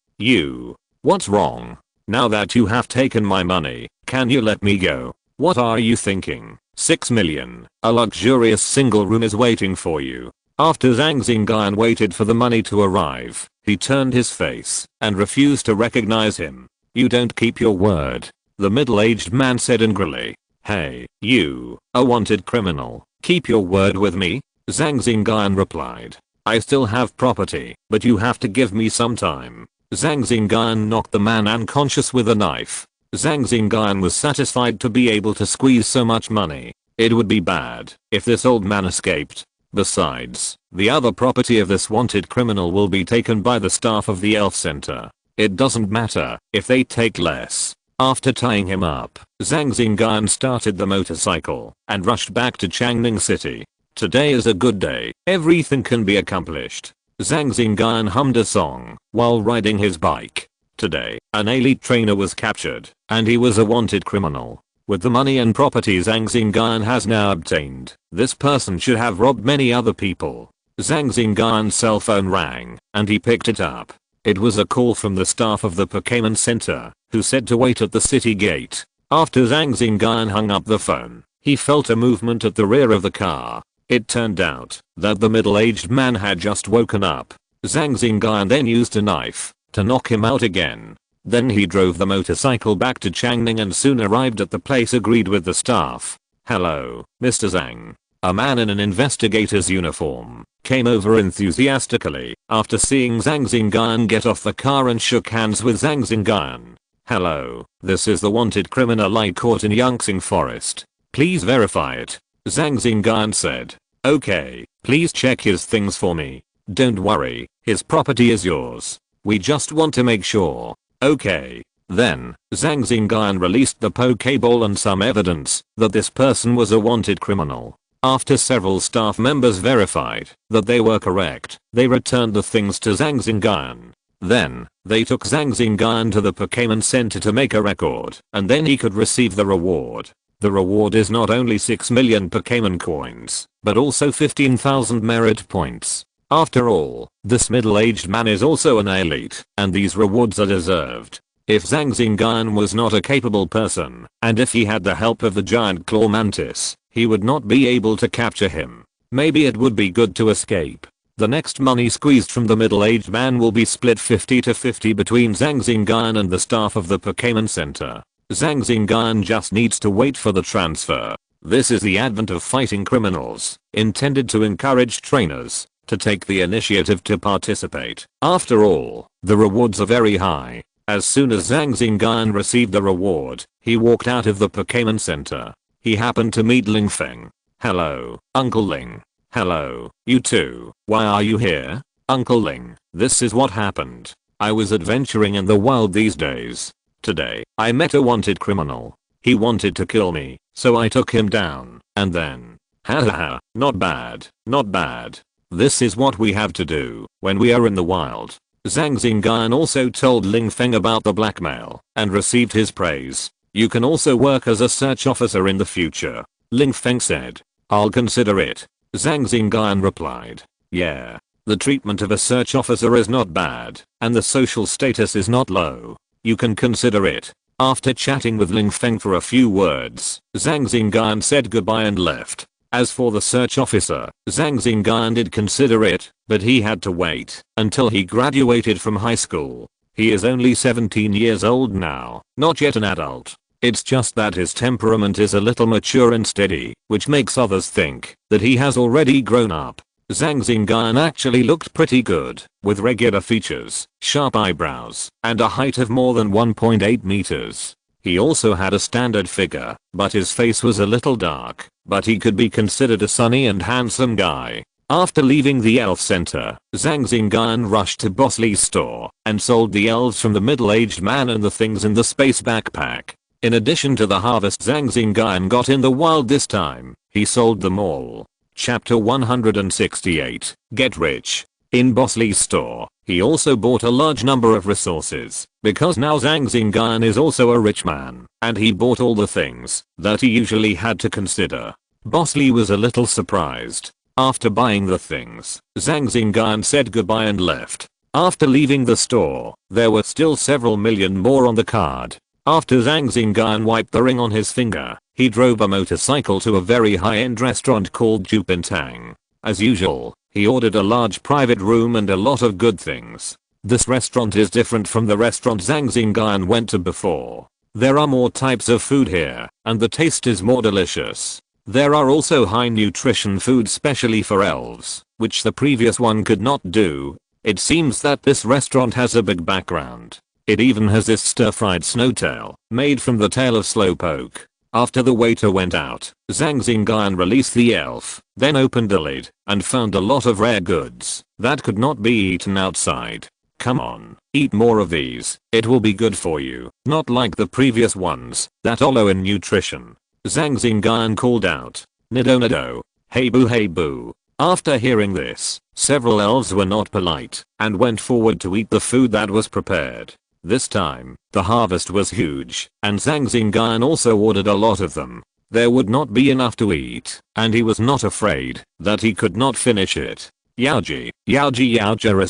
What's wrong? Now that you have taken my money, can you let me go? What are you thinking? 6 million. A luxurious single room is waiting for you. After Zhang Xingyun waited for the money to arrive, he turned his face and refused to recognize him. You don't keep your word, the middle-aged man said angrily. Hey, you, a wanted criminal, keep your word with me? Zhang Xingyun replied. I still have property, but you have to give me some time. Zhang Xingyun knocked the man unconscious with a knife. Zhang Xingyun was satisfied to be able to squeeze so much money. It would be bad if this old man escaped. Besides, the other property of this wanted criminal will be taken by the staff of the Elf Center. It doesn't matter if they take less. After tying him up, Zhang Xingyun started the motorcycle and rushed back to Changning City. Today is a good day, everything can be accomplished. Zhang Xingyun hummed a song while riding his bike. Today, an elite trainer was captured, and he was a wanted criminal. With the money and property Zhang Xingyun has now obtained, this person should have robbed many other people. Zhang Xingyun's cell phone rang, and he picked it up. It was a call from the staff of the Pokémon Center, who said to wait at the city gate. After Zhang Xingyun hung up the phone, he felt a movement at the rear of the car. It turned out that the middle-aged man had just woken up. Zhang Xingyun then used a knife to knock him out again. Then he drove the motorcycle back to Changning and soon arrived at the place agreed with the staff. Hello, Mr. Zhang. A man in an investigator's uniform came over enthusiastically after seeing Zhang Xingyun get off the car and shook hands with Zhang Xingyun. Hello, this is the wanted criminal I caught in Yangxing Forest. Please verify it. Zhang Xingyun said. Okay, please check his things for me. Don't worry, his property is yours. We just want to make sure. Okay. Then, Zhang Xingyun released the Pokeball and some evidence that this person was a wanted criminal. After several staff members verified that they were correct, they returned the things to Zhang Xingyun. Then, they took Zhang Xingyun to the Pokémon Center to make a record, and then he could receive the reward. The reward is not only 6 million Pokémon coins, but also 15,000 merit points. After all, this middle-aged man is also an elite, and these rewards are deserved. If Zhang Xingyun was not a capable person, and if he had the help of the giant claw mantis, he would not be able to capture him. Maybe it would be good to escape. The next money squeezed from the middle-aged man will be split 50-50 between Zhang Xingyun and the staff of the Pokémon Center. Zhang Xingyun just needs to wait for the transfer. This is the advent of fighting criminals, intended to encourage trainers to take the initiative to participate. After all, the rewards are very high. As soon as Zhang Xingyun received the reward, he walked out of the Pokémon Center. He happened to meet Ling Feng. Hello, Uncle Ling. Hello, you too. Why are you here? Uncle Ling, this is what happened. I was adventuring in the wild these days. Today, I met a wanted criminal. He wanted to kill me, so I took him down, and then... Hahaha, not bad, not bad. This is what we have to do when we are in the wild. Zhang Xingyun also told Ling Feng about the blackmail and received his praise. You can also work as a search officer in the future. Ling Feng said. I'll consider it. Zhang Xingyun replied. Yeah. The treatment of a search officer is not bad, and the social status is not low. You can consider it. After chatting with Ling Feng for a few words, Zhang Xingyun said goodbye and left. As for the search officer, Zhang Xingyun did consider it, but he had to wait until he graduated from high school. He is only 17 years old now, not yet an adult. It's just that his temperament is a little mature and steady, which makes others think that he has already grown up. Zhang Xingyun actually looked pretty good, with regular features, sharp eyebrows, and a height of more than 1.8 meters. He also had a standard figure, but his face was a little dark, but he could be considered a sunny and handsome guy. After leaving the elf center, Zhang Xingyun rushed to Boss Lee's store and sold the elves from the middle-aged man and the things in the space backpack. In addition to the harvest Zhang Xingyun got in the wild this time, he sold them all. Chapter 168, Get Rich. In Boss Lee's store, he also bought a large number of resources, because now Zhang Xingyun is also a rich man, and he bought all the things that he usually had to consider. Boss Lee was a little surprised. After buying the things, Zhang Xingyun said goodbye and left. After leaving the store, there were still several million more on the card. After Zhang Xingyun wiped the ring on his finger, he drove a motorcycle to a very high-end restaurant called Jupintang. As usual, he ordered a large private room and a lot of good things. This restaurant is different from the restaurant Zhang Xingyun went to before. There are more types of food here, and the taste is more delicious. There are also high nutrition food specially for elves, which the previous one could not do. It seems that this restaurant has a big background. It even has this stir-fried snowtail, made from the tail of slowpoke. After the waiter went out, Zhang Xingyun released the elf, then opened the lid, and found a lot of rare goods that could not be eaten outside. Come on, eat more of these, it will be good for you, not like the previous ones that are low in nutrition. Zhang Xingyun called out, "Nido nido, hey boo hey boo." After hearing this, several elves were not polite and went forward to eat the food that was prepared. This time, the harvest was huge, and Zhang Xingyun also ordered a lot of them. There would not be enough to eat, and he was not afraid that he could not finish it. Yaoji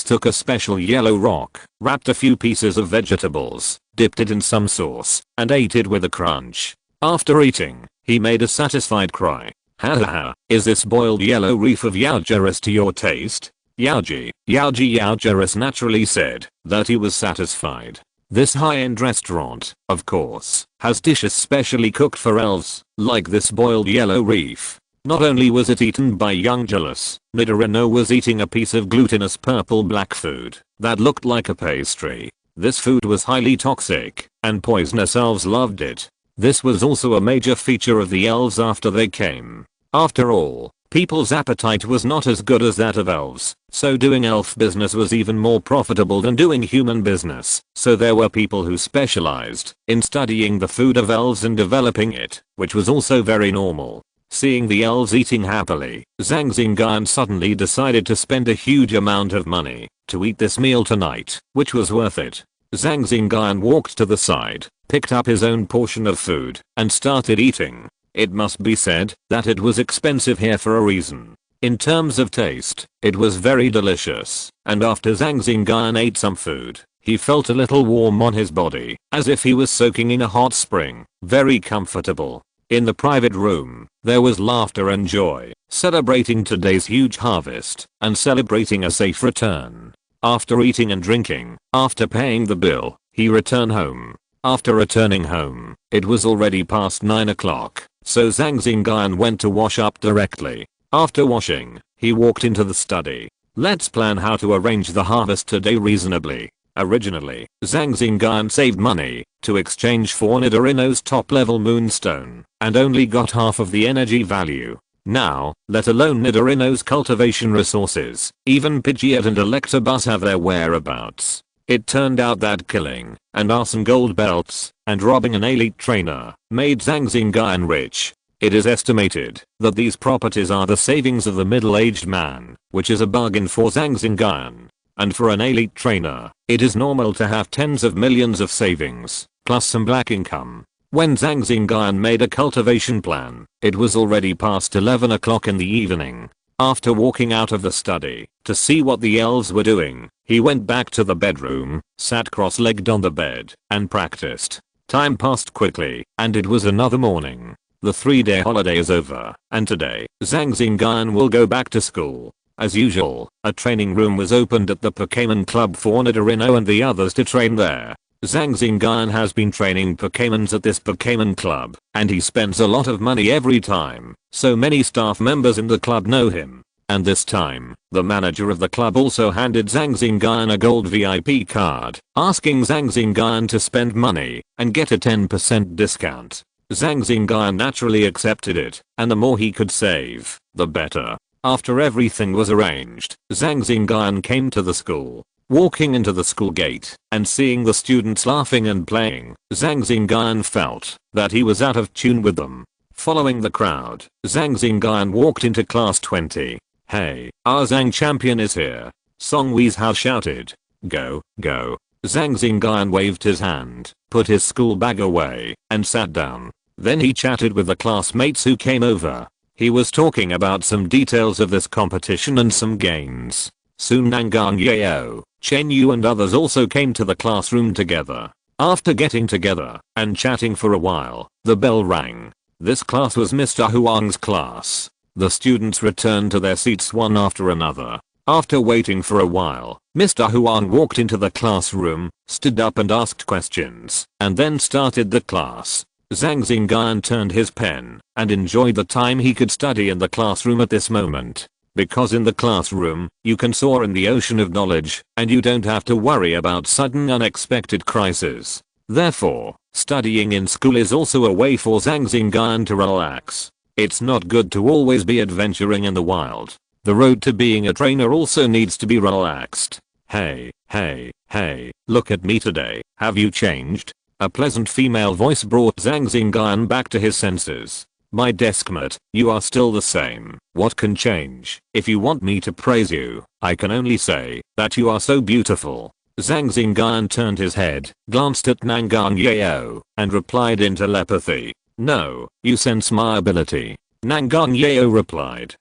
took a special yellow rock, wrapped a few pieces of vegetables, dipped it in some sauce, and ate it with a crunch. After eating, he made a satisfied cry. Ha ha ha, is this boiled yellow reef of Yaojiris to your taste? Yaojiris naturally said that he was satisfied. This high-end restaurant, of course, has dishes specially cooked for elves, like this boiled yellow reef. Not only was it eaten by young jealous, Nidorino was eating a piece of glutinous purple-black food that looked like a pastry. This food was highly toxic, and poisonous elves loved it. This was also a major feature of the elves after they came. After all, people's appetite was not as good as that of elves, so doing elf business was even more profitable than doing human business, so there were people who specialized in studying the food of elves and developing it, which was also very normal. Seeing the elves eating happily, Zhang Xingyun suddenly decided to spend a huge amount of money to eat this meal tonight, which was worth it. Zhang Xingyun walked to the side, picked up his own portion of food, and started eating. It must be said that it was expensive here for a reason. In terms of taste, it was very delicious, and after Zhang Xingyun ate some food, he felt a little warm on his body, as if he was soaking in a hot spring. Very comfortable. In the private room, there was laughter and joy, celebrating today's huge harvest, and celebrating a safe return. After eating and drinking, after paying the bill, he returned home. After returning home, it was already past 9 o'clock, so Zhang Xingyun went to wash up directly. After washing, he walked into the study. Let's plan how to arrange the harvest today reasonably. Originally, Zhang Xingyun saved money to exchange for Nidorino's top-level moonstone, and only got half of the energy value. Now, let alone Nidorino's cultivation resources, even Pidgeot and Electabuzz have their whereabouts. It turned out that killing and arson gold belts and robbing an elite trainer made Zhang Xingyun rich. It is estimated that these properties are the savings of the middle-aged man, which is a bargain for Zhang Xingyun. And for an elite trainer, it is normal to have tens of millions of savings, plus some black income. When Zhang Xingyun made a cultivation plan, it was already past 11 o'clock in the evening. After walking out of the study to see what the elves were doing, he went back to the bedroom, sat cross-legged on the bed, and practiced. Time passed quickly, and it was another morning. The 3-day holiday is over, and today, Zhang Xingyun will go back to school. As usual, a training room was opened at the Pokémon Club for Nidorino and the others to train there. Zhang Xingyun has been training Pokémons at this Pokémon Club, and he spends a lot of money every time, so many staff members in the club know him. And this time, the manager of the club also handed Zhang Xingyun a gold VIP card, asking Zhang Xingyun to spend money and get a 10% discount. Zhang Xingyun naturally accepted it, and the more he could save, the better. After everything was arranged, Zhang Xingyun came to the school. Walking into the school gate and seeing the students laughing and playing, Zhang Xingyun felt that he was out of tune with them. Following the crowd, Zhang Xingyun walked into class 20. "Hey, our Zhang champion is here," Song Weizhao shouted. "Go, go." Zhang Xingyun waved his hand, put his school bag away, and sat down. Then he chatted with the classmates who came over. He was talking about some details of this competition and some games. Soon Nangang Yao, Chen Yu and others also came to the classroom together. After getting together and chatting for a while, the bell rang. This class was Mr. Huang's class. The students returned to their seats one after another. After waiting for a while, Mr. Huang walked into the classroom, stood up and asked questions, and then started the class. Zhang Xingyun turned his pen and enjoyed the time he could study in the classroom at this moment. Because in the classroom, you can soar in the ocean of knowledge, and you don't have to worry about sudden unexpected crises. Therefore, studying in school is also a way for Zhang Xingyun to relax. It's not good to always be adventuring in the wild. The road to being a trainer also needs to be relaxed. "Hey, hey, hey, look at me today, have you changed?" A pleasant female voice brought Zhang Xingyun back to his senses. "My deskmate, you are still the same. What can change? If you want me to praise you, I can only say that you are so beautiful." Zhang Xingyun turned his head, glanced at Nangang Yao, and replied in telepathy. "No, you sense my ability." Nangang Yao replied.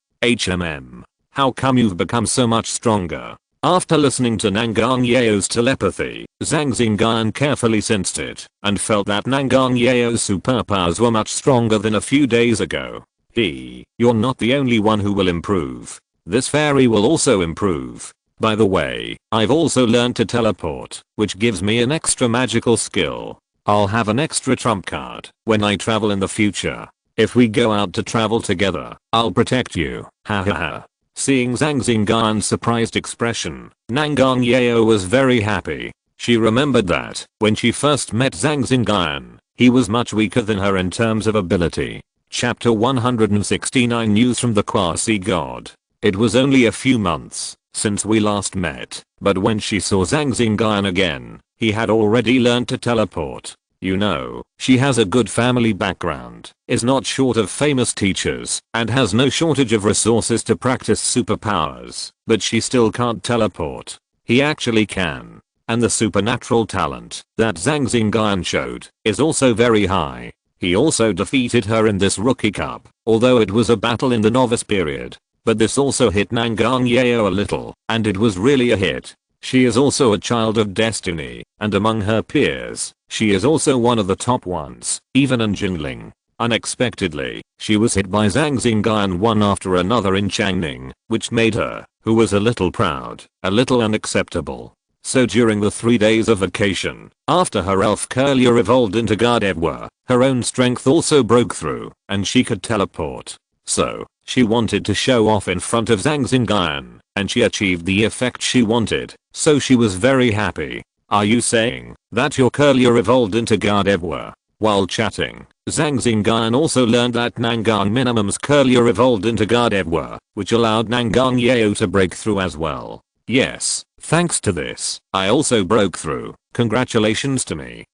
How come you've become so much stronger?" After listening to Nangang Yao's telepathy, Zhang Xingyun carefully sensed it and felt that Nangang Yao's superpowers were much stronger than a few days ago. You're not the only one who will improve. This fairy will also improve. By the way, I've also learned to teleport, which gives me an extra magical skill. I'll have an extra trump card when I travel in the future. If we go out to travel together, I'll protect you. Ha ha ha. Seeing Zhang Xingyun's surprised expression, Nangang Yao was very happy. She remembered that when she first met Zhang Xingyun, he was much weaker than her in terms of ability. Chapter 169 News from the Quasi-God. It was only a few months since we last met, but when she saw Zhang Xingyun again, he had already learned to teleport. You know, she has a good family background, is not short of famous teachers, and has no shortage of resources to practice superpowers, but she still can't teleport. He actually can. And the supernatural talent that Zhang Xingyun showed is also very high. He also defeated her in this rookie cup, although it was a battle in the novice period. But this also hit Nangang Yao a little, and it was really a hit. She is also a child of destiny, and among her peers, she is also one of the top ones, even in Jinling. Unexpectedly, she was hit by Zhang Xingyun one after another in Changning, which made her, who was a little proud, a little unacceptable. So during the 3 days of vacation, after her elf Curlier evolved into Gardevoir, her own strength also broke through, and she could teleport. So, she wanted to show off in front of Zhang Xingyun, and she achieved the effect she wanted, so she was very happy. Are you saying that your Curlier evolved into Gardevoir? While chatting, Zhang Xingyun also learned that Nangang Minimum's Curlier evolved into Gardevoir, which allowed Nangang Yao to break through as well. Yes, thanks to this, I also broke through. Congratulations to me.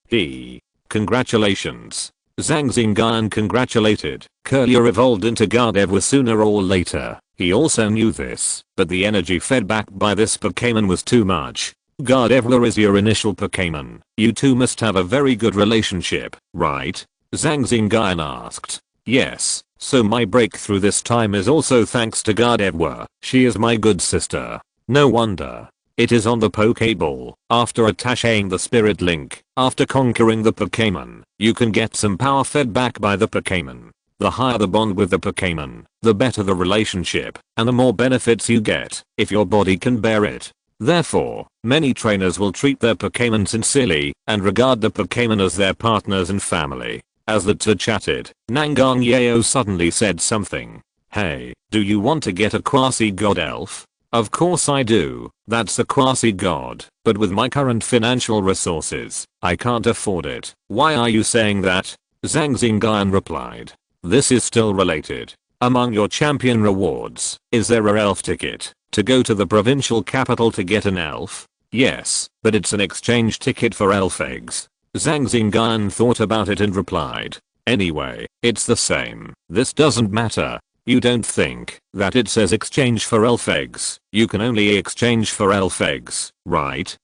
Congratulations. Zhang Xingyun congratulated. Curlier evolved into Gardevoir sooner or later. He also knew this, but the energy fed back by this Pokémon was too much. Gardevoir is your initial Pokémon. You two must have a very good relationship, right? Zhang Xingyun asked. Yes, so my breakthrough this time is also thanks to Gardevoir. She is my good sister. No wonder. It is on the Pokéball. After attaching the Spirit Link, after conquering the Pokémon, you can get some power fed back by the Pokémon. The higher the bond with the Pokémon, the better the relationship, and the more benefits you get, if your body can bear it. Therefore, many trainers will treat their Pokémon sincerely, and regard the Pokémon as their partners and family. As the two chatted, Nangang Yao suddenly said something. Hey, do you want to get a quasi-god elf? Of course I do, that's a quasi-god, but with my current financial resources, I can't afford it. Why are you saying that? Zhang Xingyun replied. This is still related. Among your champion rewards, is there a elf ticket to go to the provincial capital to get an elf? Yes, but it's an exchange ticket for elf eggs. Zhang Xingyun thought about it and replied, anyway, it's the same. This doesn't matter. You don't think that it says exchange for elf eggs? You can only exchange for elf eggs, right?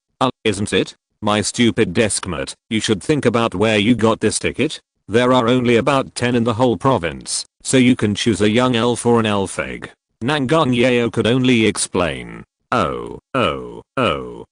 Isn't it? My stupid deskmate, you should think about where you got this ticket. There are only about 10 in the whole province, so you can choose a young elf or an elf egg. Nangang Yeo could only explain. Oh,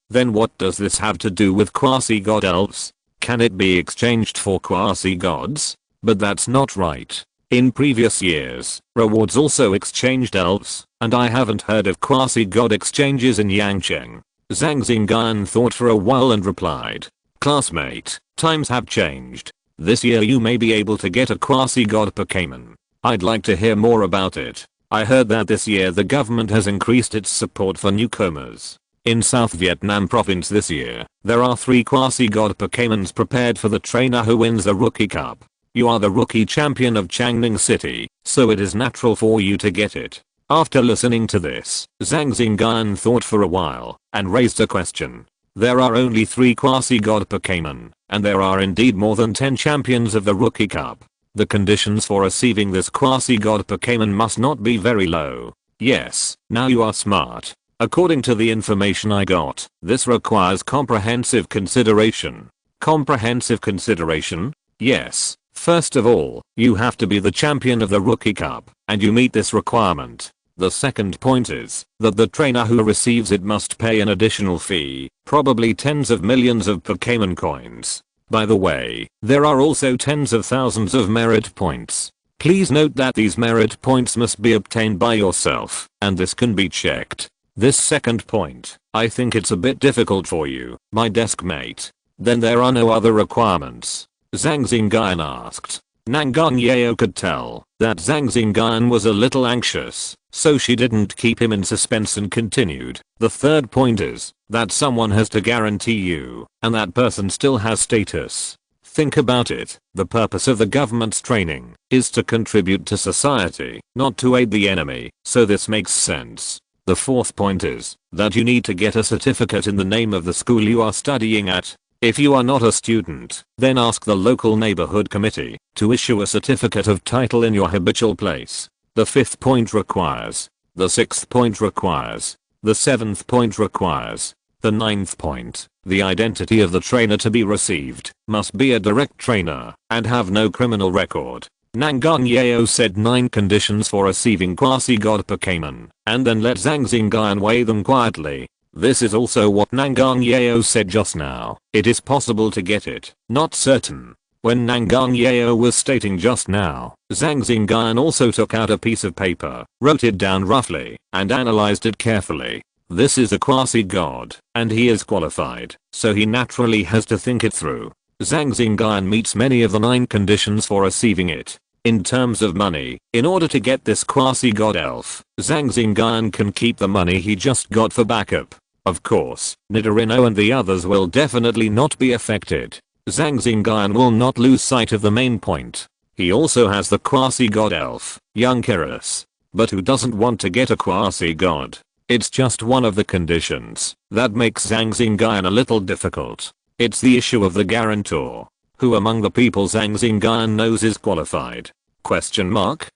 then what does this have to do with quasi-god elves? Can it be exchanged for quasi-gods? But that's not right. In previous years, rewards also exchanged elves, and I haven't heard of quasi-god exchanges in Yangcheng. Zhang Xingyun thought for a while and replied, classmate, times have changed. This year you may be able to get a quasi-god Pokémon. I'd like to hear more about it. I heard that this year the government has increased its support for newcomers. In South Vietnam province this year, there are 3 quasi-god Pokémons prepared for the trainer who wins the Rookie Cup. You are the rookie champion of Changning City, so it is natural for you to get it. After listening to this, Zhang Xingyun thought for a while, and raised a question. There are only 3 quasi-god Pokémon, and there are indeed more than 10 champions of the Rookie Cup. The conditions for receiving this quasi-god Pokémon must not be very low. Yes, now you are smart. According to the information I got, this requires comprehensive consideration. Comprehensive consideration? Yes. First of all, you have to be the champion of the Rookie Cup, and you meet this requirement. The second point is that the trainer who receives it must pay an additional fee, probably tens of millions of Pokémon coins. By the way, there are also tens of thousands of merit points. Please note that these merit points must be obtained by yourself, and this can be checked. This second point, I think it's a bit difficult for you, my deskmate. Then there are no other requirements? Zhang Xingyun asked. Nangang Yeo could tell that Zhang Xingyun was a little anxious, so she didn't keep him in suspense and continued. The third point is that someone has to guarantee you, and that person still has status. Think about it, the purpose of the government's training is to contribute to society, not to aid the enemy, so this makes sense. The fourth point is that you need to get a certificate in the name of the school you are studying at. If you are not a student, then ask the local neighborhood committee to issue a certificate of title in your habitual place. The fifth point requires. The sixth point requires. The seventh point requires. The ninth point, the identity of the trainer to be received, must be a direct trainer and have no criminal record. Nangang Yeo said 9 conditions for receiving quasi-god Pokémon, and then let Zhang Xingyun weigh them quietly. This is also what Nangang Yeo said just now. It is possible to get it, not certain. When Nangang Yeo was stating just now, Zhang Xingyun also took out a piece of paper, wrote it down roughly, and analyzed it carefully. This is a quasi-god, and he is qualified, so he naturally has to think it through. Zhang Xingyun meets many of the 9 conditions for receiving it. In terms of money, in order to get this quasi-god elf, Zhang Xingyun can keep the money he just got for backup. Of course, Nidorino and the others will definitely not be affected. Zhang Xingyun will not lose sight of the main point. He also has the quasi-god elf, young Kyrus. But who doesn't want to get a quasi-god? It's just one of the conditions that makes Zhang Xingyun a little difficult. It's the issue of the guarantor. Who among the people Zhang Xingyun knows is qualified? Question mark?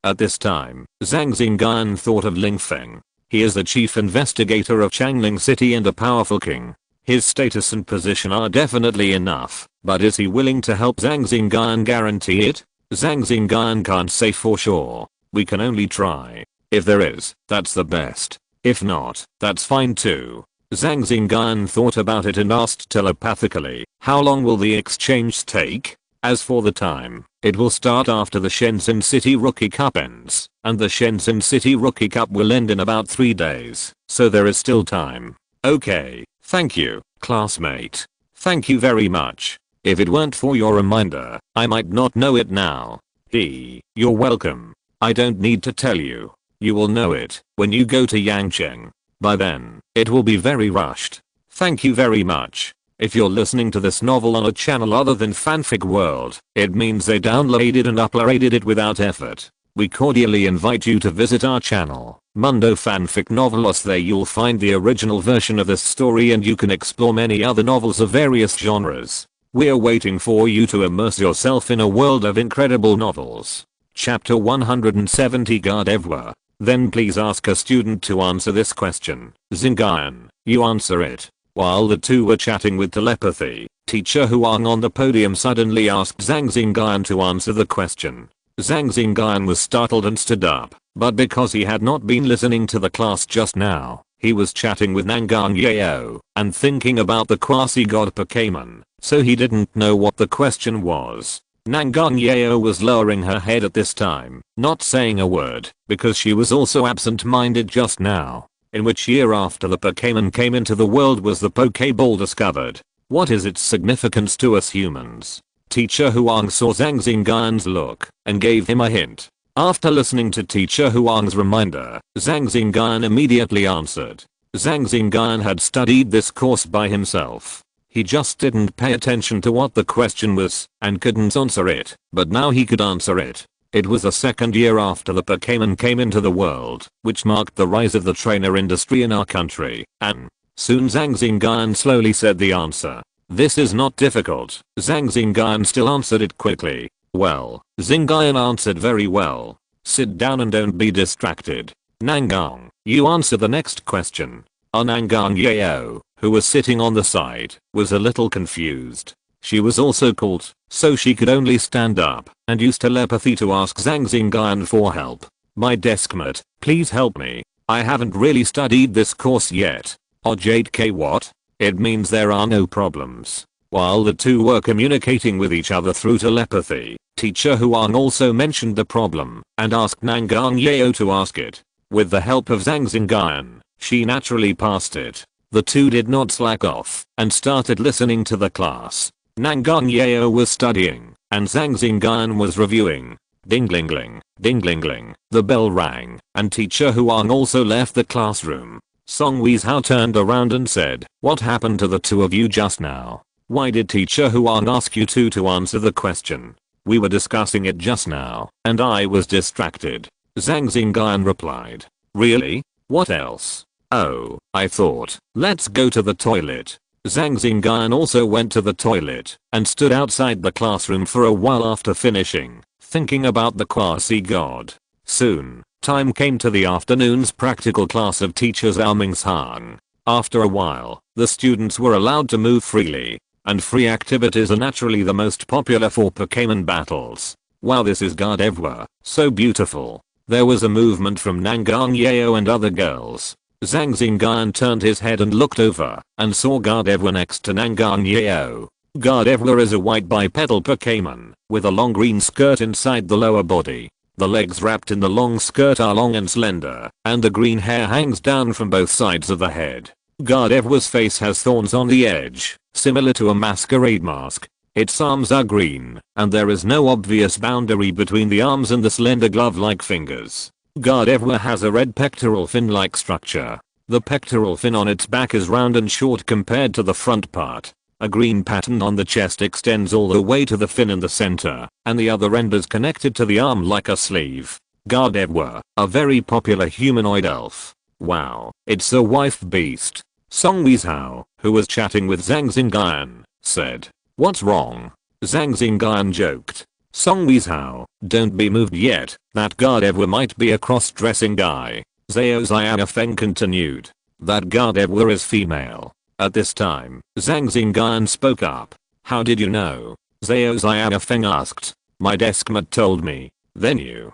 At this time, Zhang Xingyun thought of Ling Feng. He is the chief investigator of Changning City and a powerful king. His status and position are definitely enough, but is he willing to help Zhang Xingyun guarantee it? Zhang Xingyun can't say for sure. We can only try. If there is, that's the best. If not, that's fine too. Zhang Xingyun thought about it and asked telepathically, how long will the exchange take? As for the time, it will start after the Shenzhen City Rookie Cup ends, and the Shenzhen City Rookie Cup will end in about 3 days, so there is still time. Okay, thank you, classmate. Thank you very much. If it weren't for your reminder, I might not know it now. You're welcome. I don't need to tell you. You will know it when you go to Yangcheng. By then, it will be very rushed. Thank you very much. If you're listening to this novel on a channel other than Fanfic World, it means they downloaded and uploaded it without effort. we cordially invite you to visit our channel, Mundo Fanfic Novelos. There you'll find the original version of this story and you can explore many other novels of various genres. We're waiting for you to immerse yourself in a world of incredible novels. Chapter 170 Gardevoir. Then please ask a student to answer this question. Xingyun, you answer it. While the two were chatting with telepathy, Teacher Huang on the podium suddenly asked Zhang Xingyun to answer the question. Zhang Xingyun was startled and stood up, but because he had not been listening to the class just now, he was chatting with Nangang Yao and thinking about the quasi-god Pokémon, so he didn't know what the question was. Nangang Yao was lowering her head at this time, not saying a word, because she was also absent-minded just now. In which year after the Pokémon came into the world was the Pokéball discovered? What is its significance to us humans? Teacher Huang saw Zhang Xingyun's look and gave him a hint. After listening to Teacher Huang's reminder, Zhang Xingyun immediately answered. Zhang Xingyun had studied this course by himself. He just didn't pay attention to what the question was and couldn't answer it, but now he could answer it. It was the second year after the Pokémon came into the world, which marked the rise of the trainer industry in our country, and soon Zhang Xingyun slowly said the answer. This is not difficult. Zhang Xingyun still answered it quickly. Well, Xingyun answered very well. Sit down and don't be distracted. Nangang, you answer the next question. Nangang Yao, who was sitting on the side, was a little confused. She was also called, so she could only stand up and use telepathy to ask Zhang Xingyun for help. My deskmate, please help me. I haven't really studied this course yet. Etched what? It means there are no problems. While the two were communicating with each other through telepathy, Teacher Huang also mentioned the problem and asked Nangang Yao to ask it. With the help of Zhang Xingyun, she naturally passed it. The two did not slack off and started listening to the class. Nangang Yao was studying and Zhang Xingyun was reviewing. Ding-ling-ling, ding-ling-ling, the bell rang and Teacher Huang also left the classroom. Song Weizhao turned around and said, what happened to the two of you just now? Why did Teacher Huang ask you two to answer the question? We were discussing it just now, and I was distracted. Zhang Xingyun replied. Really? What else? Oh, I thought, let's go to the toilet. Zhang Xingyun also went to the toilet and stood outside the classroom for a while after finishing, thinking about the quasi-god. Soon, time came to the afternoon's practical class of Teacher Zhang Xingyun. After a while, the students were allowed to move freely, and free activities are naturally the most popular for Pokémon battles. Wow, this is Gardevoir, so beautiful. There was a movement from Nangang Yao and other girls. Zhang Xingyun turned his head and looked over and saw Gardevoir next to Nangang Yao. Gardevoir is a white bipedal Pokémon with a long green skirt inside the lower body. The legs wrapped in the long skirt are long and slender, and the green hair hangs down from both sides of the head. Gardevoir's face has thorns on the edge, similar to a masquerade mask. Its arms are green, and there is no obvious boundary between the arms and the slender glove-like fingers. Gardevoir has a red pectoral fin-like structure. The pectoral fin on its back is round and short compared to the front part. A green pattern on the chest extends all the way to the fin in the center, and the other end is connected to the arm like a sleeve. Gardevoir, a very popular humanoid elf. Wow, it's a wife beast. Song Weizhao, who was chatting with Zhang Xingyun, said. What's wrong? Zhang Xingyun joked. Song Weizhao, don't be moved yet, that Gardevoir might be a cross-dressing guy. Zhao Xiaofeng continued. That Gardevoir is female. At this time, Zhang Xingyun spoke up. How did you know? Zhao Xiaofeng asked. My deskmate told me. Then you,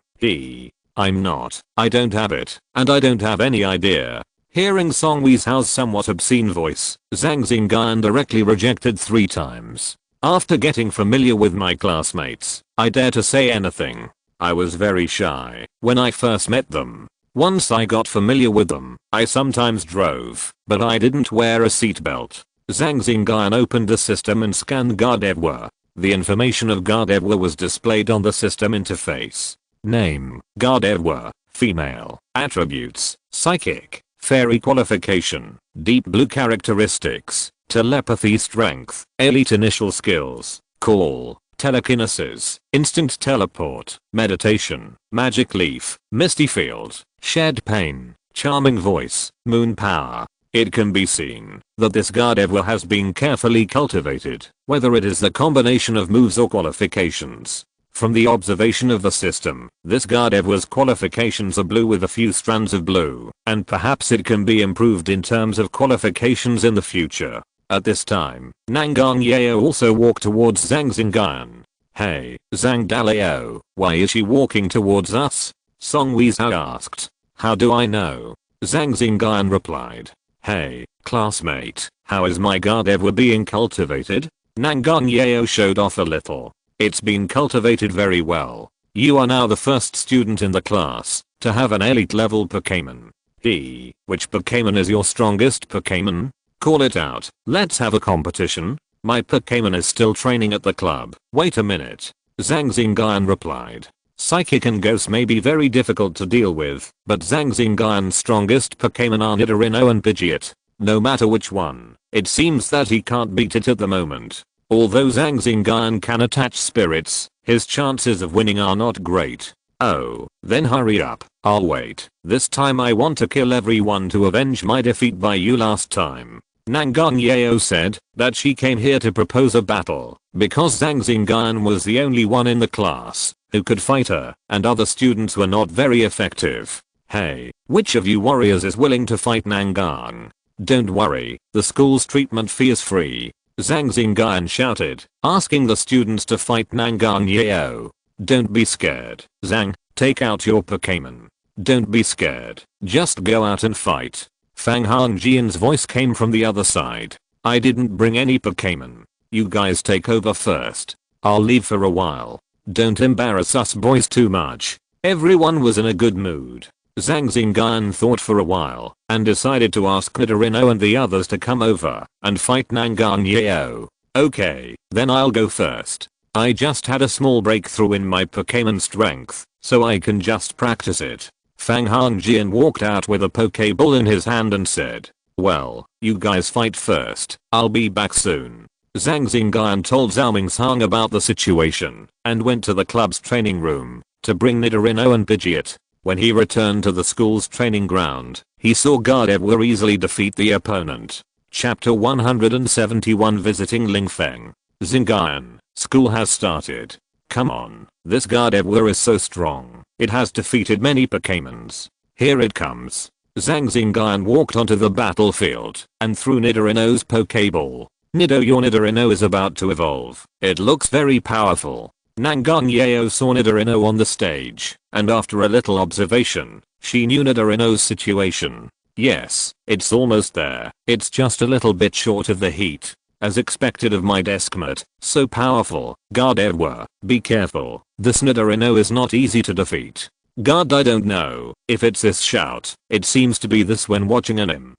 I'm not, I don't have it, and I don't have any idea. Hearing Song Weizhao's somewhat obscene voice, Zhang Xingyun directly rejected 3 times. After getting familiar with my classmates, I dare to say anything. I was very shy when I first met them. Once I got familiar with them, I sometimes drove, but I didn't wear a seatbelt. Zhang Xingyun opened the system and scanned Gardevoir. The information of Gardevoir was displayed on the system interface. Name, Gardevoir, female. Attributes, psychic, fairy qualification, deep blue characteristics, telepathy strength, elite initial skills, call, telekinesis, instant teleport, meditation, magic leaf, misty field, shed pain, charming voice, moon power. It can be seen that this Gardevoir has been carefully cultivated, whether it is the combination of moves or qualifications. From the observation of the system, this Gardevoir's qualifications are blue with a few strands of blue, and perhaps it can be improved in terms of qualifications in the future. At this time, Nangang Yeo also walked towards Zhang Xingyun. Hey, Zhang Daleo, why is she walking towards us? Song Weizhou asked. How do I know? Zhang Xingyun replied. Hey, classmate, how is my Gardevoir being cultivated? Nangang Yeo showed off a little. It's been cultivated very well. You are now the first student in the class to have an elite level Pokémon. Which Pokémon is your strongest Pokémon? Call it out. Let's have a competition. My Pokémon is still training at the club. Wait a minute. Zhang Xingyun replied. Psychic and Ghost may be very difficult to deal with, but Zhang Xingyun's strongest Pokémon are Nidorino and Pidgeot. No matter which one, it seems that he can't beat it at the moment. Although Zhang Xingyun can attach spirits, his chances of winning are not great. Oh, then hurry up, I'll wait. This time I want to kill everyone to avenge my defeat by you last time. Nangang Yeo said that she came here to propose a battle because Zhang Xingyun was the only one in the class who could fight her, and other students were not very effective. Hey, which of you warriors is willing to fight Nangang? Don't worry, the school's treatment fee is free. Zhang Xingyun shouted, asking the students to fight Nangang Yeo. Don't be scared, Zhang, take out your Pokémon. Don't be scared, just go out and fight. Fang Hongjian's voice came from the other side. I didn't bring any Pokémon. You guys take over first. I'll leave for a while. Don't embarrass us boys too much. Everyone was in a good mood. Zhang Xingyun thought for a while and decided to ask Nidorino and the others to come over and fight Nangang Yeo. Okay, then I'll go first. I just had a small breakthrough in my Pokémon strength, so I can just practice it. Fang Hongjian walked out with a Pokéball in his hand and said, well, you guys fight first, I'll be back soon. Zhang Xingyun told Zhao Mingshang about the situation and went to the club's training room to bring Nidorino and Pidgeot. When he returned to the school's training ground, he saw Gardevoir easily defeat the opponent. Chapter 171 Visiting Lingfeng. Xingyun, school has started. Come on, this Gardevoir is so strong. It has defeated many Pokémons. Here it comes. Zhang Xingyun walked onto the battlefield and threw Nidorino's Pokéball. Nido, your Nidorino is about to evolve. It looks very powerful. Nangang Yeo saw Nidorino on the stage, and after a little observation, she knew Nidorino's situation. Yes, it's almost there. It's just a little bit short of the heat. As expected of my deskmate, so powerful. Gardevoir, be careful. This Nidorino is not easy to defeat. God, I don't know if it's this shout. It seems to be this when watching anime.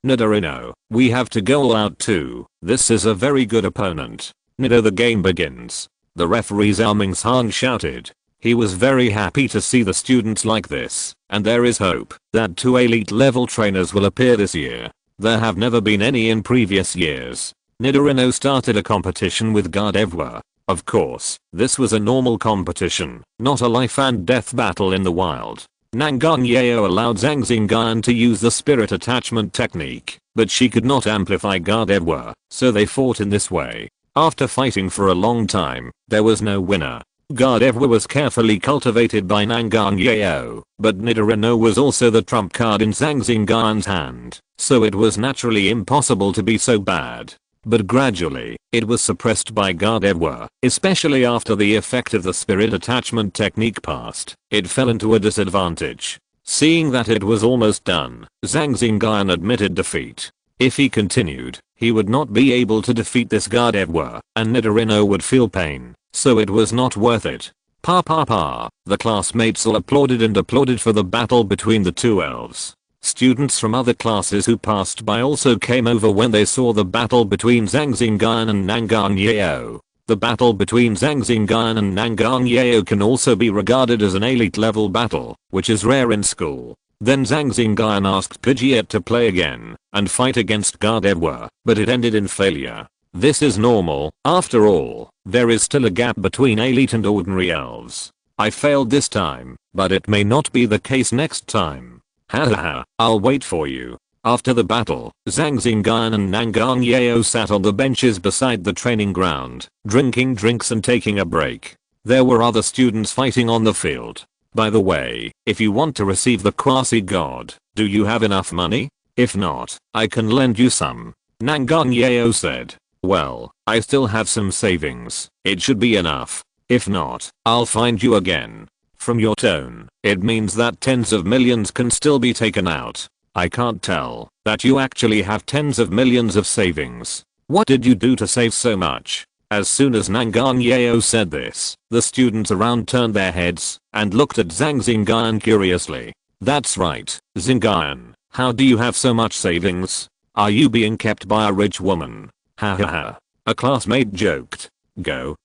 Nidorino, we have to go all out too. This is a very good opponent. Nido, the game begins. The referee Zhao Mingshang shouted. He was very happy to see the students like this, and there is hope that 2 elite level trainers will appear this year. There have never been any in previous years. Nidorino started a competition with Gardevoir. Of course, this was a normal competition, not a life and death battle in the wild. Nangang Yeo allowed Zhang Xingyun to use the spirit attachment technique, but she could not amplify Gardevoir, so they fought in this way. After fighting for a long time, there was no winner. Gardevoir was carefully cultivated by Nangang Yeo, but Nidorino was also the trump card in Zhang Xingyun's hand, so it was naturally impossible to be so bad. But gradually, it was suppressed by Gardevoir, especially after the effect of the spirit attachment technique passed. It fell into a disadvantage. Seeing that it was almost done, Zhang Xingyun admitted defeat. If he continued, he would not be able to defeat this Gardevoir, and Nidorino would feel pain, so it was not worth it. Pa pa pa, the classmates all applauded and applauded for the battle between the two elves. Students from other classes who passed by also came over when they saw the battle between Zhang Xingyun and Nangang Yeo. The battle between Zhang Xingyun and Nangang Yeo can also be regarded as an elite level battle, which is rare in school. Then Zhang Xingyun asked Pidgeot to play again and fight against Gardevoir, but it ended in failure. This is normal. After all, there is still a gap between elite and ordinary elves. I failed this time, but it may not be the case next time. Hahaha, I'll wait for you. After the battle, Zhang Xingyun and Nangang Yao sat on the benches beside the training ground, drinking drinks and taking a break. There were other students fighting on the field. By the way, if you want to receive the quasi-god, do you have enough money? If not, I can lend you some. Nangang Yao said. Well, I still have some savings. It should be enough. If not, I'll find you again. From your tone, it means that tens of millions can still be taken out. I can't tell that you actually have tens of millions of savings. What did you do to save so much? As soon as Nangang Yao said this, the students around turned their heads and looked at Zhang Xingyun curiously. That's right, Xingyun. How do you have so much savings? Are you being kept by a rich woman? Hahaha. A classmate joked. Go.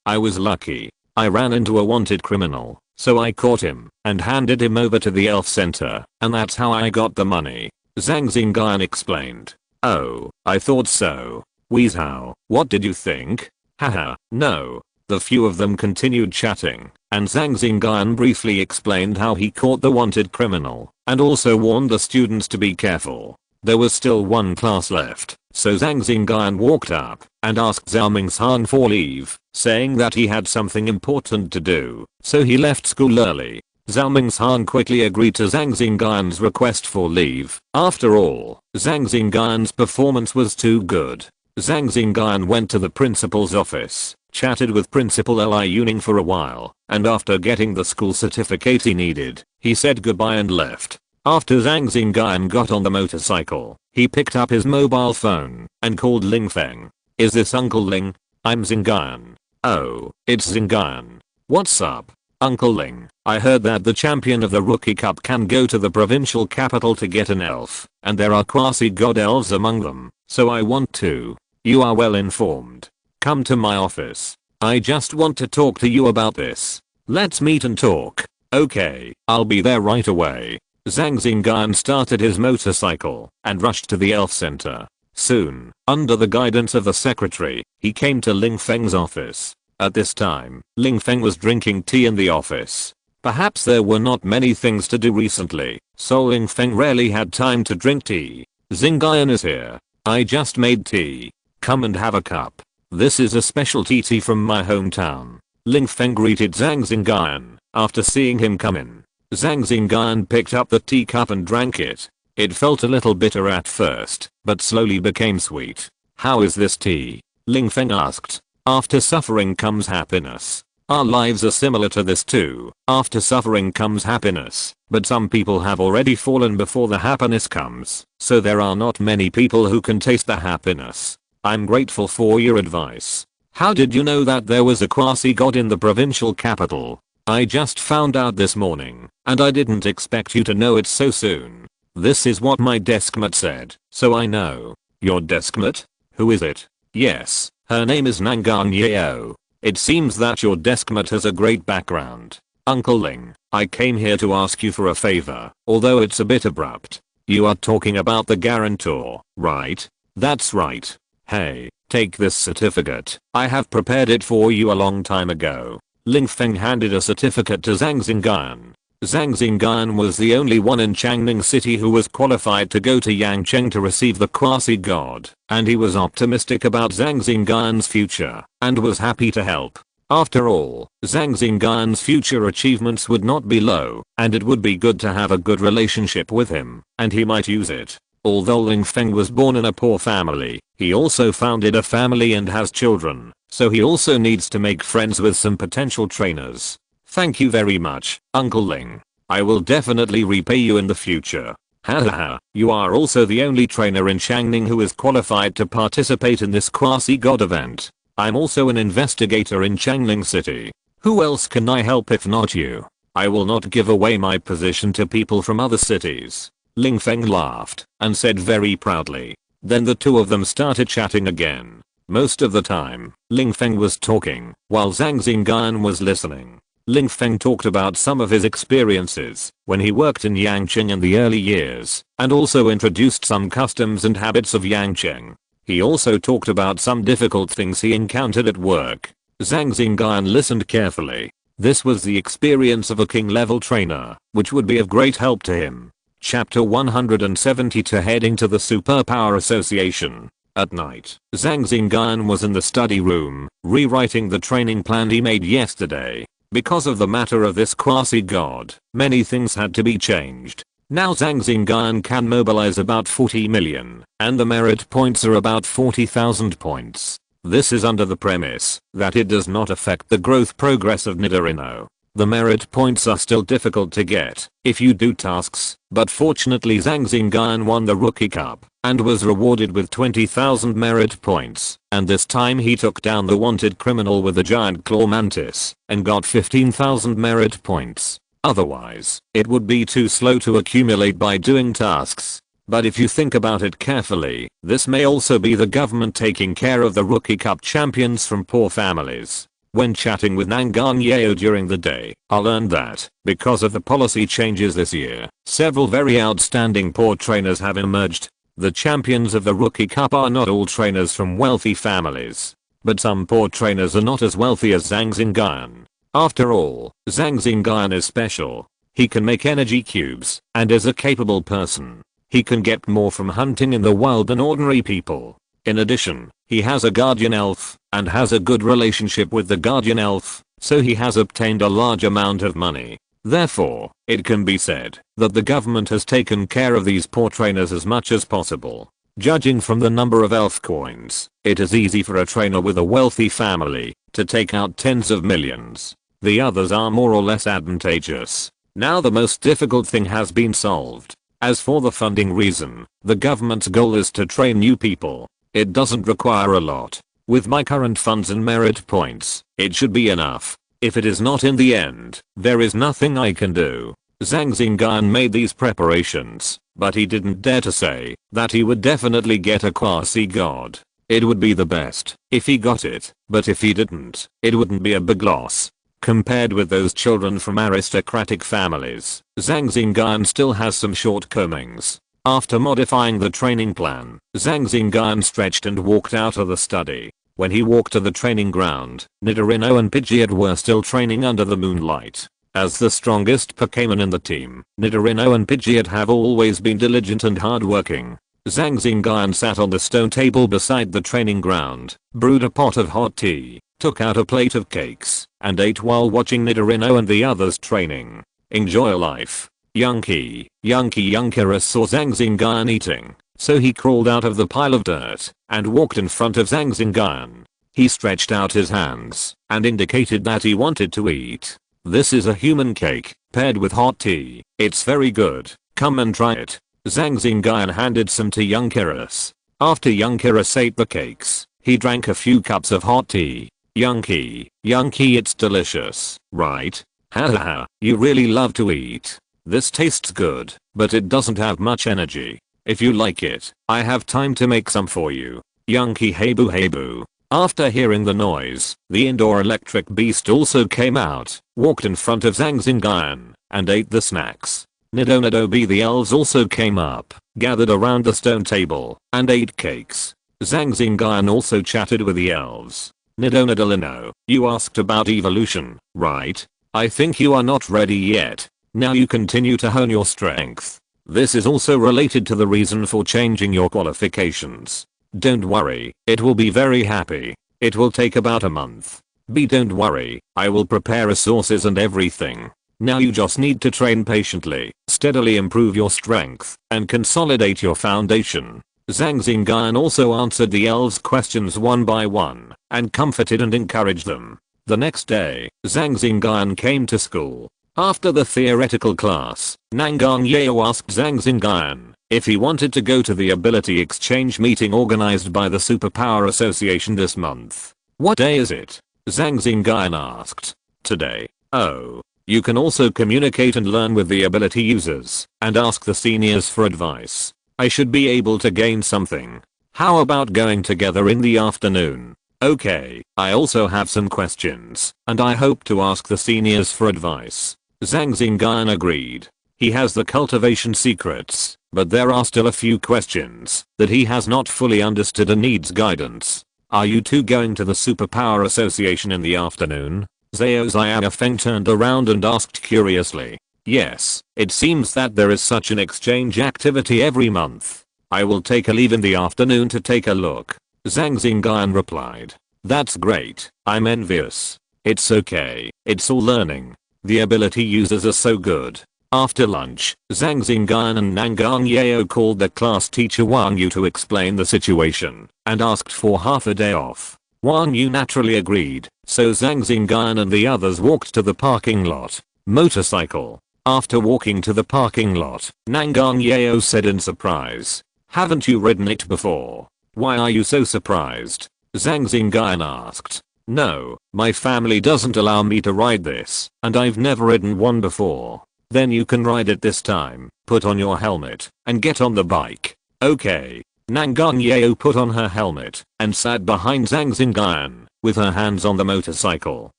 I was lucky. I ran into a wanted criminal, so I caught him and handed him over to the elf center, and that's how I got the money. Zhang Xingyun explained. Oh, I thought so. Weezhow, what did you think? Haha, no. The few of them continued chatting, and Zhang Xingyun briefly explained how he caught the wanted criminal, and also warned the students to be careful. There was still one class left, so Zhang Xingyun walked up and asked Zhao Mingshan for leave, saying that he had something important to do, so he left school early. Zhao Mingshan quickly agreed to Zhang Xingyun's request for leave. After all, Zhang Xingyun's performance was too good. Zhang Xingyun went to the principal's office, chatted with Principal Li Yuning for a while, and after getting the school certificate he needed, he said goodbye and left. After Zhang Xingyun got on the motorcycle, he picked up his mobile phone and called Ling Feng. Is this Uncle Ling? I'm Xingyun. Oh, it's Xingyun. What's up? Uncle Ling, I heard that the champion of the Rookie Cup can go to the provincial capital to get an elf, and there are quasi-god elves among them, so I want to. You are well informed. Come to my office. I just want to talk to you about this. Let's meet and talk. Okay, I'll be there right away. Zhang Xingyun started his motorcycle and rushed to the elf center. Soon, under the guidance of the secretary, he came to Ling Feng's office. At this time, Ling Feng was drinking tea in the office. Perhaps there were not many things to do recently, so Ling Feng rarely had time to drink tea. Xingyun is here. I just made tea. Come and have a cup. This is a specialty tea from my hometown. Ling Feng greeted Zhang Xingyun after seeing him come in. Zhang Xingyun picked up the teacup and drank it. It felt a little bitter at first, but slowly became sweet. How is this tea? Ling Feng asked. After suffering comes happiness. Our lives are similar to this too. After suffering comes happiness, but some people have already fallen before the happiness comes, so there are not many people who can taste the happiness. I'm grateful for your advice. How did you know that there was a quasi-god in the provincial capital? I just found out this morning, and I didn't expect you to know it so soon. This is what my deskmate said, so I know. Your deskmate? Who is it? Yes, her name is Nangang Yao. It seems that your deskmate has a great background. Uncle Ling, I came here to ask you for a favor, although it's a bit abrupt. You are talking about the guarantor, right? That's right. Hey, take this certificate. I have prepared it for you a long time ago. Ling Feng handed a certificate to Zhang Xingyun. Zhang Xingyun was the only one in Changning City who was qualified to go to Yangcheng to receive the quasi-god, and he was optimistic about Zhang Xingyun's future, and was happy to help. After all, Zhang Xingyun's future achievements would not be low, and it would be good to have a good relationship with him, and he might use it. Although Ling Feng was born in a poor family, he also founded a family and has children, so he also needs to make friends with some potential trainers. Thank you very much, Uncle Ling. I will definitely repay you in the future. Hahaha, you are also the only trainer in Changning who is qualified to participate in this quasi-god event. I'm also an investigator in Changning City. Who else can I help if not you? I will not give away my position to people from other cities. Ling Feng laughed and said very proudly. Then the two of them started chatting again. Most of the time, Ling Feng was talking while Zhang Xingyun was listening. Ling Feng talked about some of his experiences when he worked in Yangcheng in the early years, and also introduced some customs and habits of Yangcheng. He also talked about some difficult things he encountered at work. Zhang Xingyun listened carefully. This was the experience of a king-level trainer, which would be of great help to him. Chapter 172 Heading to the Superpower Association. At night, Zhang Xingyun was in the study room, rewriting the training plan he made yesterday. Because of the matter of this quasi-god, many things had to be changed. Now Zhang Xingyun can mobilize about 40 million, and the merit points are about 40,000 points. This is under the premise that it does not affect the growth progress of Nidorino. The merit points are still difficult to get if you do tasks, but fortunately Zhang Xingyun won the Rookie Cup and was rewarded with 20,000 merit points, and this time he took down the wanted criminal with the giant claw mantis and got 15,000 merit points. Otherwise, it would be too slow to accumulate by doing tasks. But if you think about it carefully, this may also be the government taking care of the Rookie Cup champions from poor families. When chatting with Nangang Yeo during the day, I learned that, because of the policy changes this year, several very outstanding poor trainers have emerged. The champions of the Rookie Cup are not all trainers from wealthy families. But some poor trainers are not as wealthy as Zhang Xingyun. After all, Zhang Xingyun is special. He can make energy cubes, and is a capable person. He can get more from hunting in the wild than ordinary people. In addition, he has a guardian elf, and has a good relationship with the guardian elf, so he has obtained a large amount of money. Therefore, it can be said that the government has taken care of these poor trainers as much as possible. Judging from the number of elf coins, it is easy for a trainer with a wealthy family to take out tens of millions. The others are more or less advantageous. Now the most difficult thing has been solved. As for the funding reason, the government's goal is to train new people. It doesn't require a lot. With my current funds and merit points, it should be enough. If it is not in the end, there is nothing I can do. Zhang Xingyun made these preparations, but he didn't dare to say that he would definitely get a quasi-god. It would be the best if he got it, but if he didn't, it wouldn't be a big loss. Compared with those children from aristocratic families, Zhang Xingyun still has some shortcomings. After modifying the training plan, Zhang Xingyun stretched and walked out of the study. When he walked to the training ground, Nidorino and Pidgeot were still training under the moonlight. As the strongest Pokémon in the team, Nidorino and Pidgeot have always been diligent and hardworking. Zhang Xingyun sat on the stone table beside the training ground, brewed a pot of hot tea, took out a plate of cakes, and ate while watching Nidorino and the others training. Enjoy life. Yunkyurus saw Zhang Xingyun eating, so he crawled out of the pile of dirt and walked in front of Zhang Xingyun. He stretched out his hands and indicated that he wanted to eat. This is a human cake, paired with hot tea. It's very good. Come and try it. Zhang Xingyun handed some to Yunkyurus. After Yunkyurus ate the cakes, he drank a few cups of hot tea. Yunky, it's delicious, right? Hahaha, you really love to eat. This tastes good, but it doesn't have much energy. If you like it, I have time to make some for you. Yunky hey boo. After hearing the noise, the indoor electric beast also came out, walked in front of Zhang Xingyun, and ate the snacks. Nido the elves also came up, gathered around the stone table, and ate cakes. Zhang Xingyun also chatted with the elves. Nido, you asked about evolution, right? I think you are not ready yet. Now you continue to hone your strength. This is also related to the reason for changing your qualifications. Don't worry, it will be very happy. It will take about a month. Don't worry, I will prepare resources and everything. Now you just need to train patiently, steadily improve your strength, and consolidate your foundation. Zhang Xingyun also answered the elves' questions one by one, and comforted and encouraged them. The next day, Zhang Xingyun came to school. After the theoretical class, Nangang Yeo asked Zhang Xingyun if he wanted to go to the ability exchange meeting organized by the Superpower Association this month. What day is it? Zhang Xingyun asked. Today. Oh. You can also communicate and learn with the ability users, and ask the seniors for advice. I should be able to gain something. How about going together in the afternoon? Okay, I also have some questions, and I hope to ask the seniors for advice. Zhang Xingyun agreed. He has the cultivation secrets, but there are still a few questions that he has not fully understood and needs guidance. Are you two going to the Superpower Association in the afternoon? Zhao Xiaofeng turned around and asked curiously. Yes, it seems that there is such an exchange activity every month. I will take a leave in the afternoon to take a look. Zhang Xingyun replied. That's great, I'm envious. It's okay, it's all learning. The ability users are so good. After lunch, Zhang Xingyun and Nangang Yao called their class teacher Wang Yu to explain the situation and asked for half a day off. Wang Yu naturally agreed, so Zhang Xingyun and the others walked to the parking lot. Motorcycle. After walking to the parking lot, Nangang Yao said in surprise, haven't you ridden it before? Why are you so surprised? Zhang Xingyun asked. No, my family doesn't allow me to ride this, and I've never ridden one before. Then you can ride it this time, put on your helmet, and get on the bike. Okay. Nangang Yao put on her helmet and sat behind Zhang Xingyun, with her hands on the motorcycle,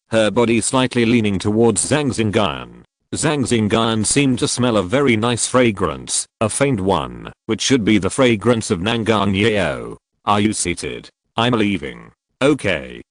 her body slightly leaning towards Zhang Xingyun. Zhang Xingyun seemed to smell a very nice fragrance, a faint one, which should be the fragrance of Nangang Yao. Are you seated? I'm leaving. Okay.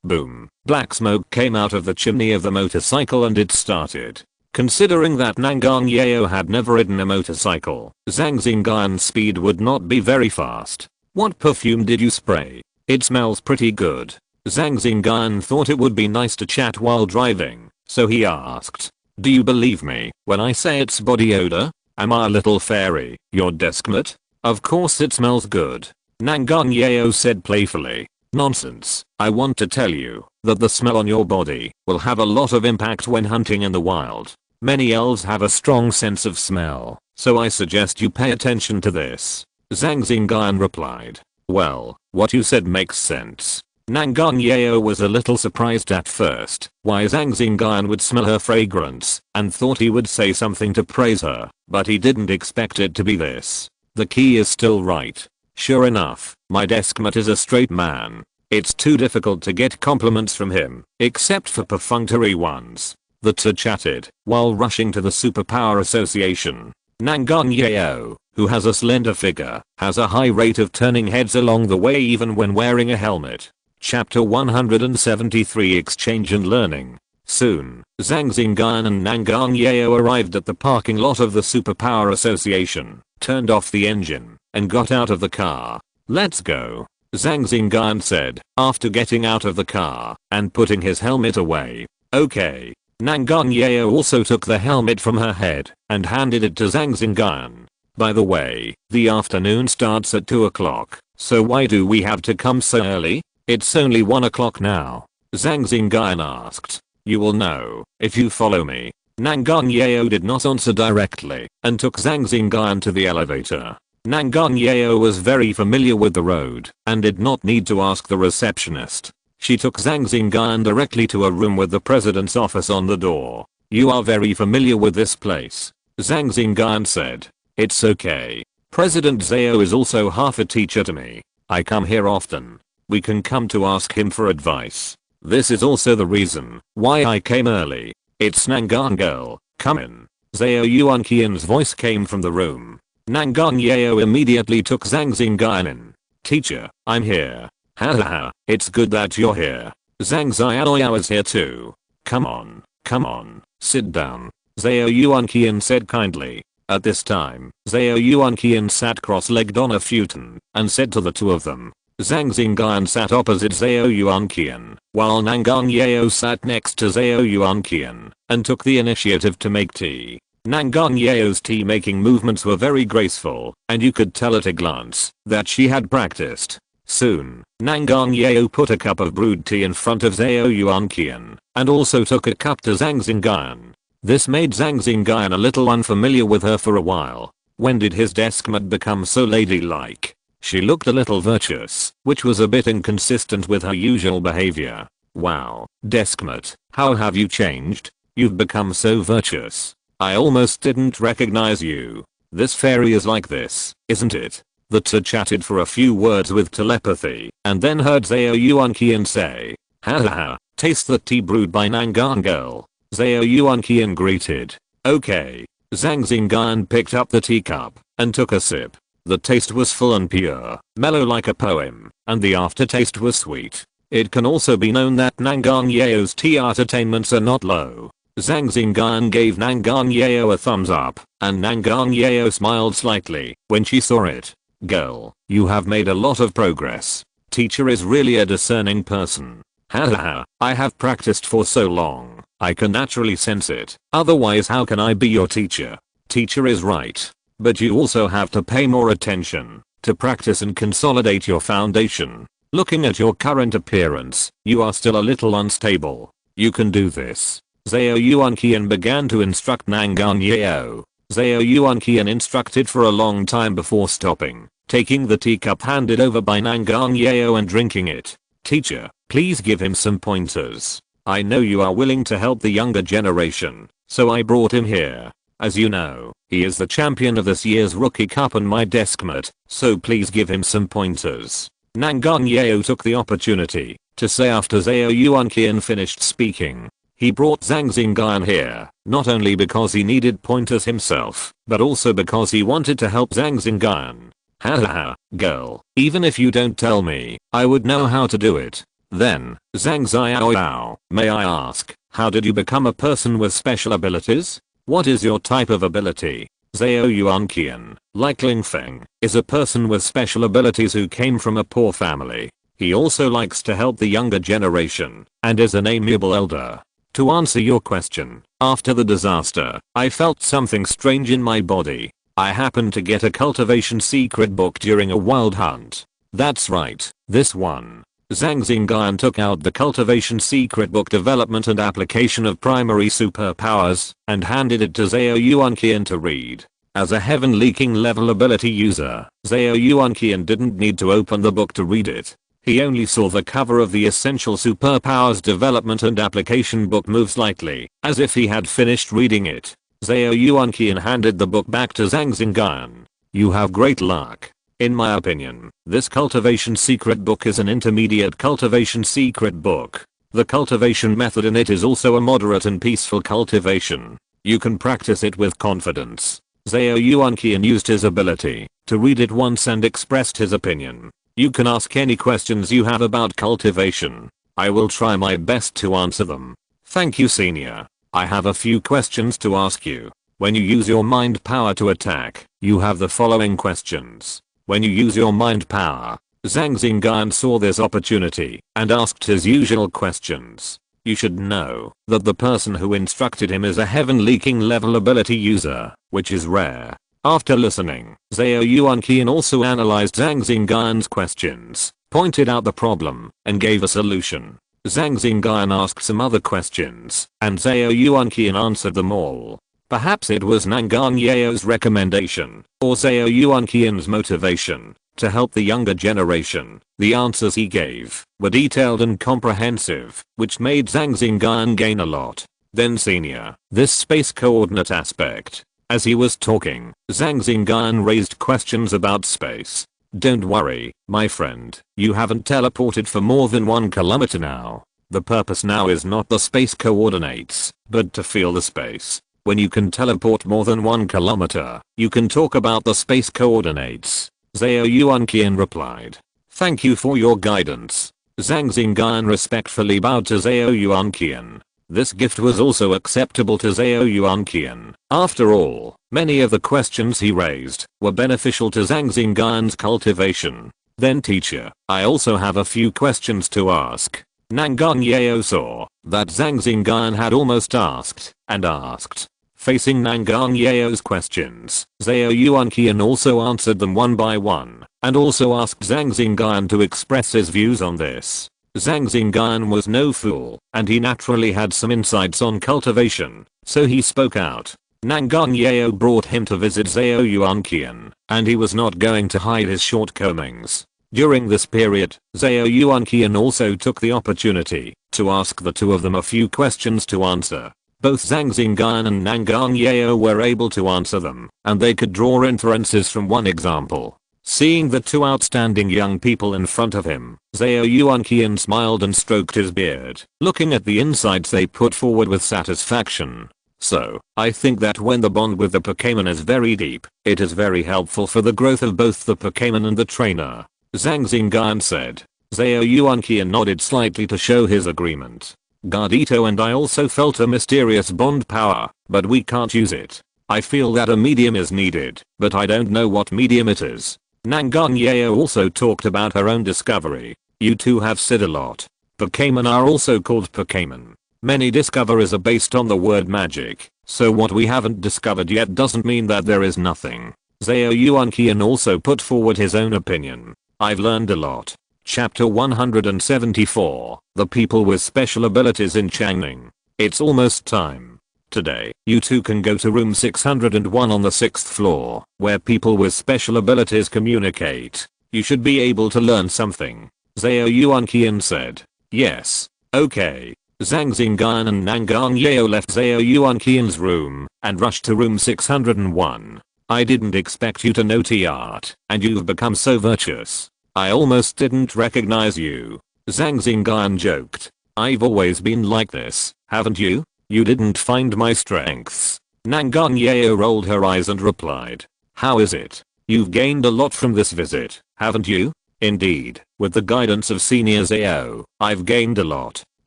Boom. Black smoke came out of the chimney of the motorcycle and it started. Considering that Nangang Yao had never ridden a motorcycle, Zhang Xingyun's speed would not be very fast. What perfume did you spray? It smells pretty good. Zhang Xingyun thought it would be nice to chat while driving, so he asked. Do you believe me when I say it's body odor? Am I a little fairy, your deskmate? Of course it smells good. Nangang Yao said playfully. Nonsense. I want to tell you that the smell on your body will have a lot of impact when hunting in the wild. Many elves have a strong sense of smell, so I suggest you pay attention to this. Zhang Xingyun replied. Well, what you said makes sense. Nangang Yao was a little surprised at first why Zhang Xingyun would smell her fragrance and thought he would say something to praise her, but he didn't expect it to be this. The key is still right. Sure enough, my deskmate is a straight man. It's too difficult to get compliments from him, except for perfunctory ones. The two chatted while rushing to the Superpower Association. Nangang Yao, who has a slender figure, has a high rate of turning heads along the way even when wearing a helmet. Chapter 173 Exchange and Learning. Soon, Zhang Xingyun and Nangang Yao arrived at the parking lot of the Superpower Association, turned off the engine, and got out of the car. Let's go, Zhang Xingyun said, after getting out of the car and putting his helmet away. Okay. Nangang Yao also took the helmet from her head and handed it to Zhang Xingyun. By the way, the afternoon starts at 2 o'clock, so why do we have to come so early? It's only 1 o'clock now, Zhang Xingyun asked. You will know if you follow me. Nangang Yao did not answer directly and took Zhang Xingyun to the elevator. Nangang Yao was very familiar with the road and did not need to ask the receptionist. She took Zhang Xingyun directly to a room with the president's office on the door. You are very familiar with this place, Zhang Xingyun said. It's okay. President Zhao is also half a teacher to me. I come here often. We can come to ask him for advice. This is also the reason why I came early. It's Nangang girl, come in. Zhao Yuanqian's voice came from the room. Nangang Yao immediately took Zhang Xingyun in. Teacher, I'm here. Haha, it's good that you're here. Zhang Xiaoyao is here too. Come on, sit down. Zhao Yuanqian said kindly. At this time, Zhao Yuanqian sat cross-legged on a futon and said to the two of them. Zhang Xingyun sat opposite Zhao Yuanqian, while Nangang Yao sat next to Zhao Yuanqian and took the initiative to make tea. Nangang Yao's tea making movements were very graceful, and you could tell at a glance that she had practiced. Soon, Nangang Yao put a cup of brewed tea in front of Zhao Yuanqian and also took a cup to Zhang Xingyun. This made Zhang Xingyun a little unfamiliar with her for a while. When did his deskmate become so ladylike? She looked a little virtuous, which was a bit inconsistent with her usual behavior. Wow, deskmate, how have you changed? You've become so virtuous. I almost didn't recognize you. This fairy is like this, isn't it? The two chatted for a few words with telepathy and then heard Zhao Yuanqian say, haha, taste the tea brewed by Nangang girl. Zhao Yuanqian greeted. Okay. Zhang Xingyun picked up the teacup and took a sip. The taste was full and pure, mellow like a poem, and the aftertaste was sweet. It can also be known that Nangang Yao's tea art attainments are not low. Zhang Xingyun gave Nangang Yao a thumbs up, and Nangang Yao smiled slightly when she saw it. Girl, you have made a lot of progress. Teacher is really a discerning person. Haha, I have practiced for so long, I can naturally sense it. Otherwise how can I be your teacher? Teacher is right. But you also have to pay more attention to practice and consolidate your foundation. Looking at your current appearance, you are still a little unstable. You can do this. Zhao Yuanqian began to instruct Nangang Yao. Zhao Yuanqian instructed for a long time before stopping, taking the teacup handed over by Nangang Yao and drinking it. Teacher, please give him some pointers. I know you are willing to help the younger generation, so I brought him here. As you know, he is the champion of this year's Rookie Cup and my deskmate, so please give him some pointers. Nangang Yao took the opportunity to say after Zhao Yuanqian finished speaking. He brought Zhang Xingyun here, not only because he needed pointers himself, but also because he wanted to help Zhang Xingyun. Hahaha, girl, even if you don't tell me, I would know how to do it. Then, Zhang Xiao, may I ask, how did you become a person with special abilities? What is your type of ability? Zhao Yuanqian, like Ling Feng, is a person with special abilities who came from a poor family. He also likes to help the younger generation, and is an amiable elder. To answer your question, after the disaster, I felt something strange in my body. I happened to get a cultivation secret book during a wild hunt. That's right, this one. Zhang Xingyun took out the cultivation secret book development and application of primary superpowers and handed it to Zhao Yuanqian to read. As a heaven leaking level ability user, Zhao Yuanqian didn't need to open the book to read it. He only saw the cover of the essential superpowers development and application book move slightly, as if he had finished reading it. Zhao Yuanqian handed the book back to Zhang Xingyun. You have great luck. In my opinion, this cultivation secret book is an intermediate cultivation secret book. The cultivation method in it is also a moderate and peaceful cultivation. You can practice it with confidence. Zhao Yuanqian used his ability to read it once and expressed his opinion. You can ask any questions you have about cultivation. I will try my best to answer them. Thank you, senior. I have a few questions to ask you. When you use your mind power to attack, you have the following questions. When you use your mind power, Zhang Xingyun saw this opportunity and asked his usual questions. You should know that the person who instructed him is a heaven leaking level ability user, which is rare. After listening, Zhao Yuanqian also analyzed Zhang Xingyun's questions, pointed out the problem, and gave a solution. Zhang Xingyun asked some other questions, and Zhao Yuanqian answered them all. Perhaps it was Nangang Yao's recommendation, or Zhao Yuanqian's motivation, to help the younger generation. The answers he gave were detailed and comprehensive, which made Zhang Xingyun gain a lot. Then senior, this space coordinate aspect. As he was talking, Zhang Xingyun raised questions about space. Don't worry, my friend, you haven't teleported for more than 1 kilometer now. The purpose now is not the space coordinates, but to feel the space. When you can teleport more than 1 kilometer, you can talk about the space coordinates. Zhao Yuanqian replied. Thank you for your guidance. Zhang Xingyun respectfully bowed to Zhao Yuanqian. This gift was also acceptable to Zhao Yuanqian. After all, many of the questions he raised were beneficial to Zhang Xingyun's cultivation. Then teacher, I also have a few questions to ask. Nangang Yao saw that Zhang Xingyun had almost asked and asked. Facing Nangang Yao's questions, Zhao Yuanqian also answered them one by one, and also asked Zhang Xingyun to express his views on this. Zhang Xingyun was no fool, and he naturally had some insights on cultivation, so he spoke out. Nangang Yao brought him to visit Zhao Yuanqian, and he was not going to hide his shortcomings. During this period, Zhao Yuanqian also took the opportunity to ask the two of them a few questions to answer. Both Zhang Xingyun and Nangang Yao were able to answer them, and they could draw inferences from one example. Seeing the two outstanding young people in front of him, Zhao Yuanqian smiled and stroked his beard, looking at the insights they put forward with satisfaction. So, I think that when the bond with the Pokémon is very deep, it is very helpful for the growth of both the Pokémon and the trainer. Zhang Xingyun said. Zhao Yuanqian nodded slightly to show his agreement. Gardito and I also felt a mysterious bond power, but we can't use it. I feel that a medium is needed, but I don't know what medium it is. Nangan Yeo also talked about her own discovery. You two have said a lot. Pokémon are also called Pokémon. Many discoveries are based on the word magic, so what we haven't discovered yet doesn't mean that there is nothing. Zhao Yuanqian also put forward his own opinion. I've learned a lot. Chapter 174, The People with Special Abilities in Changning. It's almost time. Today, you two can go to room 601 on the 6th floor, where people with special abilities communicate. You should be able to learn something. Zhao Yuanqian said. Yes. Okay. Zhang Xingyun and Nangan Yeo left Zhao Yuanqian's room and rushed to room 601. I didn't expect you to know art, and you've become so virtuous. I almost didn't recognize you. Zhang Xingyun joked. I've always been like this, haven't you? You didn't find my strengths. Nangan Yeo rolled her eyes and replied. How is it? You've gained a lot from this visit, haven't you? Indeed, with the guidance of Senior Zhao, I've gained a lot.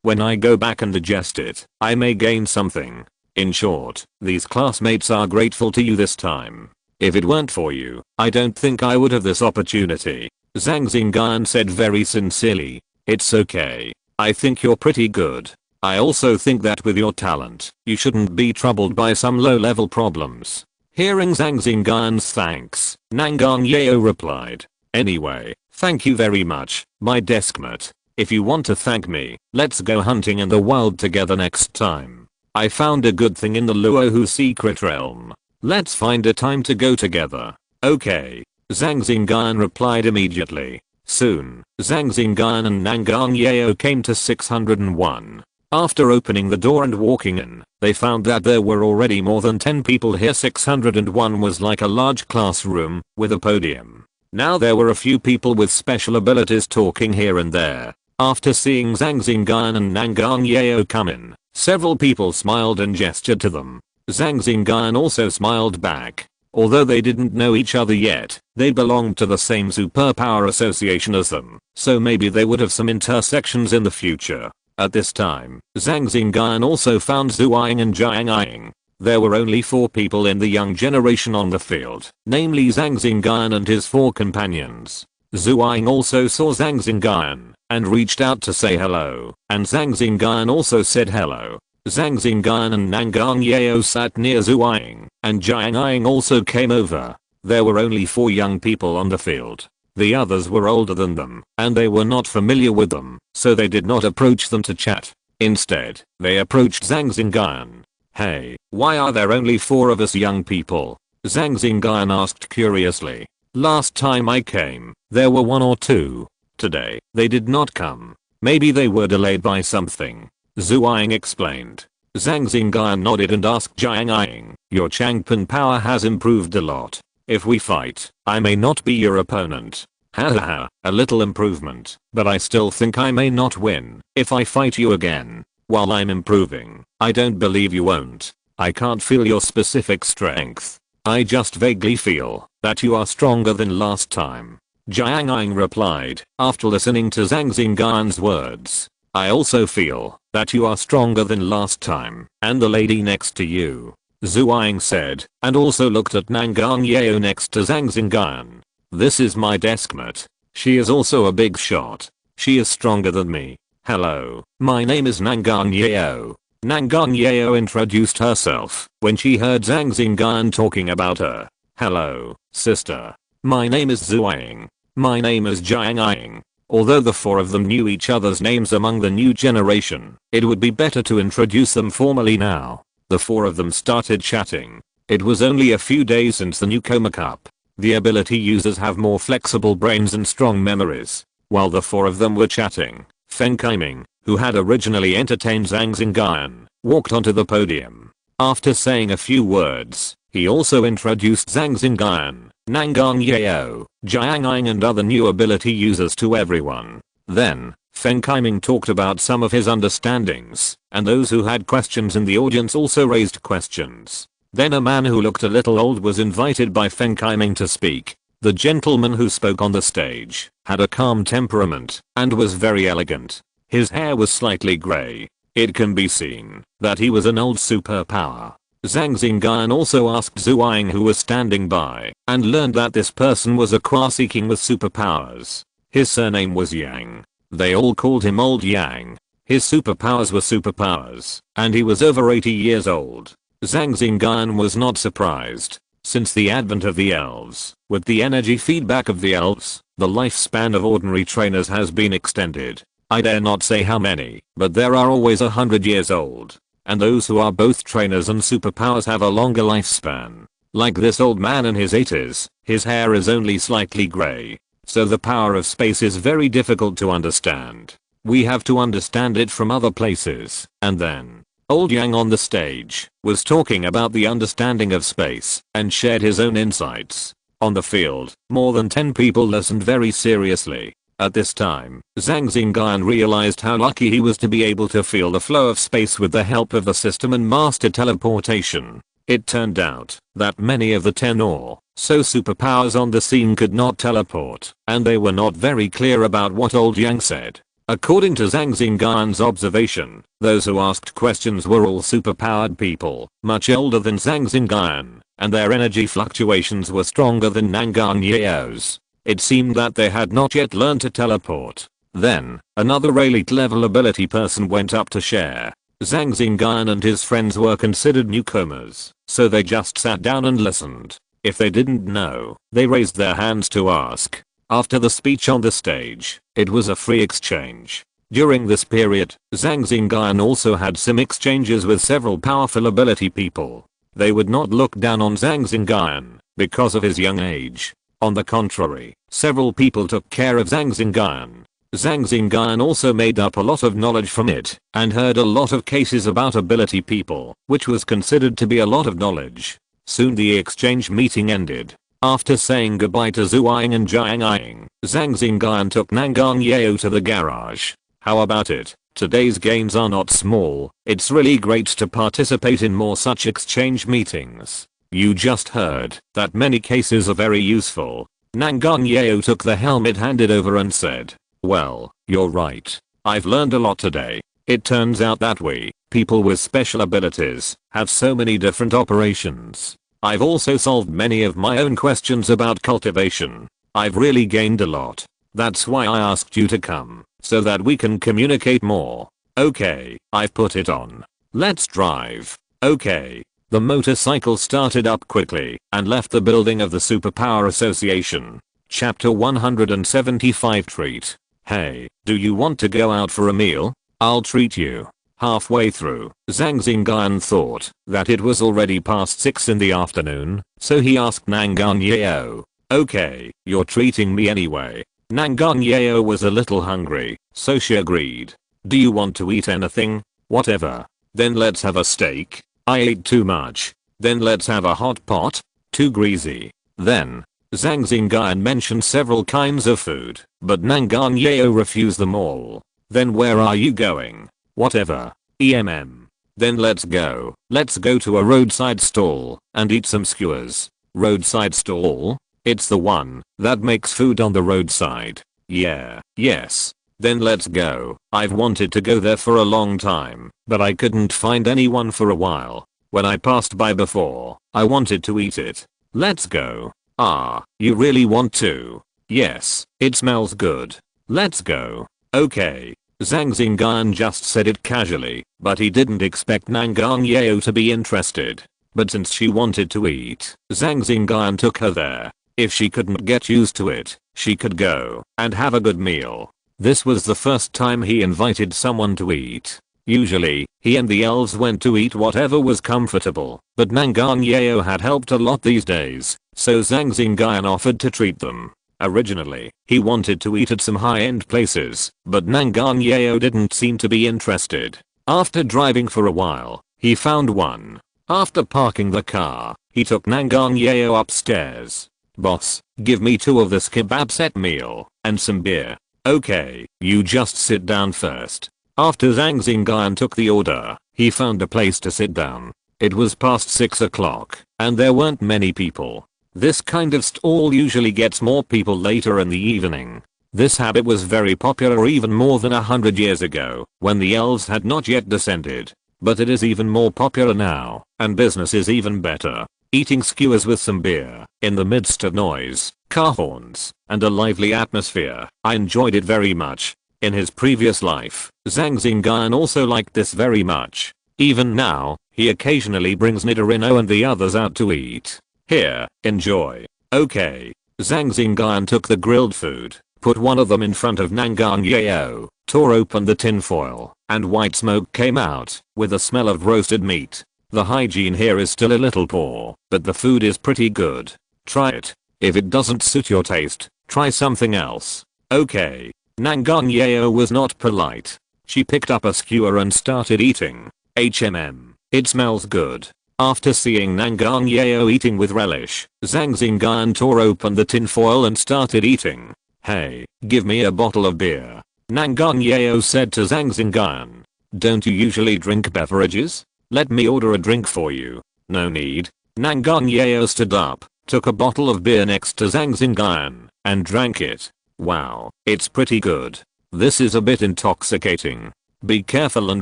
When I go back and digest it, I may gain something. In short, these classmates are grateful to you this time. If it weren't for you, I don't think I would have this opportunity. Zhang Xingyun said very sincerely. It's okay. I think you're pretty good. I also think that with your talent, you shouldn't be troubled by some low-level problems. Hearing Zhang Xingyun's thanks, Nangan Yeo replied. Anyway, thank you very much, my deskmate. If you want to thank me, let's go hunting in the wild together next time. I found a good thing in the Luohu secret realm. Let's find a time to go together. Okay. Zhang Xingyun replied immediately. Soon, Zhang Xingyun and Nangan Yeo came to 601. After opening the door and walking in, they found that there were already more than 10 people here. 601 was like a large classroom, with a podium. Now there were a few people with special abilities talking here and there. After seeing Zhang Xingyun and Nangan Yeo come in, several people smiled and gestured to them. Zhang Xingyun also smiled back. Although they didn't know each other yet, they belonged to the same superpower association as them, so maybe they would have some intersections in the future. At this time, Zhang Xingyun also found Zhuang and Jiang. There were only 4 people in the young generation on the field, namely Zhang Xingyun and his 4 companions. Zhuang also saw Zhang Xingyun and reached out to say hello, and Zhang Xingyun also said hello. Zhang Xingyun and Nangan Yeo sat near Zhuang, and Jiang also came over. There were only 4 young people on the field. The others were older than them, and they were not familiar with them, so they did not approach them to chat. Instead, they approached Zhang Xingyun. Hey, why are there only 4 of us young people? Zhang Xingyun asked curiously. Last time I came, there were 1 or 2. Today, they did not come. Maybe they were delayed by something. Zhuang explained. Zhang Xingyun nodded and asked Jiang, your Changpan power has improved a lot. If we fight, I may not be your opponent. Hahaha, a little improvement, but I still think I may not win if I fight you again. While I'm improving, I don't believe you won't. I can't feel your specific strength. I just vaguely feel that you are stronger than last time. Jiang replied after listening to Zhang Xingyun's words. I also feel that you are stronger than last time, and the lady next to you. Zhuang said, and also looked at Nangan Yeo next to Zhang Xingyun. This is my deskmate. She is also a big shot. She is stronger than me. Hello, my name is Nangan Yeo. Nangan Yeo introduced herself when she heard Zhang Xingyun talking about her. Hello, sister. My name is Zhuang. My name is Jiang. Although the 4 of them knew each other's names among the new generation, it would be better to introduce them formally now. The 4 of them started chatting. It was only a few days since the Newcomer Cup. The ability users have more flexible brains and strong memories. While the 4 of them were chatting, Feng Kaiming, who had originally entertained Zhang Xingyun, walked onto the podium. After saying a few words, he also introduced Zhang Xingyun, Nangan Yeo, Jiang and other new ability users to everyone. Then, Feng Kaiming talked about some of his understandings, and those who had questions in the audience also raised questions. Then a man who looked a little old was invited by Feng Kaiming to speak. The gentleman who spoke on the stage had a calm temperament and was very elegant. His hair was slightly grey. It can be seen that he was an old superpower. Zhang Xingyun also asked Zhu Ying, who was standing by, and learned that this person was a quasi-king with superpowers. His surname was Yang. They all called him Old Yang. His superpowers were superpowers, and he was over 80 years old. Zhang Xingyun was not surprised. Since the advent of the elves, with the energy feedback of the elves, the lifespan of ordinary trainers has been extended. I dare not say how many, but there are always 100 years old. And those who are both trainers and superpowers have a longer lifespan. Like this old man in his 80s, his hair is only slightly grey. So the power of space is very difficult to understand. We have to understand it from other places. And then, Old Yang on the stage was talking about the understanding of space and shared his own insights. On the field, more than 10 people listened very seriously. At this time, Zhang Xingyun realized how lucky he was to be able to feel the flow of space with the help of the system and master teleportation. It turned out that many of the 10 or so superpowers on the scene could not teleport, and they were not very clear about what Old Yang said. According to Zhang Xingyun's observation, those who asked questions were all superpowered people, much older than Zhang Xingyun, and their energy fluctuations were stronger than Nangan Yao's. It seemed that they had not yet learned to teleport. Then, another elite level ability person went up to share. Zhang Xingyun and his friends were considered newcomers, so they just sat down and listened. If they didn't know, they raised their hands to ask. After the speech on the stage, it was a free exchange. During this period, Zhang Xingyun also had some exchanges with several powerful ability people. They would not look down on Zhang Xingyun because of his young age. On the contrary, several people took care of Zhang Xingyun. Zhang Xingyun also made up a lot of knowledge from it and heard a lot of cases about ability people, which was considered to be a lot of knowledge. Soon the exchange meeting ended. After saying goodbye to Zhu Ying and Zhang Ying, Zhang Xingyun took Nangang Yao to the garage. How about it? Today's gains are not small. It's really great to participate in more such exchange meetings. You just heard that many cases are very useful. Nangang Yao took the helmet handed over and said, well, you're right. I've learned a lot today. It turns out that we, people with special abilities, have so many different operations. I've also solved many of my own questions about cultivation. I've really gained a lot. That's why I asked you to come, so that we can communicate more. Okay, I've put it on. Let's drive. Okay. The motorcycle started up quickly and left the building of the Superpower Association. Chapter 175 Treat. Hey, do you want to go out for a meal? I'll treat you. Halfway through, Zhang Xingyun thought that it was already past 6 in the afternoon, so he asked Nangang Yao. Okay, you're treating me anyway. Nangang Yao was a little hungry, so she agreed. Do you want to eat anything? Whatever. Then let's have a steak. I ate too much. Then let's have a hot pot. Too greasy. Then, Zhang Xingyun mentioned several kinds of food, but Nangang Yao refused them all. Then where are you going? Whatever. Then let's go. Let's go to a roadside stall and eat some skewers. Roadside stall? It's the one that makes food on the roadside. Yeah, yes. Then let's go. I've wanted to go there for a long time, but I couldn't find anyone for a while. When I passed by before, I wanted to eat it. Let's go. Ah, you really want to? Yes, it smells good. Let's go. Okay. Zhang Xingyun just said it casually, but he didn't expect Nangang Yao to be interested. But since she wanted to eat, Zhang Xingyun took her there. If she couldn't get used to it, she could go and have a good meal. This was the first time he invited someone to eat. Usually, he and the elves went to eat whatever was comfortable, but Nangang Yao had helped a lot these days, so Zhang Xingyun offered to treat them. Originally, he wanted to eat at some high-end places, but Nangang Yao didn't seem to be interested. After driving for a while, he found one. After parking the car, he took Nangang Yao upstairs. Boss, give me 2 of this kebab set meal, and some beer. Okay, you just sit down first. After Zhang Xingyun took the order, he found a place to sit down. It was past 6 o'clock, and there weren't many people. This kind of stall usually gets more people later in the evening. This habit was very popular even more than 100 years ago, when the elves had not yet descended. But it is even more popular now, and business is even better. Eating skewers with some beer, in the midst of noise, car horns, and a lively atmosphere. I enjoyed it very much. In his previous life, Zhang Xingyun also liked this very much. Even now, he occasionally brings Nidorino and the others out to eat. Here, enjoy. Okay. Zhang Xingyun took the grilled food, put one of them in front of Nangang Yeo, tore open the tin foil, and white smoke came out, with a smell of roasted meat. The hygiene here is still a little poor, but the food is pretty good. Try it. If it doesn't suit your taste, try something else. Okay. Nangang Yeo was not polite. She picked up a skewer and started eating. It smells good. After seeing Nangang Yeo eating with relish, Zhang Xingyun tore open the tin foil and started eating. Hey, give me a bottle of beer. Nangang Yeo said to Zhang Xingyun. Don't you usually drink beverages? Let me order a drink for you. No need. Nangang Yeo stood up, took a bottle of beer next to Zhang Xingyun, and drank it. Wow, it's pretty good. This is a bit intoxicating. Be careful and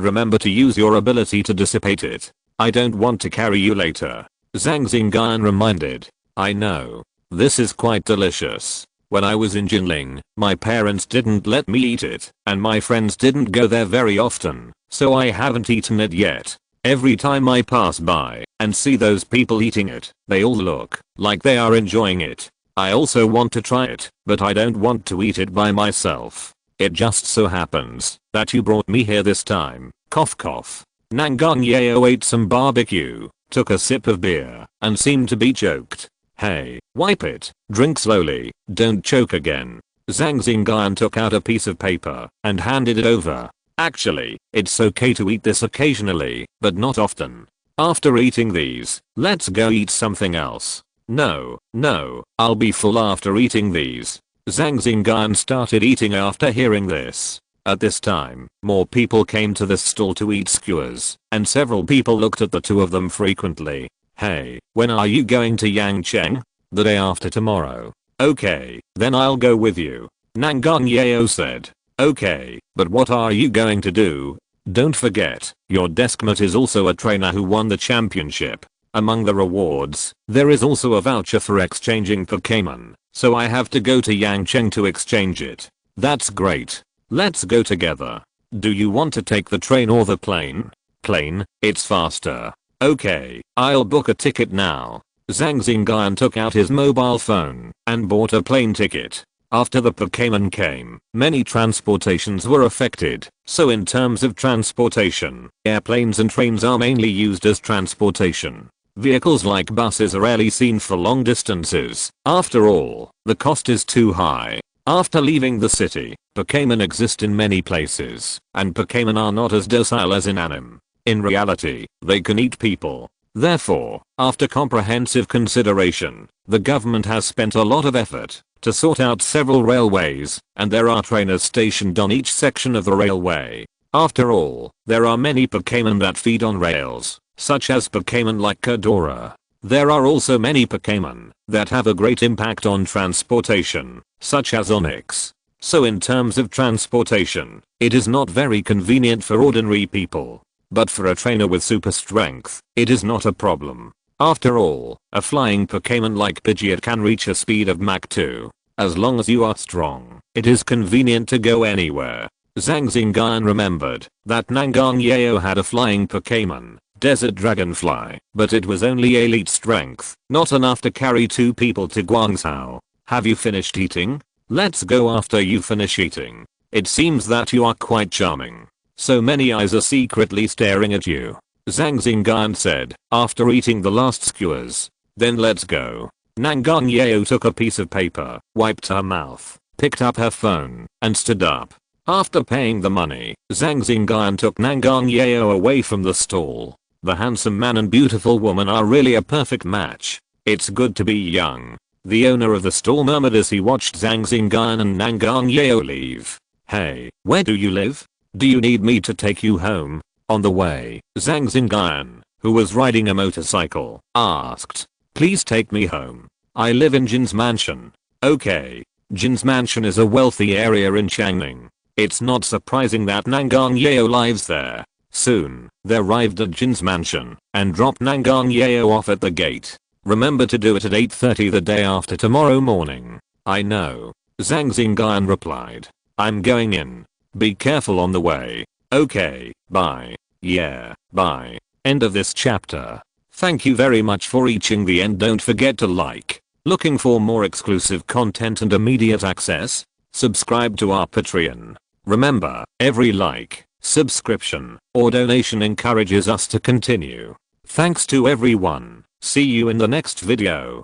remember to use your ability to dissipate it. I don't want to carry you later. Zhang Xingyun reminded. I know. This is quite delicious. When I was in Jinling, my parents didn't let me eat it, and my friends didn't go there very often, so I haven't eaten it yet. Every time I pass by and see those people eating it, they all look like they are enjoying it. I also want to try it, but I don't want to eat it by myself. It just so happens that you brought me here this time. Cough cough. Nangang Yeo ate some barbecue, took a sip of beer, and seemed to be choked. Hey, wipe it, drink slowly, don't choke again. Zhang Xingyun took out a piece of paper and handed it over. Actually, it's okay to eat this occasionally, but not often. After eating these, let's go eat something else. No, I'll be full after eating these. Zhang Xingyun started eating after hearing this. At this time, more people came to this stall to eat skewers, and several people looked at the two of them frequently. Hey, when are you going to Yangcheng? The day after tomorrow. Okay, then I'll go with you. Nangang Yeo said. Okay, but what are you going to do? Don't forget, your deskmate is also a trainer who won the championship. Among the rewards, there is also a voucher for exchanging Pokémon, so I have to go to Yangcheng to exchange it. That's great. Let's go together. Do you want to take the train or the plane? Plane, it's faster. Okay, I'll book a ticket now. Zhang Xingyun took out his mobile phone and bought a plane ticket. After the Pokémon came, many transportations were affected, so in terms of transportation, airplanes and trains are mainly used as transportation. Vehicles like buses are rarely seen for long distances. After all, the cost is too high. After leaving the city, Pokémon exist in many places, and Pokémon are not as docile as in anime. In reality, they can eat people. Therefore, after comprehensive consideration, the government has spent a lot of effort to sort out several railways, and there are trainers stationed on each section of the railway. After all, there are many Pokémon that feed on rails, such as Pokémon like Kadora. There are also many Pokémon that have a great impact on transportation, such as Onyx. So in terms of transportation, it is not very convenient for ordinary people. But for a trainer with super strength, it is not a problem. After all, a flying Pokémon like Pidgeot can reach a speed of Mach 2. As long as you are strong, it is convenient to go anywhere. Zhang Xingyun remembered that Nangang Yeo had a flying Pokémon, Desert Dragonfly, but it was only elite strength, not enough to carry 2 people to Guangzhou. Have you finished eating? Let's go after you finish eating. It seems that you are quite charming. So many eyes are secretly staring at you. Zhang Xingyun said, after eating the last skewers. Then let's go. Nangang Yeo took a piece of paper, wiped her mouth, picked up her phone, and stood up. After paying the money, Zhang Xingyun took Nangang Yeo away from the stall. The handsome man and beautiful woman are really a perfect match. It's good to be young. The owner of the store murmured as he watched Zhang Xingyun and Nangang Yeo leave. "Hey, where do you live? Do you need me to take you home?" On the way, Zhang Xingyun, who was riding a motorcycle, asked, "Please take me home. I live in Jin's mansion." Okay. Jin's mansion is a wealthy area in Changning. It's not surprising that Nangang Yeo lives there. Soon, they arrived at Jin's mansion and dropped Nangang Yeo off at the gate. "Remember to do it at 8:30 the day after tomorrow morning." "I know," Zhang Xingyun replied. "I'm going in. Be careful on the way." "Okay, bye." "Yeah, bye." End of this chapter. Thank you very much for reaching the end. Don't forget to like. Looking for more exclusive content and immediate access? Subscribe to our Patreon. Remember, every like, subscription, or donation encourages us to continue. Thanks to everyone. See you in the next video.